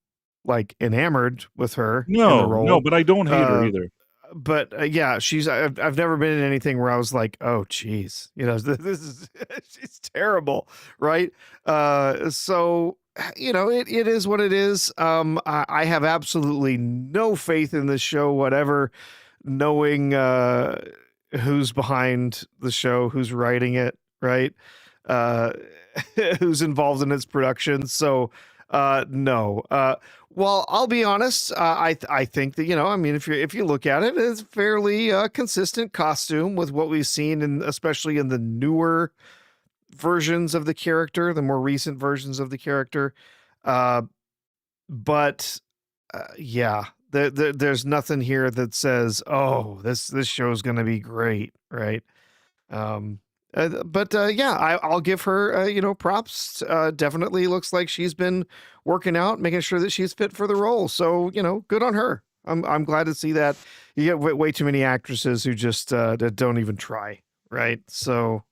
like enamored with her in the role. No, but I don't hate her either. But yeah, I've never been in anything where I was like, oh geez, this is she's terrible, right? So it is what it is. I have absolutely no faith in this show, whatever, knowing who's behind the show, who's writing it, right? Who's involved in its production. So no. Well, I'll be honest. I think that I mean, if you look at it, it's fairly consistent costume with what we've seen, and especially in the newer versions of the character, the more recent versions of the character. But yeah, there's nothing here that says, "Oh, this show is going to be great," right? But yeah, I'll give her props. Definitely looks like she's been working out, making sure that she's fit for the role. So good on her. I'm glad to see that. You get way too many actresses who just that don't even try, right? So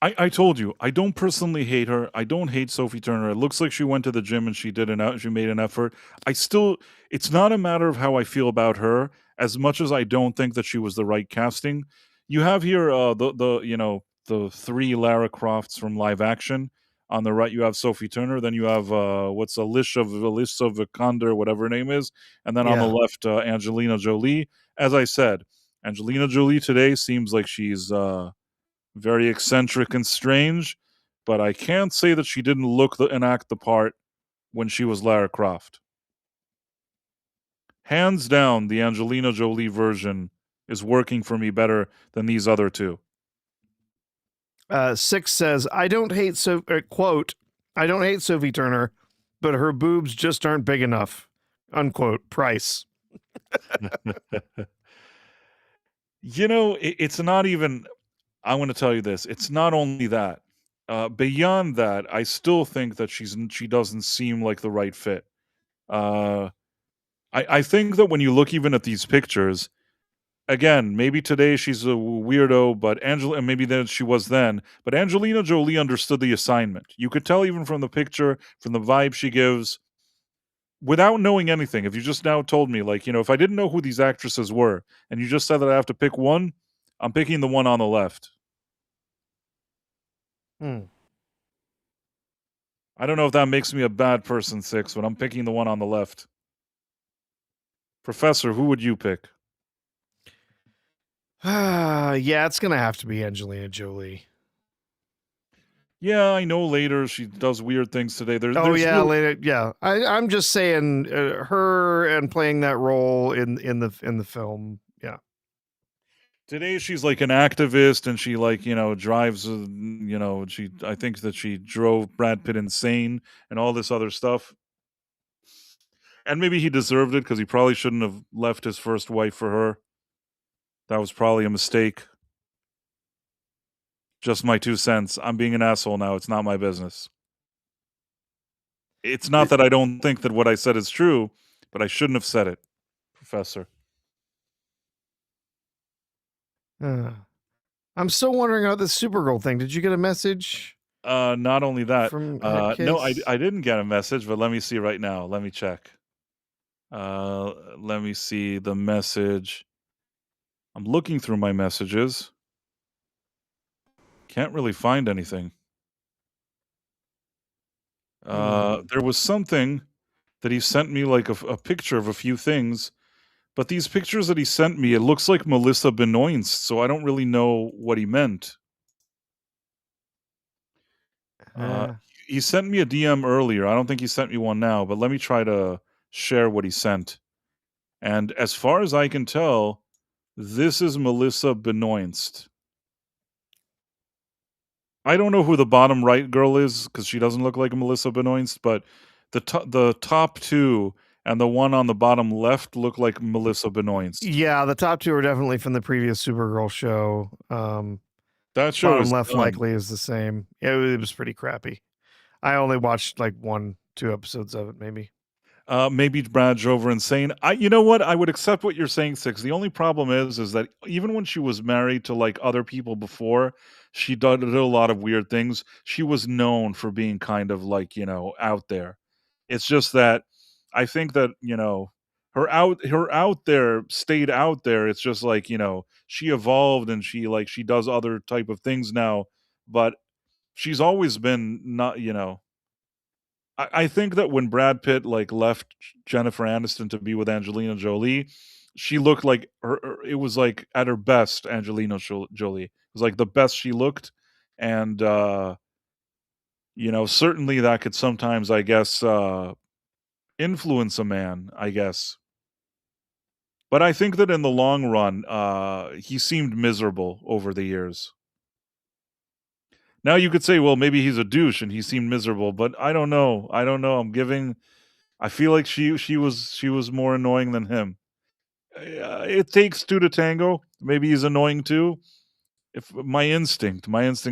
I told you, I don't personally hate her. I don't hate Sophie Turner. It looks like she went to the gym and she made an effort. It's not a matter of how I feel about her as much as I don't think that she was the right casting. You have here the 3 Lara Crofts from live action. On the right, you have Sophie Turner. Then you have Alicia Vikander, whatever her name is, and then on the Yeah. left, Angelina Jolie. As I said, Angelina Jolie today seems like she's very eccentric and strange, but I can't say that she didn't look and act the part when she was Lara Croft. Hands down, the Angelina Jolie version is working for me better than these other two. 6 says, I don't hate quote, I don't hate Sophie Turner, but her boobs just aren't big enough. Unquote. Price. It's not even. I want to tell you this. It's not only that. Beyond that, I still think that she doesn't seem like the right fit. Uh, I think that when you look even at these pictures, again, maybe today she's a weirdo, but and maybe then she was then, but Angelina Jolie understood the assignment. You could tell even from the picture, from the vibe she gives, without knowing anything. If you just now told me, like, if I didn't know who these actresses were, and you just said that I have to pick one, I'm picking the one on the left. Hmm. I don't know if that makes me a bad person, Six, but I'm picking the one on the left. Professor, who would you pick? Yeah, it's gonna have to be Angelina Jolie. Yeah, I know later she does weird things today. Oh There's yeah, really, later. Yeah, I'm just saying her and playing that role in the film. Yeah. today she's like an activist and she like, drives, I think that she drove Brad Pitt insane and all this other stuff. And maybe he deserved it because he probably shouldn't have left his first wife for her. That was probably a mistake. Just my 2 cents. I'm being an asshole now. It's not my business. It's not that I don't think that what I said is true, but I shouldn't have said it, Professor. I'm still wondering about this Supergirl thing. Did you get a message Not only that, from no, I Headcase? didn't get a message, but let me see right now. Let me check. Let me see the message. I'm looking through my messages. Can't really find anything. There was something that he sent me, like a picture of a few things, but these pictures that he sent me, it looks like Melissa Benoist, so I don't really know what he meant. Uh, Uh, he sent me a DM earlier. I don't think he sent me one now, but let me try to share what he sent. And as far as I can tell, this is Melissa Benoist. I don't know who the bottom right girl is because she doesn't look like Melissa Benoist, but the top two and the one on the bottom left look like Melissa Benoist. yeah, the top two are definitely from the previous Supergirl show. That show Bottom is left done. likely is the same. It was pretty crappy. I only watched like 1-2 episodes of it, maybe. Maybe Brad drove her insane. You know what? I would accept what you're saying, Six. The only problem is that even when she was married to like other people before, she did a lot of weird things. She was known for being kind of like out there. It's just that I think that her out there stayed out there. It's just like she evolved and she does other type of things now, but she's always been not. I think that when Brad Pitt, like, left Jennifer Aniston to be with Angelina Jolie, she looked like it was, like, at her best, Angelina Jolie. It was, like, the best she looked, and, certainly that could sometimes, I guess, influence a man, I guess. But I think that in the long run, he seemed miserable over the years. Now you could say, "Well, maybe he's a douche and he seemed miserable," but I don't know. I don't know. I feel like she was more annoying than him. It takes two to tango. Maybe he's annoying too. If my instinct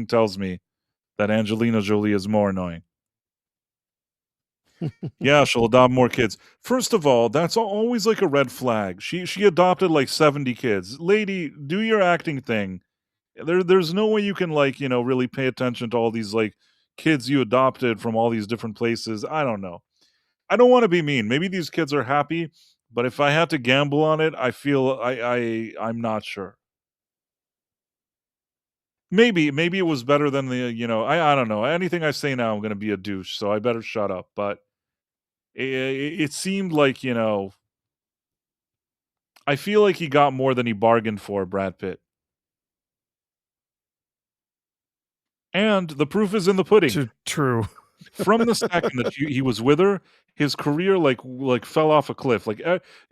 tells me that Angelina Jolie is more annoying. Yeah, she'll adopt more kids. First of all, that's always like a red flag. She adopted like 70 kids. Lady, do your acting thing. There's no way you can like, really pay attention to all these like kids you adopted from all these different places. I don't know. I don't want to be mean. Maybe these kids are happy, but if I had to gamble on it, I feel I'm not sure. Maybe it was better than I don't know. Anything I say now, I'm going to be a douche, so I better shut up. But it seemed like I feel like he got more than he bargained for, Brad Pitt, and the proof is in the pudding. True. From the second that he was with her, his career like fell off a cliff. Like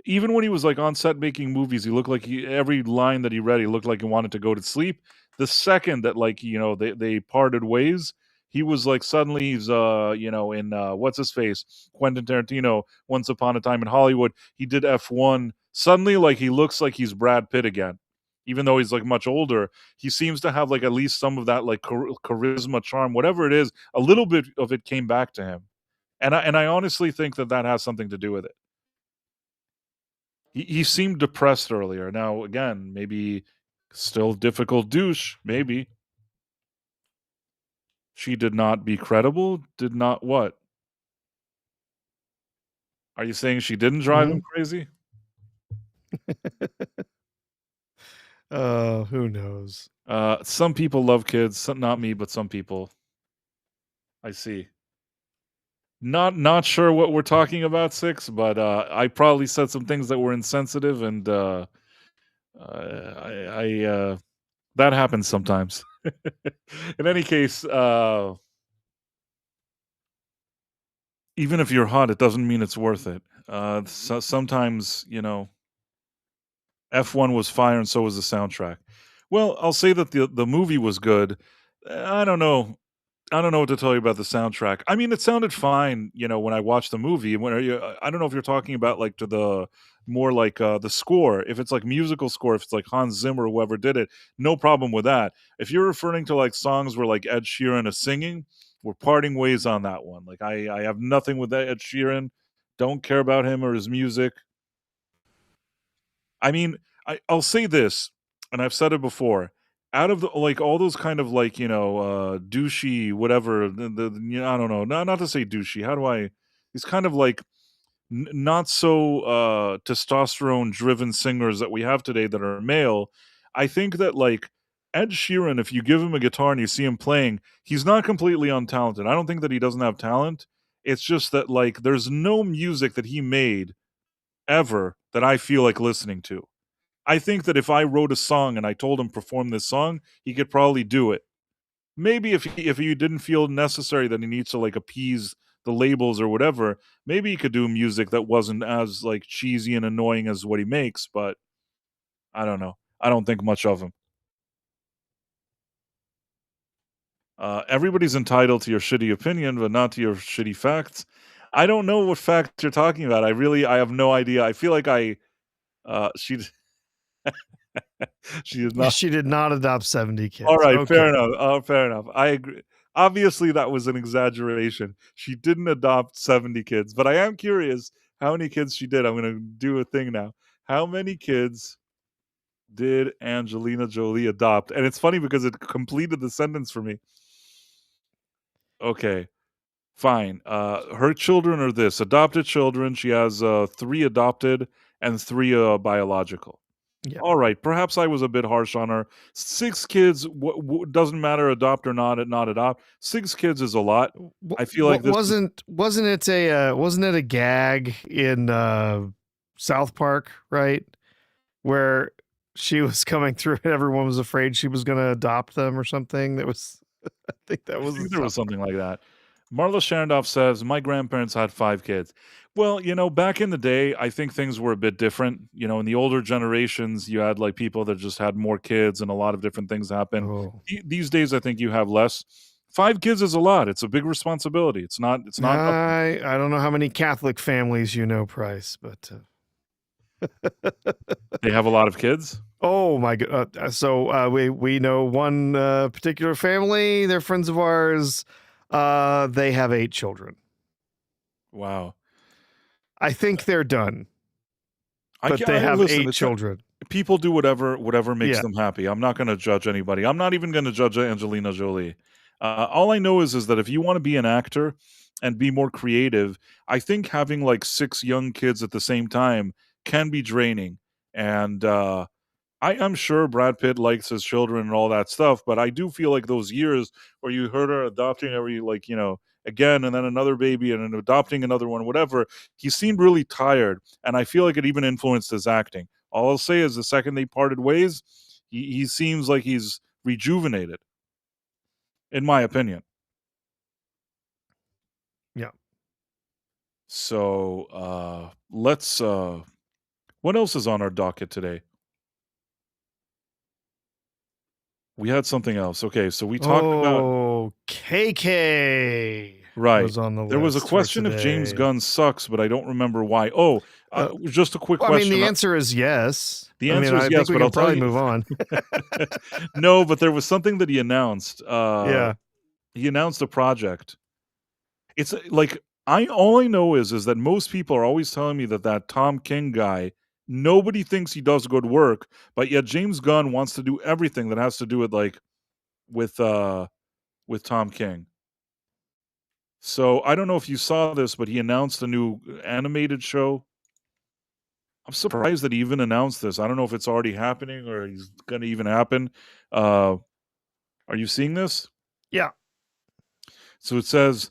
even when he was like on set making movies, he looked like every line that he read, he looked like he wanted to go to sleep. The second that like they parted ways, he was like suddenly he's in what's his face, Quentin Tarantino, Once Upon a Time in Hollywood. He did F1. Suddenly, like he looks like he's Brad Pitt again. even though he's like much older. He seems to have like at least some of that like charisma, charm, whatever it is. A little bit of it came back to him, and I honestly think that has something to do with it. He seemed depressed earlier. Now again, maybe still difficult douche. Maybe she did not be credible. Did not what? Are you saying she didn't drive him crazy? Who knows? Some people love kids, not me, but some people. I see. Not sure what we're talking about, Six, but I probably said some things that were insensitive, and I that happens sometimes. In any case, even if you're hot, it doesn't mean it's worth it. Sometimes, F1 was fire, and so was the soundtrack. Well, I'll say that the movie was good. I don't know. I don't know what to tell you about the soundtrack. I mean, it sounded fine, when I watched the movie. I don't know if you're talking about like to the more like the score. If it's like musical score, if it's like Hans Zimmer or whoever did it, no problem with that. If you're referring to like songs where like Ed Sheeran is singing, we're parting ways on that one. Like I have nothing with Ed Sheeran. Don't care about him or his music. I mean, I'll say this, and I've said it before. Out of like all those kind of like douchey whatever I don't know, not to say douchey. How do I? These kind of like not so testosterone driven singers that we have today that are male. I think that like Ed Sheeran, if you give him a guitar and you see him playing, he's not completely untalented. I don't think that he doesn't have talent. It's just that like there's no music that he made ever that I feel like listening to. I think that if I wrote a song and I told him perform this song, he could probably do it. Maybe if he didn't feel necessary that he needs to like appease the labels or whatever, maybe he could do music that wasn't as like cheesy and annoying as what he makes, but I don't know. I don't think much of him. Everybody's entitled to your shitty opinion, but not to your shitty facts. I don't know what facts you're talking about. I have no idea. I feel like she she is not. She did not adopt 70 kids. All right, Okay. fair enough. Fair enough. I agree. Obviously, that was an exaggeration. She didn't adopt 70 kids, but I am curious how many kids she did. I'm going to do a thing now. How many kids did Angelina Jolie adopt? And it's funny because it completed the sentence for me. Okay, fine. Her children are this adopted children. She has 3 adopted and 3 biological. Yeah. All right, perhaps I was a bit harsh on her. 6 kids doesn't matter adopt or not adopt. 6 kids is a lot. I feel like this wasn't it a gag in South Park, right? Where she was coming through and everyone was afraid she was going to adopt them or something. That was I think that was there was something like that. Marla Sharondoff says, my grandparents had 5 kids. Well, back in the day, I think things were a bit different. In the older generations, you had like people that just had more kids and a lot of different things happen. Oh. These days, I think you have less. 5 kids is a lot. It's a big responsibility. It's not. I don't know how many Catholic families you know, Price, but they have a lot of kids. Oh my god! So we know one particular family. They're friends of ours. They have 8 children. Wow. I think they're done. But they have 8 children. People do whatever makes them happy. I'm not going to judge anybody. I'm not even going to judge Angelina Jolie. All I know is that if you want to be an actor and be more creative, I think having like 6 young kids at the same time can be draining. And I'm sure Brad Pitt likes his children and all that stuff, but I do feel like those years where you heard her adopting every again and then another baby and then adopting another one, whatever, he seemed really tired, and I feel like it even influenced his acting. All I'll say is the second they parted ways, he seems like he's rejuvenated, in my opinion. Yeah. So let's what else is on our docket today? We had something else. Okay, so we talked about KK. Right. Was on the there was a list for question if James today. Gunn sucks, but I don't remember why. Oh, Just a quick Well, I mean, question. the answer is yes. The I mean, answer is I yes, think we but can I'll tell probably you. move on. No, but there was something that he announced. Yeah. He announced a project. It's like all I know is that most people are always telling me that Tom King guy, nobody thinks he does good work, but yet James Gunn wants to do everything that has to do with with Tom King. So I don't know if you saw this, but he announced a new animated show. I'm surprised that he even announced this. I don't know if it's already happening or he's going to even happen. Uh, are you seeing this? Yeah. So it says,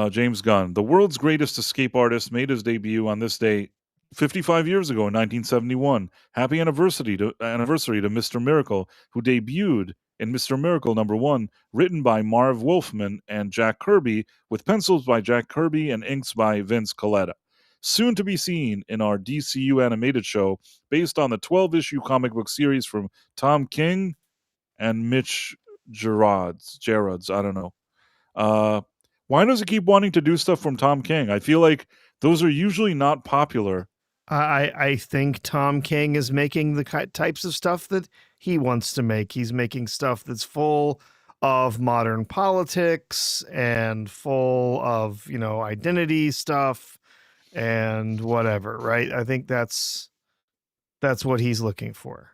James Gunn, the world's greatest escape artist, made his debut on this day 55 years ago in 1971. Happy anniversary to Mr. Miracle, who debuted in Mr. Miracle #1, written by Marv Wolfman and Jack Kirby, with pencils by Jack Kirby and inks by Vince Colletta. Soon to be seen in our DCU animated show based on the 12-issue comic book series from Tom King and Mitch Gerards. I don't know. Why does it keep wanting to do stuff from Tom King? I feel like those are usually not popular. I think Tom King is making the types of stuff that he wants to make. He's making stuff that's full of modern politics and full of, identity stuff and whatever, right? I think that's what he's looking for.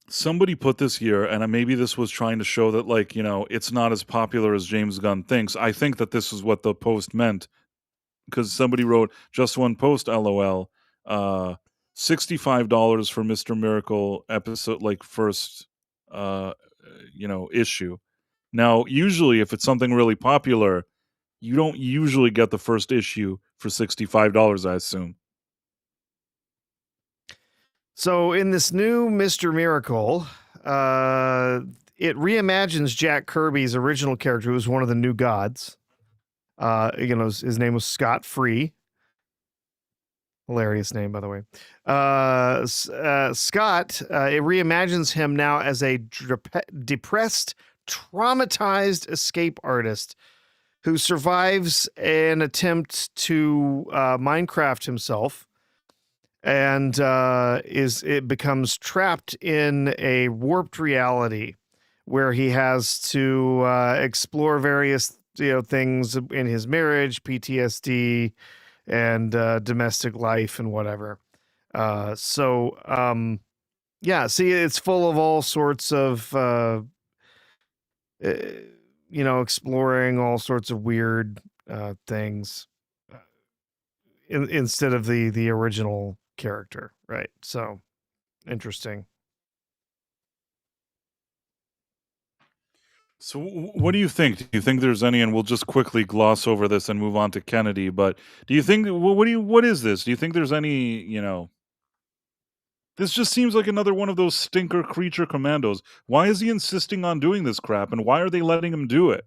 Somebody put this here, and maybe this was trying to show that, it's not as popular as James Gunn thinks. I think that this is what the post meant, because somebody wrote, just one post, LOL. $65 for Mr. Miracle episode, first, issue. Now, usually, if it's something really popular, you don't usually get the first issue for $65, I assume. So in this new Mr. Miracle, it reimagines Jack Kirby's original character, who was one of the new gods. His name was Scott Free. Hilarious name, by the way. Scott, it reimagines him now as a depressed, traumatized escape artist who survives an attempt to Minecraft himself, and it becomes trapped in a warped reality where he has to explore various things in his marriage, PTSD, and domestic life and whatever. See, it's full of all sorts of exploring all sorts of weird things instead of the original character, right? So interesting. So what do you think? Do you think there's any, and we'll just quickly gloss over this and move on to Kennedy, but do you think, what is this? Do you think there's any, this just seems like another one of those stinker creature commandos. Why is he insisting on doing this crap, and why are they letting him do it?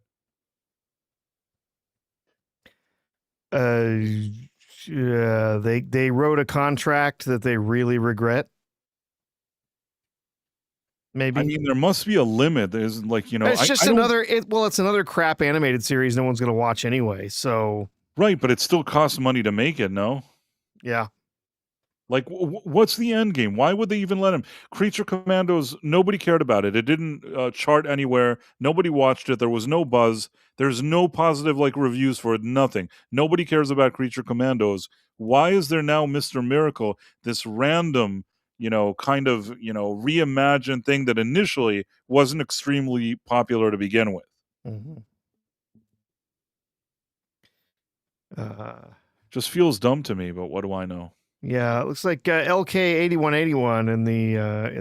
Yeah, they wrote a contract that they really regret. Maybe. I mean, there must be a limit. There's it's just it's another crap animated series no one's going to watch anyway. So right, but it still costs money to make it. No. Yeah. Like, what's the end game? Why would they even let him? Creature Commandos, nobody cared about it. It didn't chart anywhere. Nobody watched it. There was no buzz. There's no positive reviews for it. Nothing. Nobody cares about Creature Commandos. Why is there now Mr. Miracle, this random, kind of, reimagined thing that initially wasn't extremely popular to begin with? Mm-hmm. Just feels dumb to me, but what do I know? Yeah, it looks like LK8181 in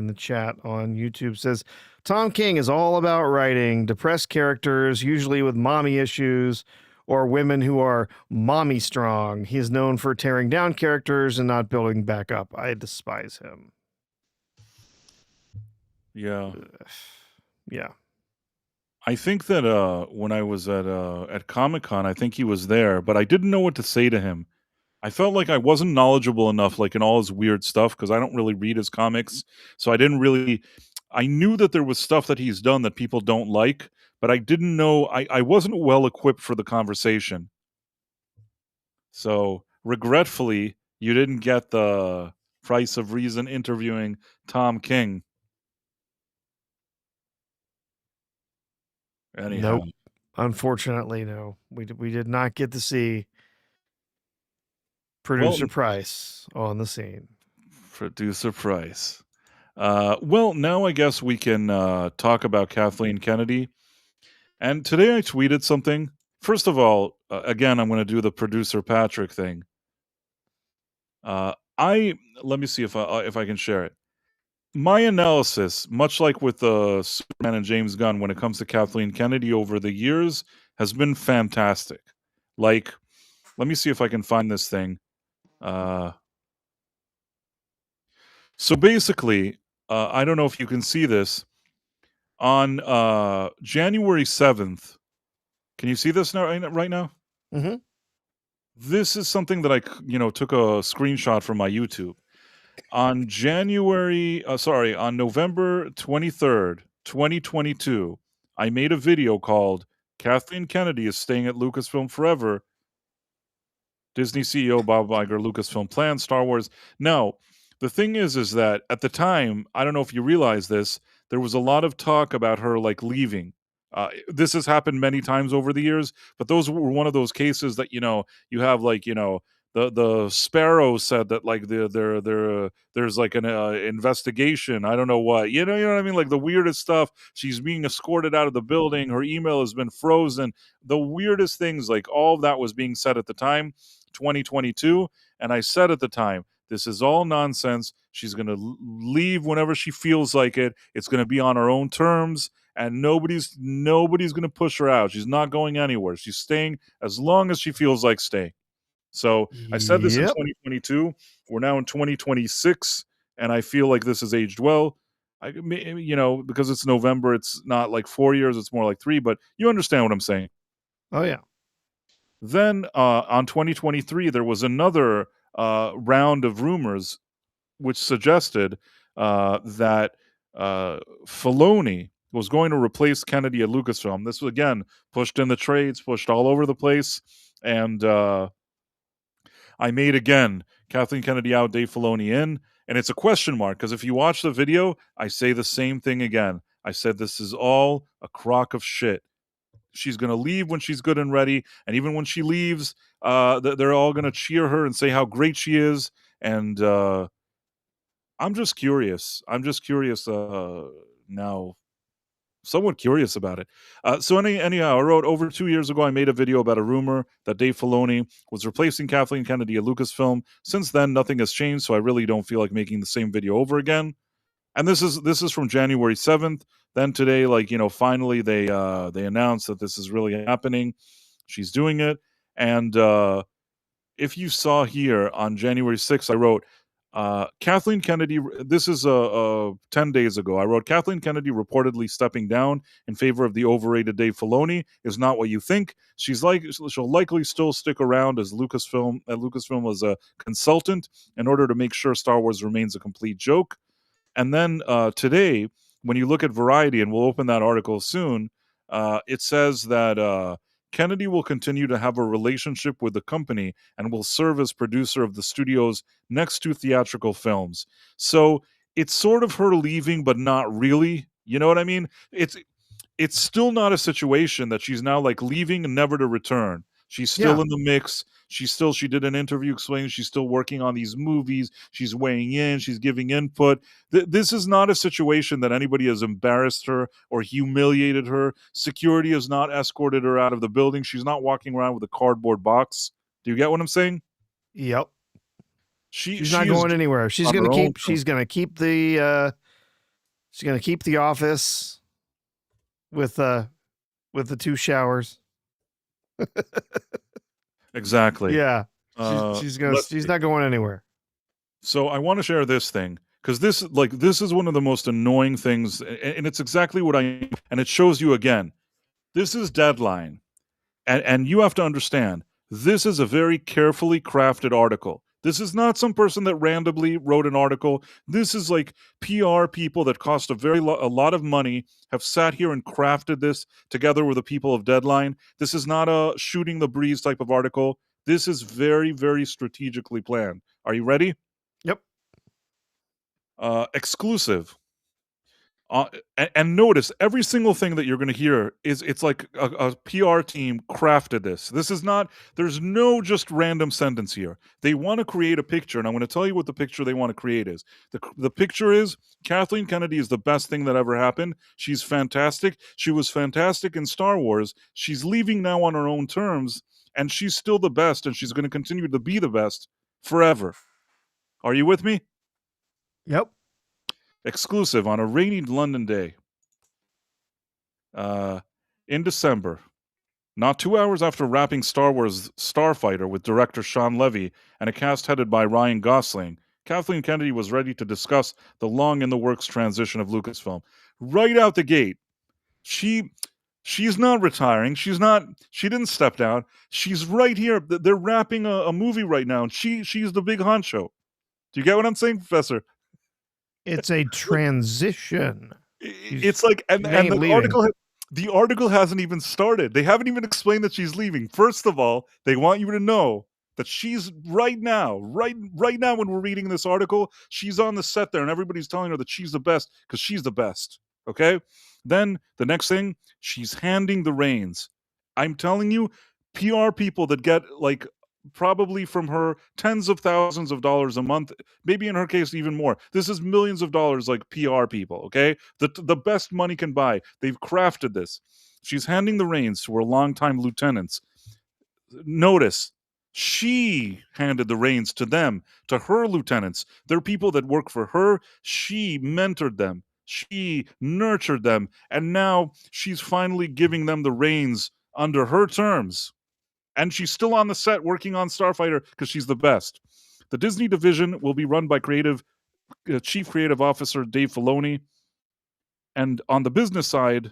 the chat on YouTube says Tom King is all about writing depressed characters, usually with mommy issues or women who are mommy strong. He is known for tearing down characters and not building back up. I despise him. Yeah. Yeah. I think that when I was at Comic-Con, I think he was there, but I didn't know what to say to him. I felt like I wasn't knowledgeable enough, in all his weird stuff, because I don't really read his comics. So I knew that there was stuff that he's done that people don't like, but I didn't know, I wasn't well equipped for the conversation. So regretfully, You didn't get the Price of Reason interviewing Tom King. Anyhow. Nope. Unfortunately, no. We did not get to see Producer Price on the scene. Producer Price. Well, now I guess we can talk about Kathleen Kennedy. And today I tweeted something. First of all, again, I'm going to do the producer Patrick thing. Let me see if I can share it. My analysis, much like with Superman and James Gunn, when it comes to Kathleen Kennedy over the years, has been fantastic. Like, let me see if I can find this thing. So basically, I don't know if you can see this. On January 7th, can you see this now, right now? Mm-hmm. This is something that I took a screenshot from my YouTube. On November 23rd, 2022, I made a video called Kathleen Kennedy is staying at Lucasfilm forever. Disney CEO Bob Iger, Lucasfilm plans, Star Wars. Now, the thing is that at the time, I don't know if you realize this, there was a lot of talk about her like leaving. This has happened many times over the years, but those were one of those cases that you have like the Sparrow said that like there's like an investigation. I don't know what you know what I mean. Like the weirdest stuff. She's being escorted out of the building. Her email has been frozen. The weirdest things. Like all of that was being said at the time, 2022, and I said at the time, this is all nonsense. She's going to leave whenever she feels like it. It's going to be on her own terms, and nobody's going to push her out. She's not going anywhere. She's staying as long as she feels like staying. So I said this in 2022. We're now in 2026, and I feel like this has aged well. Because it's November, it's not like 4 years, it's more like 3, but you understand what I'm saying. Oh, yeah. Then on 2023, there was another round of rumors which suggested that Filoni was going to replace Kennedy at Lucasfilm. This was, again, pushed in the trades, pushed all over the place, and I made, again, Kathleen Kennedy out, Dave Filoni in, and it's a question mark, because if you watch the video, I say the same thing again. I said this is all a crock of shit. She's going to leave when she's good and ready, and even when she leaves, they're all going to cheer her and say how great she is, and I'm just curious. Now, somewhat curious about it. Anyhow, I wrote over 2 years ago, I made a video about a rumor that Dave Filoni was replacing Kathleen Kennedy at Lucasfilm. Since then, nothing has changed, so I really don't feel like making the same video over again. And this is from January 7th. Then today, finally they announced that this is really happening. She's doing it. And if you saw here on January 6th, I wrote, Kathleen Kennedy, this is 10 days ago. I wrote, Kathleen Kennedy reportedly stepping down in favor of the overrated Dave Filoni is not what you think. She'll likely still stick around at Lucasfilm as a consultant in order to make sure Star Wars remains a complete joke. And then today, when you look at Variety, and we'll open that article soon, it says that Kennedy will continue to have a relationship with the company and will serve as producer of the studio's next 2 theatrical films. So it's sort of her leaving, but not really. You know what I mean? It's still not a situation that she's now like leaving and never to return. She's still in the mix. She did an interview explaining she's still working on these movies. She's weighing in. She's giving input. This is not a situation that anybody has embarrassed her or humiliated her. Security has not escorted her out of the building. She's not walking around with a cardboard box. Do you get what I'm saying? Yep. She's not going anywhere. She's going to keep the office with the 2 showers. Exactly. Yeah. She's not going anywhere. So I want to share this thing, because this is one of the most annoying things, and it's exactly what and it shows you again. This is Deadline, and you have to understand, this is a very carefully crafted article. This is not some person that randomly wrote an article. This is like PR people that cost a lot of money, have sat here and crafted this together with the people of Deadline. This is not a shooting the breeze type of article. This is very, very strategically planned. Are you ready? Yep. Exclusive. And notice every single thing that you're going to hear it's like a PR team crafted this. This is not, there's no just random sentence here. They want to create a picture, and I'm going to tell you what the picture they want to create is. The picture is Kathleen Kennedy is the best thing that ever happened. She's fantastic. She was fantastic in Star Wars. She's leaving now on her own terms, and she's still the best, and she's going to continue to be the best forever. Are you with me? Yep. Exclusive on a rainy London day. In December, not 2 hours after wrapping Star Wars Starfighter with director Sean Levy and a cast headed by Ryan Gosling, Kathleen Kennedy was ready to discuss the long-in-the-works transition of Lucasfilm. Right out the gate, she's not retiring. She didn't step down. She's right here. They're wrapping a movie right now, and she's the big honcho. Do you get what I'm saying, Professor? It's a transition. It's like, and the article hasn't even started. They haven't even explained that she's leaving. First of all, they want you to know that she's right now when we're reading this article, she's on the set there, and everybody's telling her that she's the best because she's the best. Okay? Then the next thing, she's handing the reins. I'm telling you, PR people that get like probably from her tens of thousands of dollars a month, maybe in her case even more. This is millions of dollars, like PR people, okay? The best money can buy. They've crafted this. She's handing the reins to her longtime lieutenants. Notice, she handed the reins to them, to her lieutenants. They're people that work for her. She mentored them. She nurtured them. And now she's finally giving them the reins under her terms. And she's still on the set working on Starfighter because she's the best. The Disney division will be run by Chief Creative Officer Dave Filoni. And on the business side,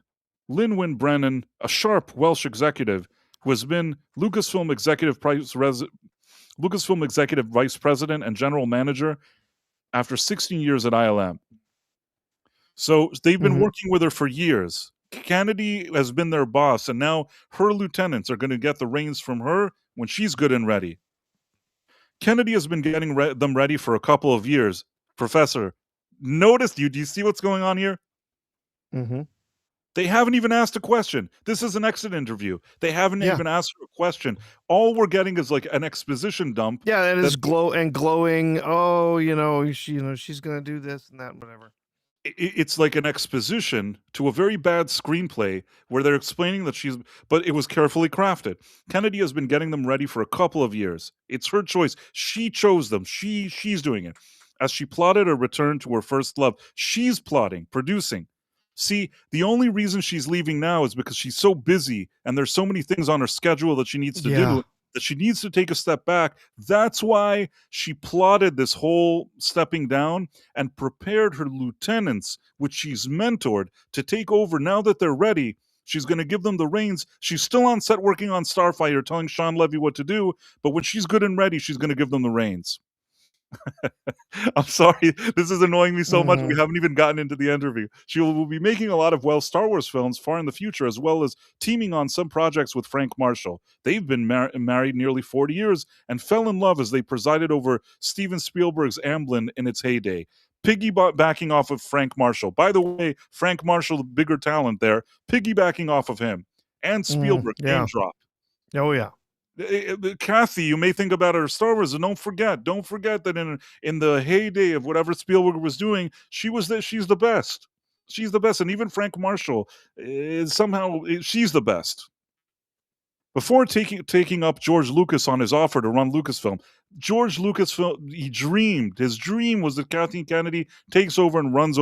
Lynn Brennan, a sharp Welsh executive who has been Lucasfilm Executive Vice President and General Manager after 16 years at ILM. So they've been working with her for years. Kennedy has been their boss, and now her lieutenants are going to get the reins from her when she's good and ready. Kennedy has been getting them ready for a couple of years. Professor, notice, do you see what's going on here? Mm-hmm. They haven't even asked a question. This is an exit interview. They haven't even asked her a question. All we're getting is like an exposition dump. Yeah, it is glowing. Oh, she's going to do this and that and whatever. It's like an exposition to a very bad screenplay where they're explaining that but it was carefully crafted. Kennedy has been getting them ready for a couple of years. It's her choice. She chose them. She's doing it. As she plotted a return to her first love, she's plotting, producing. See, the only reason she's leaving now is because she's so busy and there's so many things on her schedule that she needs to do, that she needs to take a step back. That's why she plotted this whole stepping down and prepared her lieutenants, which she's mentored, to take over now that they're ready. She's going to give them the reins. She's still on set working on Starfighter, telling Sean Levy what to do, but when she's good and ready, she's going to give them the reins. I'm sorry, this is annoying me so much. We haven't even gotten into the interview. She will be making a lot of Star Wars films far in the future, as well as teaming on some projects with Frank Marshall. They've been married nearly 40 years and fell in love as they presided over Steven Spielberg's Amblin in its heyday. Piggybacking off of Frank Marshall. By the way, Frank Marshall, the bigger talent there, piggybacking off of him. And Spielberg, name drop. Oh, yeah. Kathy, you may think about her Star Wars, and don't forget that in the heyday of whatever Spielberg was doing, she's the best. She's the best, and even Frank Marshall she's the best. Before taking up George Lucas on his offer to run Lucasfilm, George Lucasfilm, his dream was that Kathleen Kennedy takes over and runs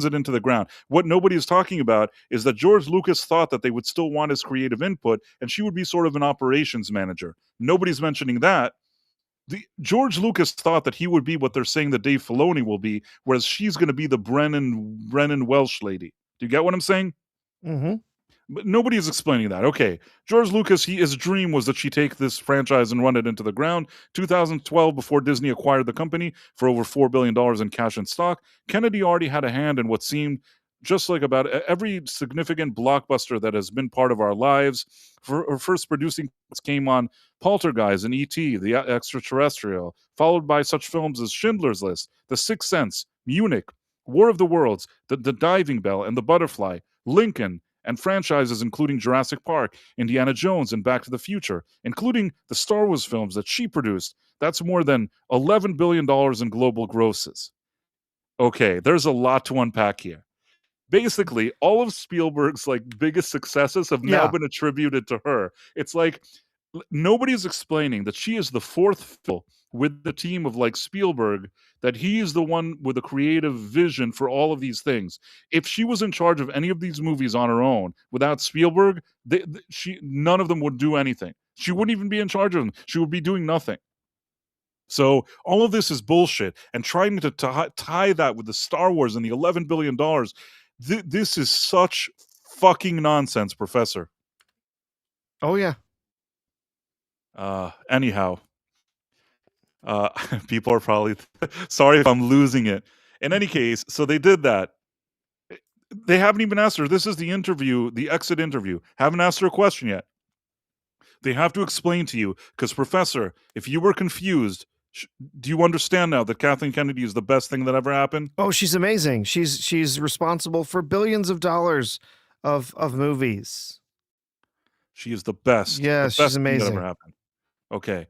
it into the ground. What nobody is talking about is that George Lucas thought that they would still want his creative input, and she would be sort of an operations manager. Nobody's mentioning that. George Lucas thought that he would be what they're saying that Dave Filoni will be, whereas she's going to be the Brennan Welsh lady. Do you get what I'm saying? Mm-hmm. But nobody is explaining that. Okay, George Lucas, his dream was that she take this franchise and run it into the ground. 2012, before Disney acquired the company for over $4 billion in cash and stock, Kennedy already had a hand in what seemed just like about every significant blockbuster that has been part of our lives. Her first producing came on Poltergeist and E.T., The Extraterrestrial, followed by such films as Schindler's List, The Sixth Sense, Munich, War of the Worlds, The Diving Bell and the Butterfly, Lincoln, and franchises including Jurassic Park, Indiana Jones, and Back to the Future, including the Star Wars films that she produced. That's more than $11 billion in global grosses. Okay, there's a lot to unpack here. Basically, all of Spielberg's like biggest successes have now Yeah. been attributed to her. It's like nobody's explaining that she is the fourth film with the team of like Spielberg, that he is the one with a creative vision for all of these things. If she was in charge of any of these movies on her own without Spielberg, none of them would do anything. She wouldn't even be in charge of them. She would be doing nothing. So all of this is bullshit, and trying to tie that with the Star Wars and the $11 billion, this is such fucking nonsense, Professor. Oh yeah. Anyhow, people are probably sorry if I'm losing it. In any case, so they did that. They haven't even asked her. This is the interview, the exit interview. Haven't asked her a question yet. They have to explain to you, because Professor, if you were confused, do you understand now that Kathleen Kennedy is the best thing that ever happened? Oh, she's amazing. She's responsible for billions of dollars of movies. She is the best. Yeah, the best she's thing that amazing. ever happened. Okay.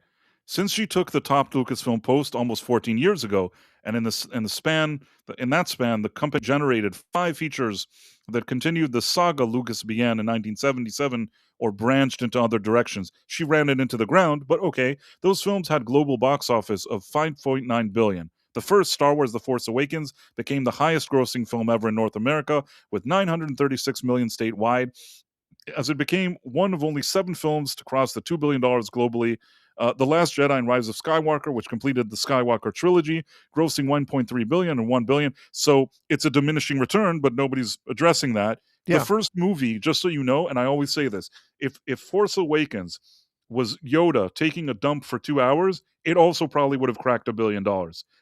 Since she took the top Lucasfilm post almost 14 years ago, and in that span, the company generated 5 features that continued the saga Lucas began in 1977 or branched into other directions. She ran it into the ground, but okay, those films had global box office of $5.9 billion. The first, Star Wars The Force Awakens, became the highest grossing film ever in North America with $936 million statewide, as it became one of only 7 films to cross the $2 billion globally. The Last Jedi and Rise of Skywalker, which completed the Skywalker trilogy, grossing $1.3 billion and $1 billion. So it's a diminishing return, but nobody's addressing that. Yeah. The first movie, just so you know, and I always say this, if Force Awakens was Yoda taking a dump for 2 hours, it also probably would have cracked $1 billion.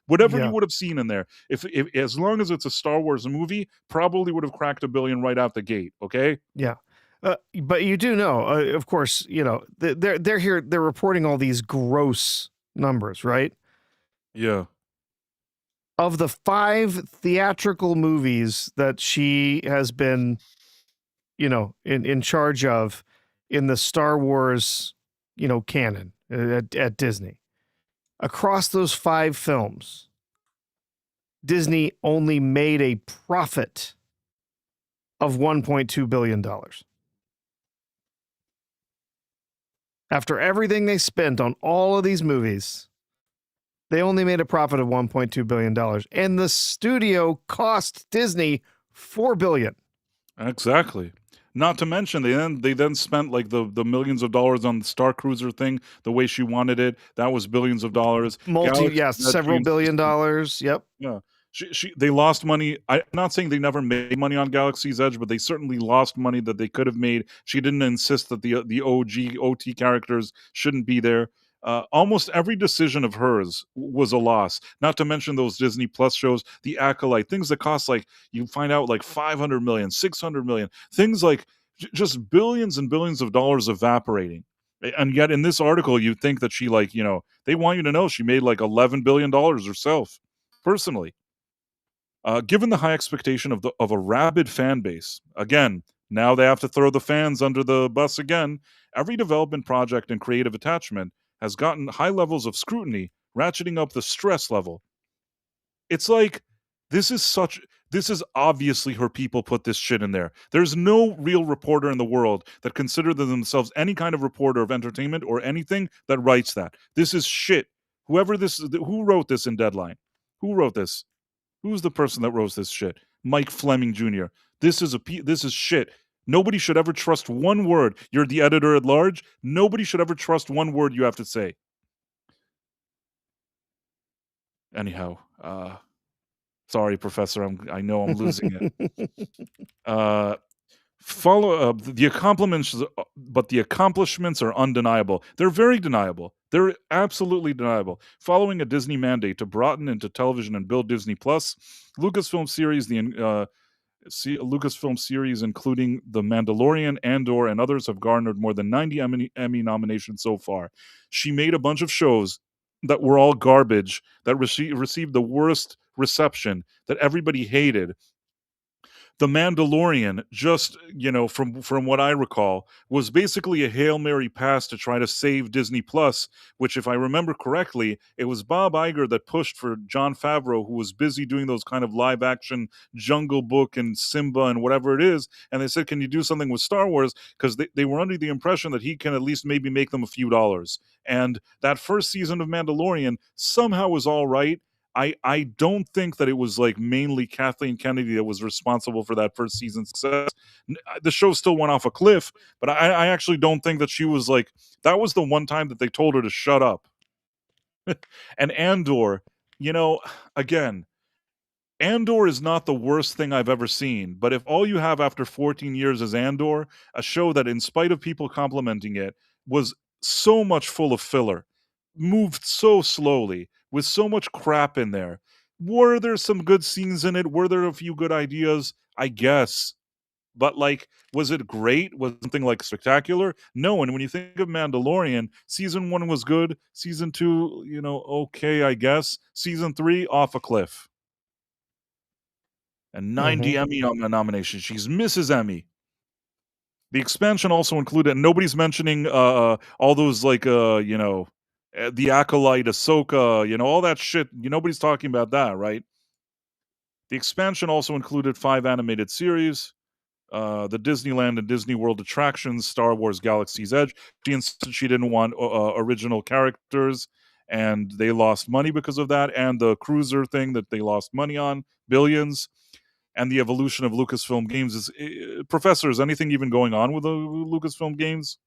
Whatever Yeah. you would have seen in there, if as long as it's a Star Wars movie, probably would have cracked $1 billion right out the gate. Okay. Yeah. But you do know, of course, you know, they're here, they're reporting all these gross numbers, right? Yeah. Of the 5 theatrical movies that she has been, you know, in charge of in the Star Wars, you know, canon at Disney, across those 5 films, Disney only made a profit of $1.2 billion. After everything they spent on all of these movies, they only made a profit of $1.2 billion. And the studio cost Disney $4 billion. Exactly. Not to mention they then spent like the millions of dollars on the Star Cruiser thing the way she wanted it. That was billions of dollars. Several billion dollars. Yep. Yeah. They lost money. I'm not saying they never made money on Galaxy's Edge, but they certainly lost money that they could have made. She didn't insist that the OT characters shouldn't be there. Almost every decision of hers was a loss. Not to mention those Disney Plus shows, The Acolyte, things that cost like, you find out, like 500 million, 600 million, things like just billions and billions of dollars evaporating. And yet in this article, you think that she, like, you know, they want you to know she made like $11 billion herself personally. Given the high expectation of a rabid fan base, again, now they have to throw the fans under the bus again. Every development project and creative attachment has gotten high levels of scrutiny, ratcheting up the stress level. It's like, this is obviously her people put this shit in there. There's no real reporter in the world that consider themselves any kind of reporter of entertainment or anything that writes that. This is shit. Who wrote this in Deadline? Who wrote this? Who's the person that wrote this shit? Mike Fleming Jr. This is shit. Nobody should ever trust one word. You're the editor at large. Nobody should ever trust one word you have to say. Anyhow, sorry, Professor. I know I'm losing it. Follow up the accomplishments, but the accomplishments are undeniable. They're very deniable. They're absolutely deniable. Following a Disney mandate to broaden into television and build Disney Plus, Lucasfilm series Lucasfilm series, including The Mandalorian, Andor, and others, have garnered more than 90 Emmy nominations so far. She made a bunch of shows that were all garbage, that received the worst reception, that everybody hated. The Mandalorian, just from what I recall, was basically a Hail Mary pass to try to save Disney Plus, which, if I remember correctly, it was Bob Iger that pushed for Jon Favreau, who was busy doing those kind of live action Jungle Book and Simba and whatever it is. And they said, can you do something with Star Wars? Because they were under the impression that he can at least maybe make them a few dollars. And that first season of Mandalorian somehow was all right. I don't think that it was like mainly Kathleen Kennedy that was responsible for that first season's success. The show still went off a cliff, but I actually don't think that she was like, that was the one time that they told her to shut up. And Andor, again, Andor is not the worst thing I've ever seen, but if all you have after 14 years is Andor, a show that, in spite of people complimenting it, was so much full of filler, moved so slowly, with so much crap in there. Were there some good scenes in it? Were there a few good ideas? I guess. But, was it great? Was it something like spectacular? No. And when you think of Mandalorian, season 1 was good. Season 2, okay, I guess. Season 3, off a cliff. And 90 Emmy nominations. She's Mrs. Emmy. The expansion also included, and nobody's mentioning all those the Acolyte, Ahsoka, all that shit. Nobody's talking about that, right? The expansion also included 5 animated series, the Disneyland and Disney World attractions, Star Wars Galaxy's Edge. She insisted she didn't want original characters, and they lost money because of that, and the cruiser thing that they lost money on, billions. And the evolution of Lucasfilm Games is... Professor, is anything even going on with the Lucasfilm Games?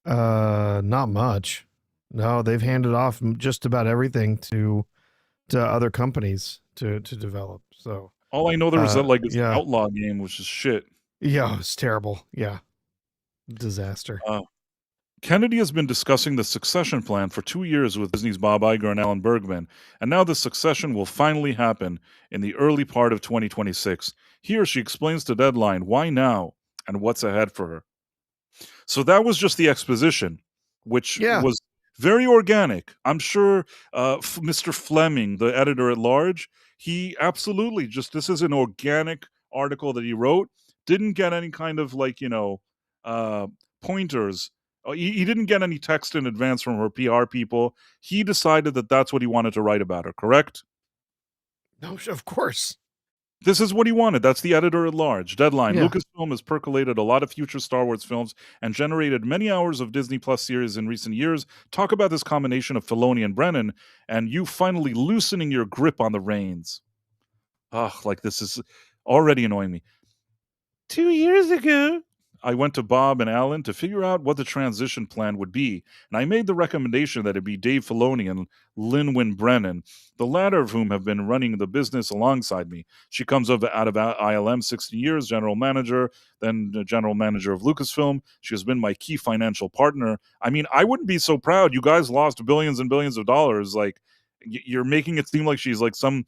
Not much. No, they've handed off just about everything to other companies to develop. So all I know there was this Outlaw game, which is shit. Yeah, it's terrible. Yeah, disaster. Kennedy has been discussing the succession plan for 2 years with Disney's Bob Iger and Alan Bergman, and now the succession will finally happen in the early part of 2026. Here she explains to Deadline why now and what's ahead for her. So that was just the exposition, which was very organic. I'm sure Mr. Fleming, the editor at large, he absolutely this is an organic article that he wrote. Didn't get any kind of pointers. He didn't get any text in advance from her PR people. He decided that that's what he wanted to write about her, correct? No, of course. This is what he wanted. That's the editor at large. Deadline. Yeah. Lucasfilm has percolated a lot of future Star Wars films and generated many hours of Disney Plus series in recent years. Talk about this combination of Filoni and Brennan, and you finally loosening your grip on the reins. This is already annoying me. 2 years ago, I went to Bob and Alan to figure out what the transition plan would be, and I made the recommendation that it be Dave Filoni and Lin-Wyn Brennan, the latter of whom have been running the business alongside me. She comes out of ILM 60 years, general manager, then general manager of Lucasfilm. She has been my key financial partner. I mean, I wouldn't be so proud. You guys lost billions and billions of dollars. You're making it seem like she's some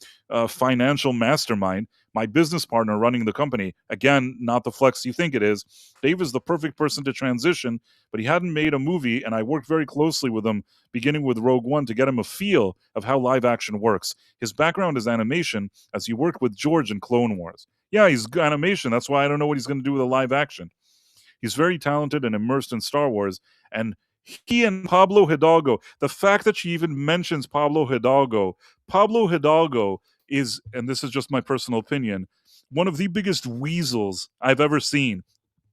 financial mastermind. My business partner running the company, again, not the flex you think it is. Dave is the perfect person to transition, but he hadn't made a movie, and I worked very closely with him, beginning with Rogue One, to get him a feel of how live action works. His background is animation, as he worked with George in Clone Wars. Yeah, he's animation. That's why I don't know what he's going to do with a live action. He's very talented and immersed in Star Wars, and he and Pablo Hidalgo, the fact that she even mentions Pablo Hidalgo is, and this is just my personal opinion, one of the biggest weasels I've ever seen.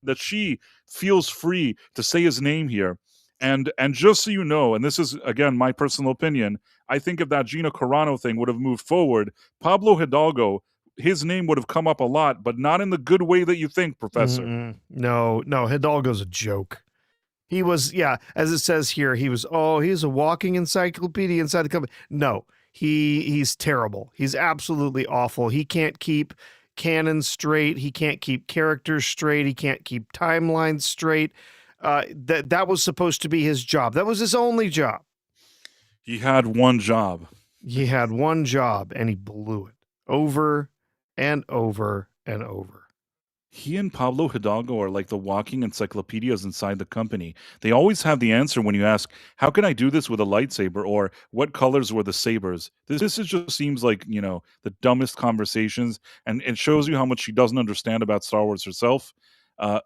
That she feels free to say his name here. And just so you know, and this is, again, my personal opinion, I think if that Gina Carano thing would have moved forward, Pablo Hidalgo, his name would have come up a lot, but not in the good way that you think, Professor. No, Hidalgo's a joke. He was, as it says here, he's a walking encyclopedia inside the company. No, he's terrible. He's absolutely awful. He can't keep canon straight. He can't keep characters straight. He can't keep timelines straight. That was supposed to be his job. That was his only job. He had one job. And he blew it over and over and over. He and Pablo Hidalgo are like the walking encyclopedias inside the company. They always have the answer when you ask, "How can I do this with a lightsaber?" or "What colors were the sabers?" This is just seems like, the dumbest conversations, and it shows you how much she doesn't understand about Star Wars herself,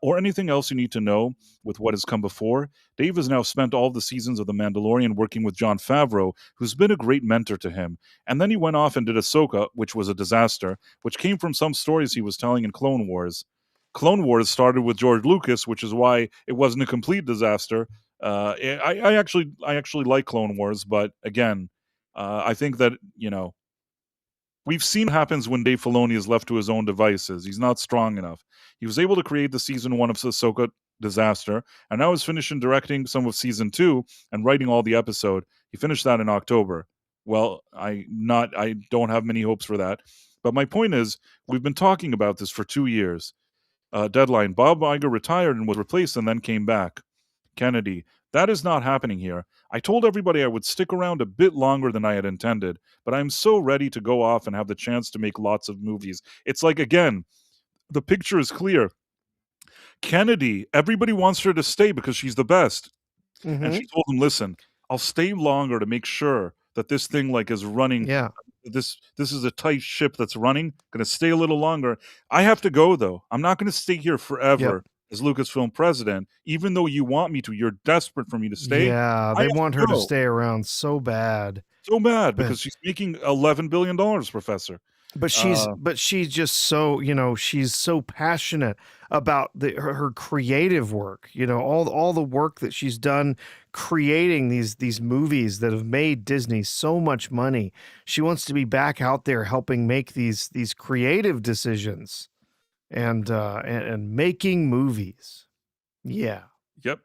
or anything else you need to know with what has come before. Dave has now spent all the seasons of The Mandalorian working with Jon Favreau, who's been a great mentor to him. And then he went off and did Ahsoka, which was a disaster, which came from some stories he was telling in Clone Wars. Clone Wars started with George Lucas, which is why it wasn't a complete disaster. I actually like Clone Wars, but again, I think that we've seen what happens when Dave Filoni is left to his own devices. He's not strong enough. He was able to create the season 1 of Ahsoka disaster, and now he's finishing directing some of season 2 and writing all the episode. He finished that in October. Well, I don't have many hopes for that. But my point is, we've been talking about this for 2 years. Deadline: Bob Iger retired and was replaced and then came back. Kennedy: that is not happening here. I told everybody I would stick around a bit longer than I had intended, but I'm so ready to go off and have the chance to make lots of movies. It's like, again, the picture is clear. Kennedy, everybody wants her to stay because she's the best. And she told him, listen, I'll stay longer to make sure that this thing is running. Yeah. This is a tight ship that's running. Gonna stay a little longer. I have to go though. I'm not gonna stay here forever as Lucasfilm president, even though you want me to. You're desperate for me to stay. Yeah, I they have want to her to go. stay around so bad. So bad But- because she's making $11 billion, Professor. But she's just so, she's so passionate about her creative work, all the work that she's done creating these movies that have made Disney so much money. She wants to be back out there helping make these creative decisions and making movies. Yeah. Yep.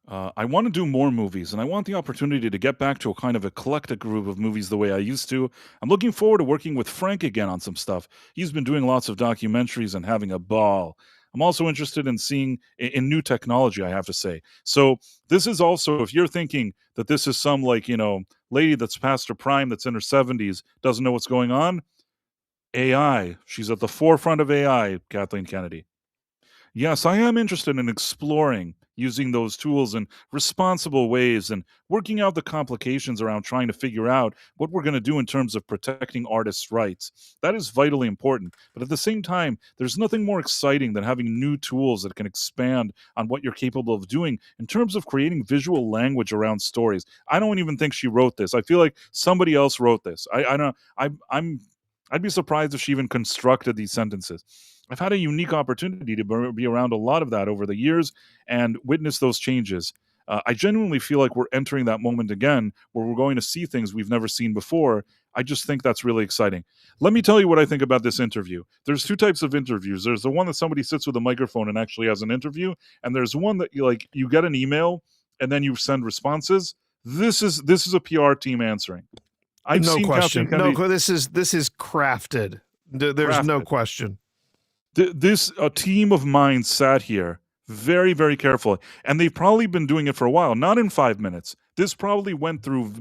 I want to do more movies, and I want the opportunity to get back to a kind of eclectic group of movies the way I used to. I'm looking forward to working with Frank again on some stuff. He's been doing lots of documentaries and having a ball. I'm also interested in seeing in new technology, I have to say. So this is also, if you're thinking that this is some lady that's past her prime, that's in her 70s, doesn't know what's going on, AI. She's at the forefront of AI, Kathleen Kennedy. Yes, I am interested in exploring using those tools in responsible ways and working out the complications around trying to figure out what we're going to do in terms of protecting artists' rights. That is vitally important. But at the same time, there's nothing more exciting than having new tools that can expand on what you're capable of doing in terms of creating visual language around stories. I don't even think she wrote this. I feel like somebody else wrote this. I'd be surprised if she even constructed these sentences. I've had a unique opportunity to be around a lot of that over the years and witness those changes. I genuinely feel like we're entering that moment again where we're going to see things we've never seen before. I just think that's really exciting. Let me tell you what I think about this interview. There's two types of interviews. There's the one that somebody sits with a microphone and actually has an interview, and there's one that you get an email and then you send responses. This is a PR team answering. I've no seen question. Kathleen Kennedy, This is crafted. There's no Crafted. question. A team of minds sat here very, very carefully, and they've probably been doing it for a while, not in 5 minutes. This probably went through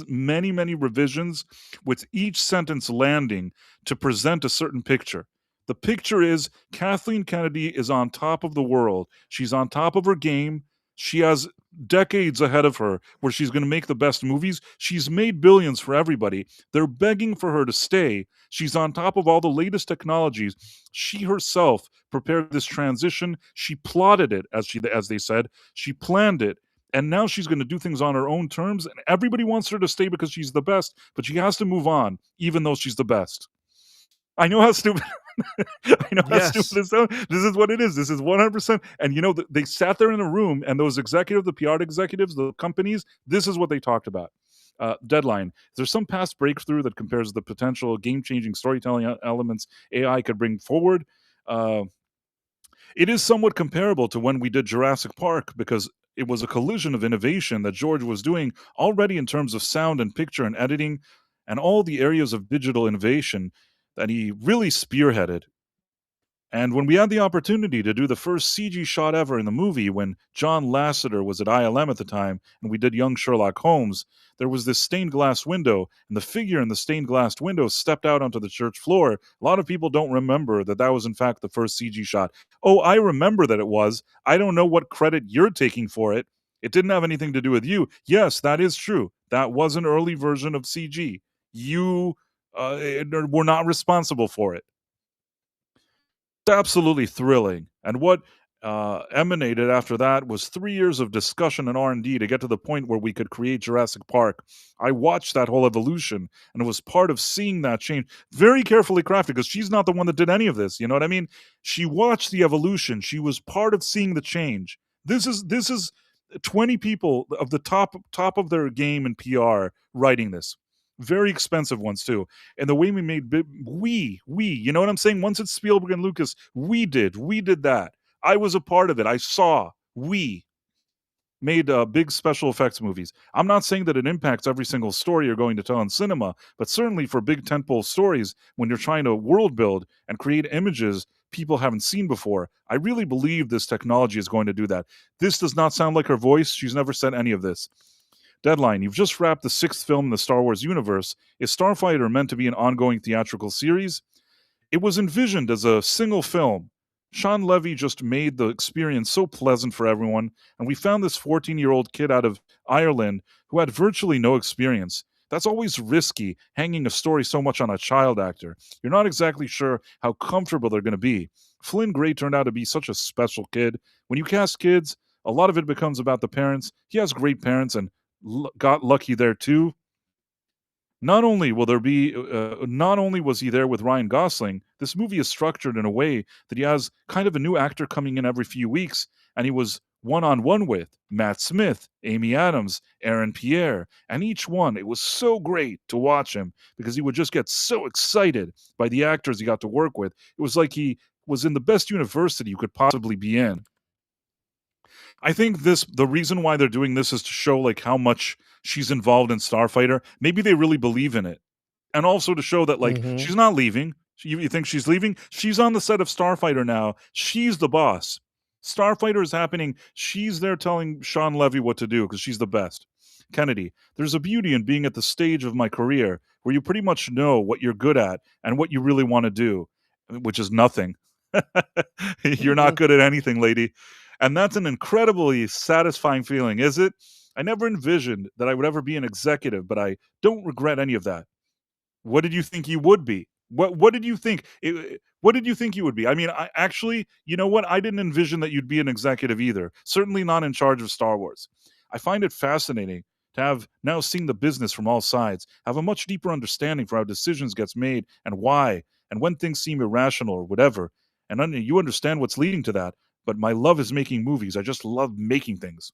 many, many revisions, with each sentence landing to present a certain picture. The picture is Kathleen Kennedy is on top of the world. She's on top of her game. She has decades ahead of her where she's going to make the best movies. She's made billions for everybody. They're begging for her to stay. She's on top of all the latest technologies. She herself prepared this transition. She plotted it, as they said. She planned it. And now she's going to do things on her own terms. And everybody wants her to stay because she's the best, but she has to move on, even though she's the best. I know how stupid. I know how stupid it sounds. This is what it is. This is 100%. And they sat there in a room, and those executives, the PR executives, the companies, this is what they talked about. Deadline: is there some past breakthrough that compares the potential game-changing storytelling elements AI could bring forward? It is somewhat comparable to when we did Jurassic Park, because it was a collision of innovation that George was doing already in terms of sound and picture and editing and all the areas of digital innovation that he really spearheaded. And when we had the opportunity to do the first CG shot ever in the movie, when John Lasseter was at ILM at the time, and we did Young Sherlock Holmes, there was this stained glass window, and the figure in the stained glass window stepped out onto the church floor. A lot of people don't remember that that was, in fact, the first CG shot. Oh, I remember that it was. I don't know what credit you're taking for it. It didn't have anything to do with you. Yes, that is true. That was an early version of CG. You were not responsible for it. Absolutely thrilling. And what emanated after that was 3 years of discussion and R&D to get to the point where we could create Jurassic Park. I watched that whole evolution and was part of seeing that change, very carefully crafted, because she's not the one that did any of this. You know what I mean? She watched the evolution. She was part of seeing the change. This is 20 people of the top of their game in PR writing this. Very expensive ones too. And the way we made you know what I'm saying? Once it's Spielberg and Lucas, we did that. I was a part of it. I saw. We made big special effects movies. I'm not saying that it impacts every single story you're going to tell in cinema, but certainly for big tentpole stories, when you're trying to world build and create images people haven't seen before, I really believe this technology is going to do that. This does not sound like her voice. She's never said any of this. Deadline, you've just wrapped the 6th film in the Star Wars universe. Is Starfighter meant to be an ongoing theatrical series? It was envisioned as a single film. Sean Levy just made the experience so pleasant for everyone, and we found this 14-year-old kid out of Ireland who had virtually no experience. That's always risky, hanging a story so much on a child actor. You're not exactly sure how comfortable they're going to be. Flynn Gray turned out to be such a special kid. When you cast kids, a lot of it becomes about the parents. He has great parents and got lucky there too. Not only was he there with Ryan Gosling, this movie is structured in a way that he has kind of a new actor coming in every few weeks, and he was one-on-one with Matt Smith, Amy Adams, Aaron Pierre, and each one, it was so great to watch him because he would just get so excited by the actors he got to work with. It was like he was in the best university you could possibly be in. I think the reason why they're doing this is to show like how much she's involved in Starfighter. Maybe they really believe in it. And also to show that like she's not leaving. You think she's leaving? She's on the set of Starfighter now. She's the boss. Starfighter is happening. She's there telling Sean Levy what to do because she's the best. Kennedy, there's a beauty in being at the stage of my career where you pretty much know what you're good at and what you really want to do, which is nothing. You're not good at anything, lady. And that's an incredibly satisfying feeling, is it? I never envisioned that I would ever be an executive, but I don't regret any of that. What did you think you would be? What did you think? What did you think you would be? I mean, I actually, you know what? I didn't envision that you'd be an executive either. Certainly not in charge of Star Wars. I find it fascinating to have now seen the business from all sides, have a much deeper understanding for how decisions gets made and why, and when things seem irrational or whatever. And you understand what's leading to that. But my love is making movies. I just love making things.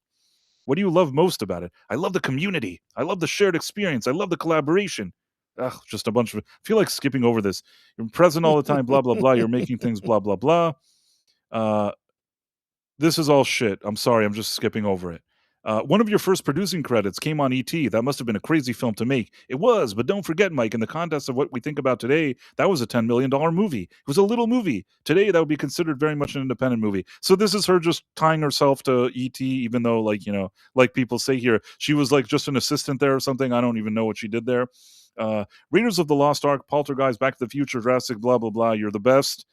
What do you love most about it? I love the community. I love the shared experience. I love the collaboration. Ugh, just a bunch of. I feel like skipping over this. You're present all the time. Blah blah blah. You're making things. Blah blah blah. This is all shit. I'm sorry. I'm just skipping over it. One of your first producing credits came on E.T. That must have been a crazy film to make. It was, but don't forget, Mike, in the context of what we think about today, that was a $10 million movie. It was a little movie. Today, that would be considered very much an independent movie. So this is her just tying herself to E.T., even though, like, you know, like people say here, she was like just an assistant there or something. I don't even know what she did there. Raiders of the Lost Ark, Poltergeist, Back to the Future, Jurassic, blah, blah, blah. You're the best.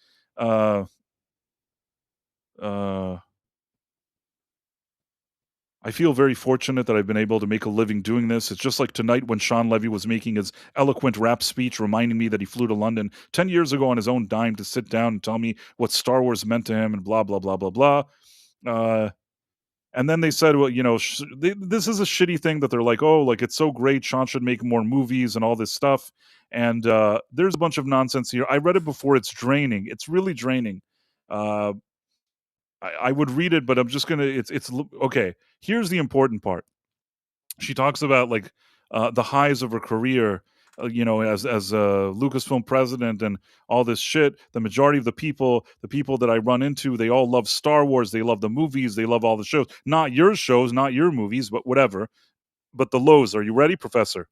I feel very fortunate that I've been able to make a living doing this. It's just like tonight when Sean Levy was making his eloquent rap speech, reminding me that he flew to London 10 years ago on his own dime to sit down and tell me what Star Wars meant to him and blah, blah, blah, blah, blah. And then they said, well, you know, this is a shitty thing that they're like, oh, like it's so great. Sean should make more movies and all this stuff. And there's a bunch of nonsense here. I read it before. It's draining. It's really draining. I would read it, but I'm just gonna. It's okay. Here's the important part. She talks about like the highs of her career, you know, as Lucasfilm president and all this shit. The majority of the people that I run into, they all love Star Wars. They love the movies. They love all the shows. Not your shows, not your movies, but whatever. But the lows. Are you ready, Professor?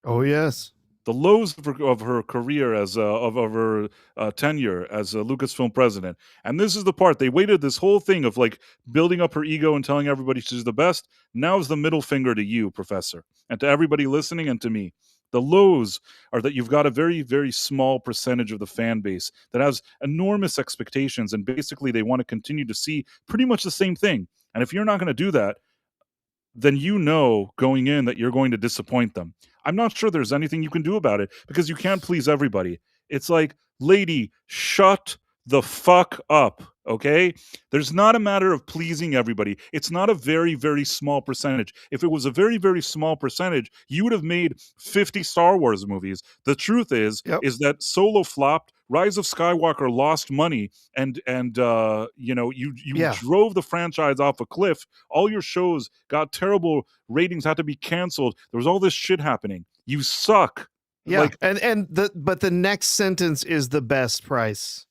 Oh yes. the lows of her career as of her tenure as a Lucasfilm president. And this is the part they waited this whole thing of like building up her ego and telling everybody she's the best. Now is the middle finger to you, Professor, and to everybody listening and to me. The lows are that you've got a very, very small percentage of the fan base that has enormous expectations, and basically they want to continue to see pretty much the same thing. And if you're not going to do that, then you know going in that you're going to disappoint them. I'm not sure there's anything you can do about it because you can't please everybody. It's like, lady, shut the fuck up, okay? There's not a matter of pleasing everybody. It's not a very, very small percentage. If it was a very, very small percentage, you would have made 50 Star Wars movies. The truth is that Solo flopped, Rise of Skywalker lost money, and you know, you drove the franchise off a cliff. All your shows got terrible ratings, had to be canceled. There was all this shit happening. You suck. Yeah, Like, but the next sentence is the best, Price.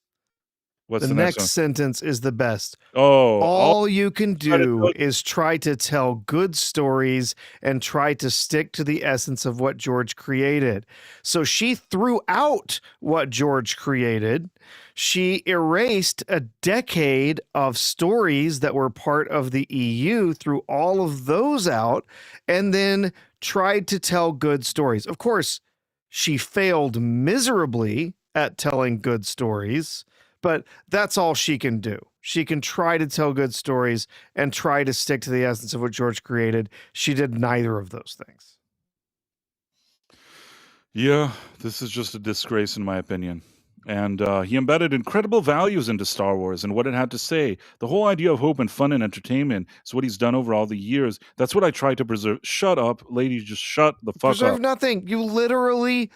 what's The the next next sentence is the best. Oh, all you can do is try to tell good stories and try to stick to the essence of what George created. So she threw out what George created. She erased a decade of stories that were part of the EU, threw all of those out, and then tried to tell good stories. Of course, she failed miserably at telling good stories, but that's all she can do. She can try to tell good stories and try to stick to the essence of what George created. She did neither of those things. Yeah, this is just a disgrace in my opinion. And he embedded incredible values into Star Wars and what it had to say. The whole idea of hope and fun and entertainment is what he's done over all the years. That's what I try to preserve. Shut up, ladies. Just shut the fuck Preserve up. nothing. You literally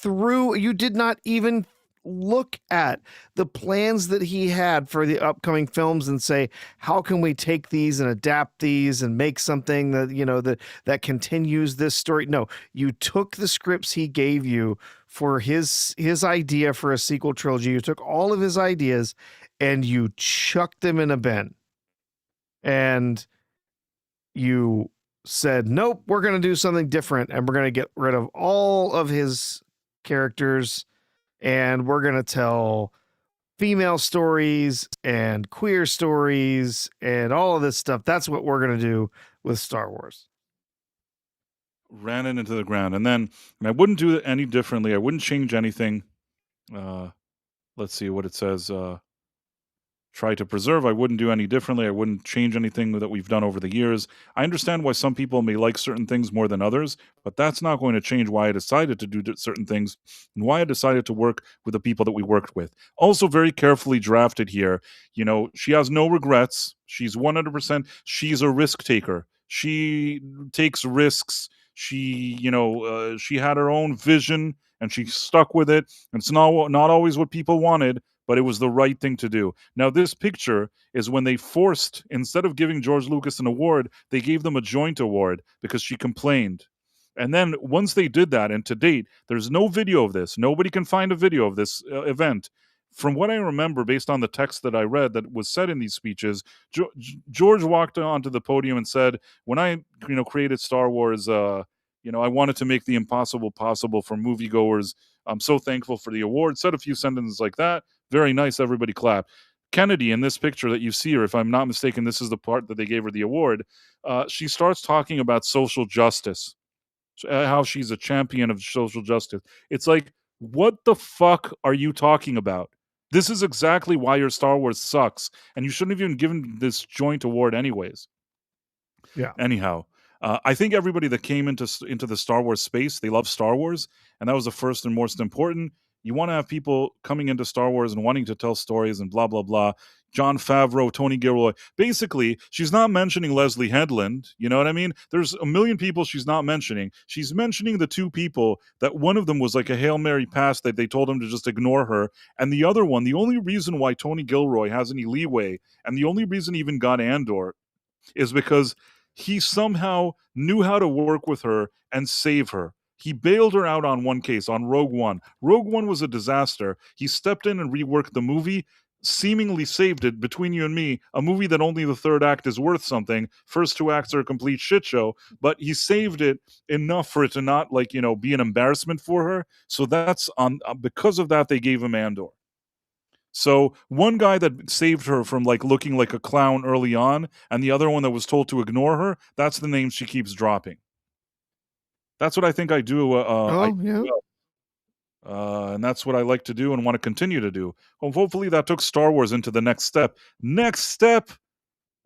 you did not even look at the plans that he had for the upcoming films and say, how can we take these and adapt these and make something that, you know, that continues this story? No, you took the scripts he gave you for his idea for a sequel trilogy. You took all of his ideas and you chucked them in a bin. And you said, nope, we're going to do something different and we're going to get rid of all of his characters and we're going to tell female stories and queer stories and all of this stuff. That's what we're going to do with Star Wars. Ran it into the ground. And then I wouldn't do it any differently. I wouldn't change anything. Let's see what it says. Try to preserve. I wouldn't do any differently. I wouldn't change anything that we've done over the years. I understand why some people may like certain things more than others, but that's not going to change why I decided to do certain things and why I decided to work with the people that we worked with. Also very carefully drafted here. You know, she has no regrets. She's 100%. She's a risk taker. She takes risks. She, you know, she had her own vision and she stuck with it. And it's not always what people wanted, but it was the right thing to do. Now, this picture is when they forced, instead of giving George Lucas an award, they gave them a joint award because she complained. And then once they did that, and to date, there's no video of this. Nobody can find a video of this event. From what I remember, based on the text that I read that was said in these speeches, George walked onto the podium and said, when I, you know, created Star Wars, you know, I wanted to make the impossible possible for moviegoers. I'm so thankful for the award. Said a few sentences like that. Very nice. Everybody clapped. Kennedy, in this picture that you see her, if I'm not mistaken, this is the part that they gave her the award. She starts talking about social justice, how she's a champion of social justice. It's like, what the fuck are you talking about? This is exactly why your Star Wars sucks, and you shouldn't have even given this joint award anyways. Yeah. Anyhow, I think everybody that came into the Star Wars space, they love Star Wars, and that was the first and most important. You want to have people coming into Star Wars and wanting to tell stories and blah, blah, blah. Jon Favreau, Tony Gilroy. Basically, she's not mentioning Leslie Headland. You know what I mean? There's a million people she's not mentioning. She's mentioning the two people that one of them was like a Hail Mary pass that they told him to just ignore her. And the other one, the only reason why Tony Gilroy has any leeway and the only reason he even got Andor is because he somehow knew how to work with her and save her. He bailed her out on one case, on Rogue One. Rogue One was a disaster. He stepped in and reworked the movie. seemingly saved it. Between you and me, a movie that only the third act is worth something. First two acts are a complete shit show, but he saved it enough for it to not be an embarrassment for her. So that's on because of that they gave him Andor. So one guy that saved her from looking like a clown early on, and the other one that was told to ignore her, that's the name she keeps dropping. That's what I think I do. Yeah. And that's what I like to do and want to continue to do. Well, hopefully that took Star Wars into the next step. Next step?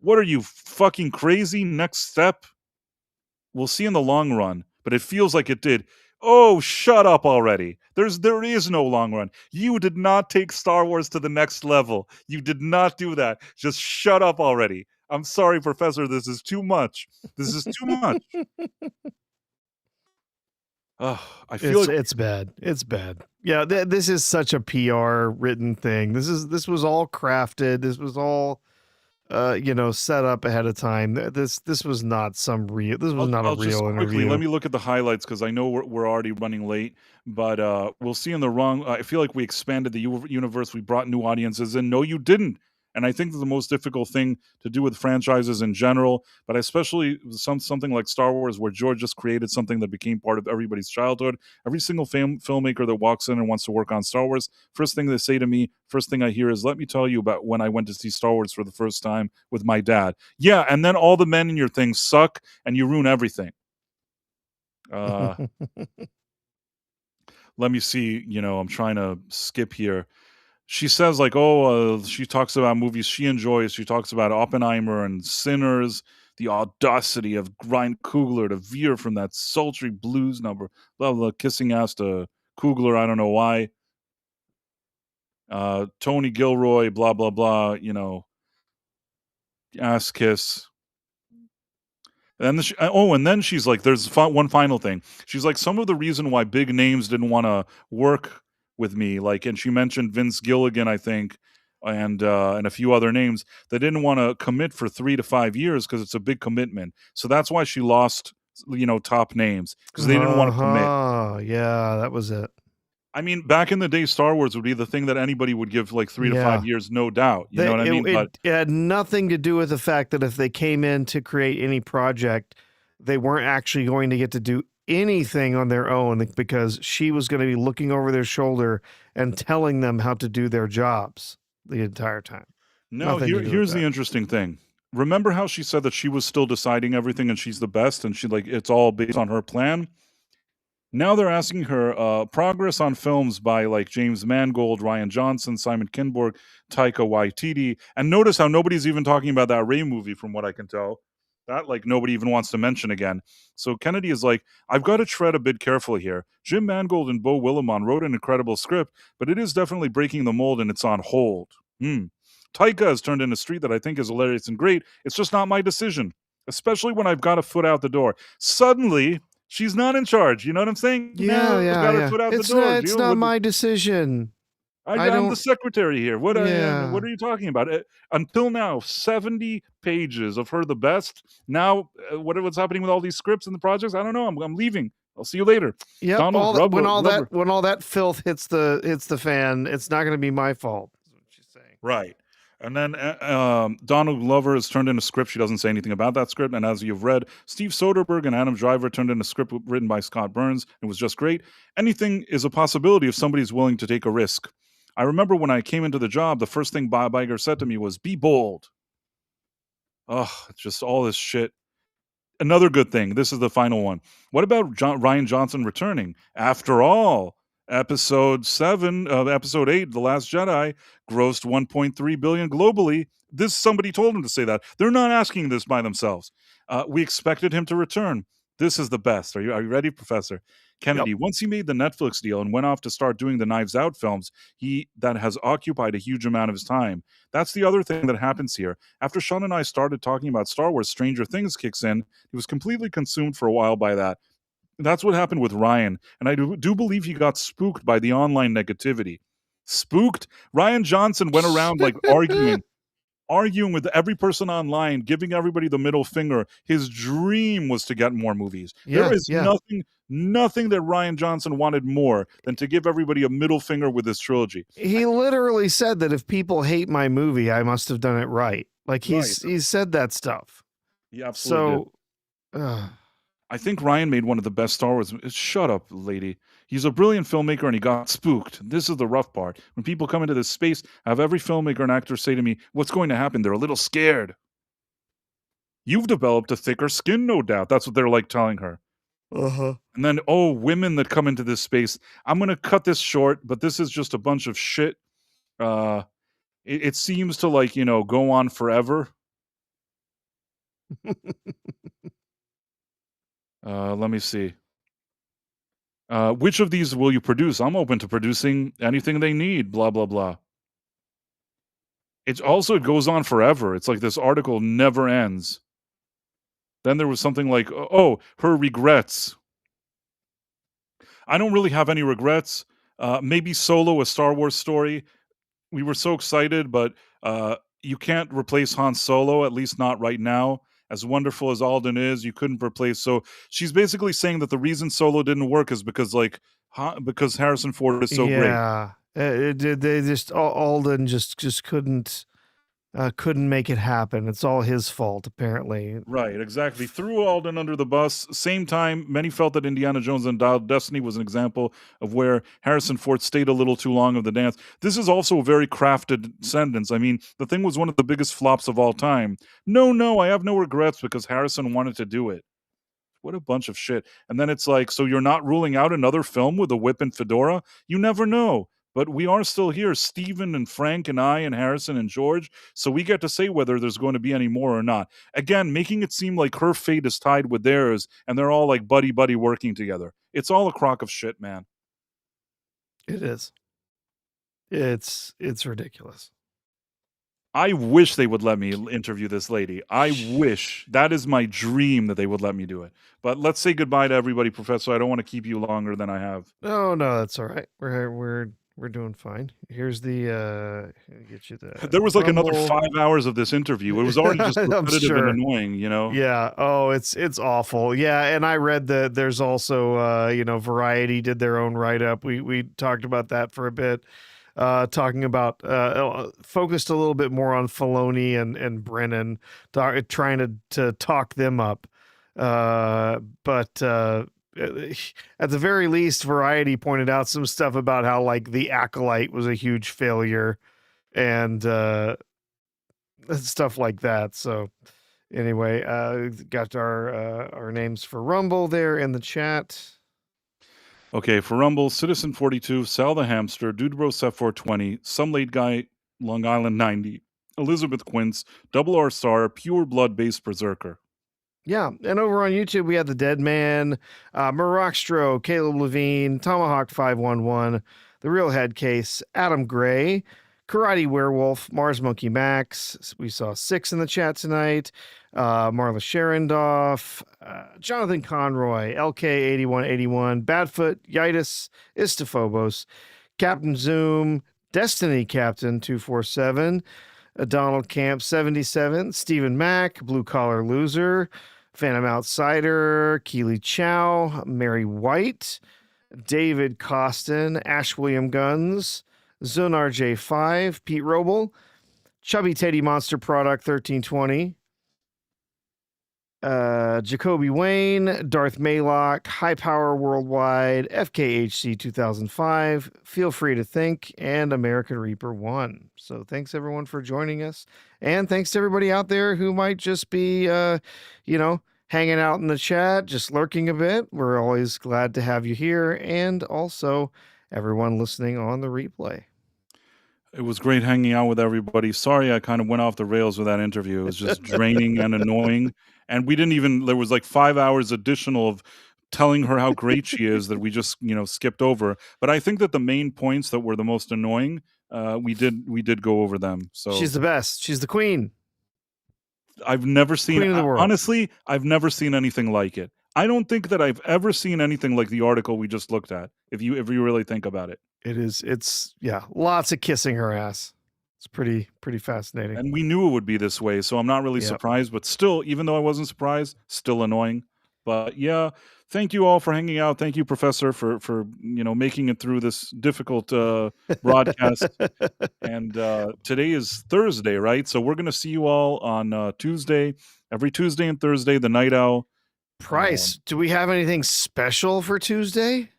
What are you, fucking crazy? Next step? We'll see in the long run, but it feels like it did. Oh, shut up already. There is no long run. You did not take Star Wars to the next level. You did not do that. Just shut up already. I'm sorry, Professor. This is too much. This is too much. I feel it's bad. It's bad. Yeah, this is such a PR written thing. This was all crafted. This was all set up ahead of time. This was not some real. This was not a I'll just real quickly interview. let me look at the highlights because I know we're already running late. But we'll see in the wrong. I feel like we expanded the universe. We brought new audiences in. No, you didn't. And I think that the most difficult thing to do with franchises in general, but especially something like Star Wars, where George just created something that became part of everybody's childhood. Every single filmmaker that walks in and wants to work on Star Wars, first thing they say to me, first thing I hear is, "Let me tell you about when I went to see Star Wars for the first time with my dad." Yeah, and then all the men in your thing suck, and you ruin everything. Let me see. I'm trying to skip here. She says she talks about movies she enjoys. She talks about Oppenheimer and Sinners, the audacity of Ryan Coogler to veer from that sultry blues number, blah, blah, kissing ass to Coogler. I don't know why. Tony Gilroy, blah, blah, blah, ass kiss. And then she's like, there's one final thing. She's like, some of the reason why big names didn't want to work with me, and she mentioned Vince Gilligan, I think, and a few other names. They didn't want to commit for 3 to 5 years because it's a big commitment. So that's why she lost, top names because they didn't want to commit. Yeah, that was it. I mean, back in the day, Star Wars would be the thing that anybody would give 3 to 5 years, no doubt. You know what I mean? It had nothing to do with the fact that if they came in to create any project, they weren't actually going to get to do anything on their own because she was going to be looking over their shoulder and telling them how to do their jobs the entire time. No, here's the interesting thing. Remember how she said that she was still deciding everything and she's the best and it's all based on her plan? Now they're asking her progress on films by James Mangold, Ryan Johnson, Simon Kinberg, Taika Waititi. And notice how nobody's even talking about that Ray movie from what I can tell. That nobody even wants to mention again. So Kennedy is like, I've got to tread a bit carefully here. Jim Mangold and Beau Willimon wrote an incredible script, but it is definitely breaking the mold and it's on hold. Taika has turned in a street that I think is hilarious and great. It's just not my decision, especially when I've got a foot out the door. Suddenly, she's not in charge. You know what I'm saying? Yeah. Foot out it's the door. It's not my decision. I'm the secretary here. What are you talking about? Until now, 70 pages of her the best. Now, what's happening with all these scripts and the projects? I don't know. I'm leaving. I'll see you later. Yeah. When all that filth hits the fan, it's not going to be my fault. Is what she's saying. Right. And then Donald Glover has turned in a script. She doesn't say anything about that script. And as you've read, Steve Soderbergh and Adam Driver turned in a script written by Scott Burns. It was just great. Anything is a possibility if somebody's willing to take a risk. I remember when I came into the job, the first thing Bob Iger said to me was, be bold. Just all this shit. Another good thing. This is the final one. What about Ryan Johnson returning? After all, episode 8, The Last Jedi, grossed $1.3 billion globally. Somebody told him to say that. They're not asking this by themselves. We expected him to return. This is the best. Are you ready, Professor? Kennedy, Yep. Once he made the Netflix deal and went off to start doing the Knives Out films, that has occupied a huge amount of his time. That's the other thing that happens here. After Sean and I started talking about Star Wars, Stranger Things kicks in. He was completely consumed for a while by that. That's what happened with Ryan, and I do believe he got spooked by the online negativity. Spooked? Ryan Johnson went around arguing arguing with every person online, giving everybody the middle finger. His dream was to get more movies. Yeah, There is yeah. nothing that Rian Johnson wanted more than to give everybody a middle finger with this trilogy. He literally said that if people hate my movie, I must have done it right. Like he's said that stuff. He absolutely did. So, I think Ryan made one of the best Star Wars. Shut up, lady. He's a brilliant filmmaker and he got spooked. This is the rough part. When people come into this space, I have every filmmaker and actor say to me, what's going to happen? They're a little scared. You've developed a thicker skin, no doubt. That's what they're like telling her. uh-huh. And then, women that come into this space. I'm going to cut this short, but this is just a bunch of shit. It seems to go on forever. Let me see. Which of these will you produce? I'm open to producing anything they need, blah, blah, blah. It goes on forever. It's like this article never ends. Then there was something like, her regrets. I don't really have any regrets. Maybe Solo, a Star Wars story. We were so excited, but you can't replace Han Solo, at least not right now. As wonderful as Alden is, you couldn't replace. So she's basically saying that the reason Solo didn't work is because Harrison Ford is so great. Yeah, they just Alden just couldn't make it happen. It's all his fault, apparently. Right, exactly. Threw Alden under the bus. Same time, many felt that Indiana Jones and Dial of Destiny was an example of where Harrison Ford stayed a little too long of the dance. This is also a very crafted sentence. I mean, the thing was one of the biggest flops of all time. No, I have no regrets because Harrison wanted to do it. What a bunch of shit. And then it's like, so you're not ruling out another film with a whip and fedora? You never know. But we are still here, Stephen and Frank and I and Harrison and George, so we get to say whether there's going to be any more or not. Again, making it seem like her fate is tied with theirs, and they're all like buddy-buddy working together. It's all a crock of shit, man. It is. It's ridiculous. I wish they would let me interview this lady. I wish. That is my dream that they would let me do it. But let's say goodbye to everybody, Professor. I don't want to keep you longer than I have. No, that's all right. We're doing fine. Here's the get you the. There was like Rumble. another 5 hours of this interview. It was already just repetitive and annoying, you know. Yeah. Oh, it's awful. Yeah, and I read that there's also Variety did their own write up. We talked about that for a bit. Talking about focused a little bit more on Filoni and Brennan, trying to talk them up. But at the very least, Variety pointed out some stuff about how like The Acolyte was a huge failure and stuff like that. So anyway, got our names for Rumble there in the chat. Okay, for Rumble, Citizen 42, Sal the Hamster, Dudebro Set 420, Some Late Guy, Long Island 90, Elizabeth Quince, Double R Star, Pure Blood Based Berserker. Yeah, and over on YouTube, we had The Dead Man, Marokstro, Caleb Levine, Tomahawk 511, The Real Head Case, Adam Gray, Karate Werewolf, Mars Monkey Max. We saw 6 in the chat tonight. Marla Sherendorf, Jonathan Conroy, LK8181, Badfoot, Yitis, Istophobos, Captain Zoom, Destiny Captain 247, Donald Camp 77, Stephen Mack, Blue Collar Loser, Phantom Outsider, Keely Chow, Mary White, David Costin, Ash William Guns, Zonar J5, Pete Roble, Chubby Teddy Monster Product 1320, Jacoby Wayne, Darth Maylock, High Power Worldwide, FKHC 2005, Feel Free to Think, and American Reaper 1. So thanks everyone for joining us. And thanks to everybody out there who might just be, hanging out in the chat, just lurking a bit. We're always glad to have you here. And also everyone listening on the replay. It was great hanging out with everybody. Sorry I kind of went off the rails with that interview. It was just draining and annoying. And we didn't even, there was like 5 hours additional of telling her how great she is that we just, skipped over. But I think that the main points that were the most annoying, we did go over them. So she's the best. She's the queen. I've never seen, Queen of the world. Honestly, I've never seen anything like it. I don't think that I've ever seen anything like the article we just looked at, if you really think about it. It's lots of kissing her ass. It's pretty fascinating. And we knew it would be this way, so I'm not really Yep. surprised, but still, even though I wasn't surprised, still annoying. But yeah, thank you all for hanging out. Thank you, Professor, for making it through this difficult broadcast. And today is Thursday, right? So we're gonna see you all on Tuesday, every Tuesday and Thursday, the Night Owl. Price, do we have anything special for Tuesday?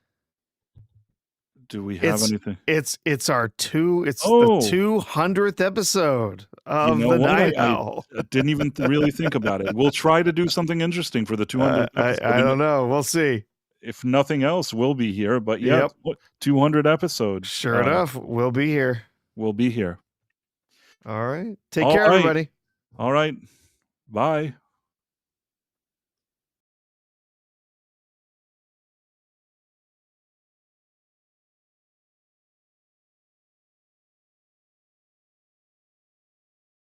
Do we have anything? It's the 200th episode of You know the what? Night I Owl. didn't even really think about it. We'll try to do something interesting for the 200th episode. I don't know. We'll see. If nothing else, we'll be here. But yeah, 200 episodes. Sure enough, we'll be here. We'll be here. All right. Take All care, right. everybody. All right. Bye.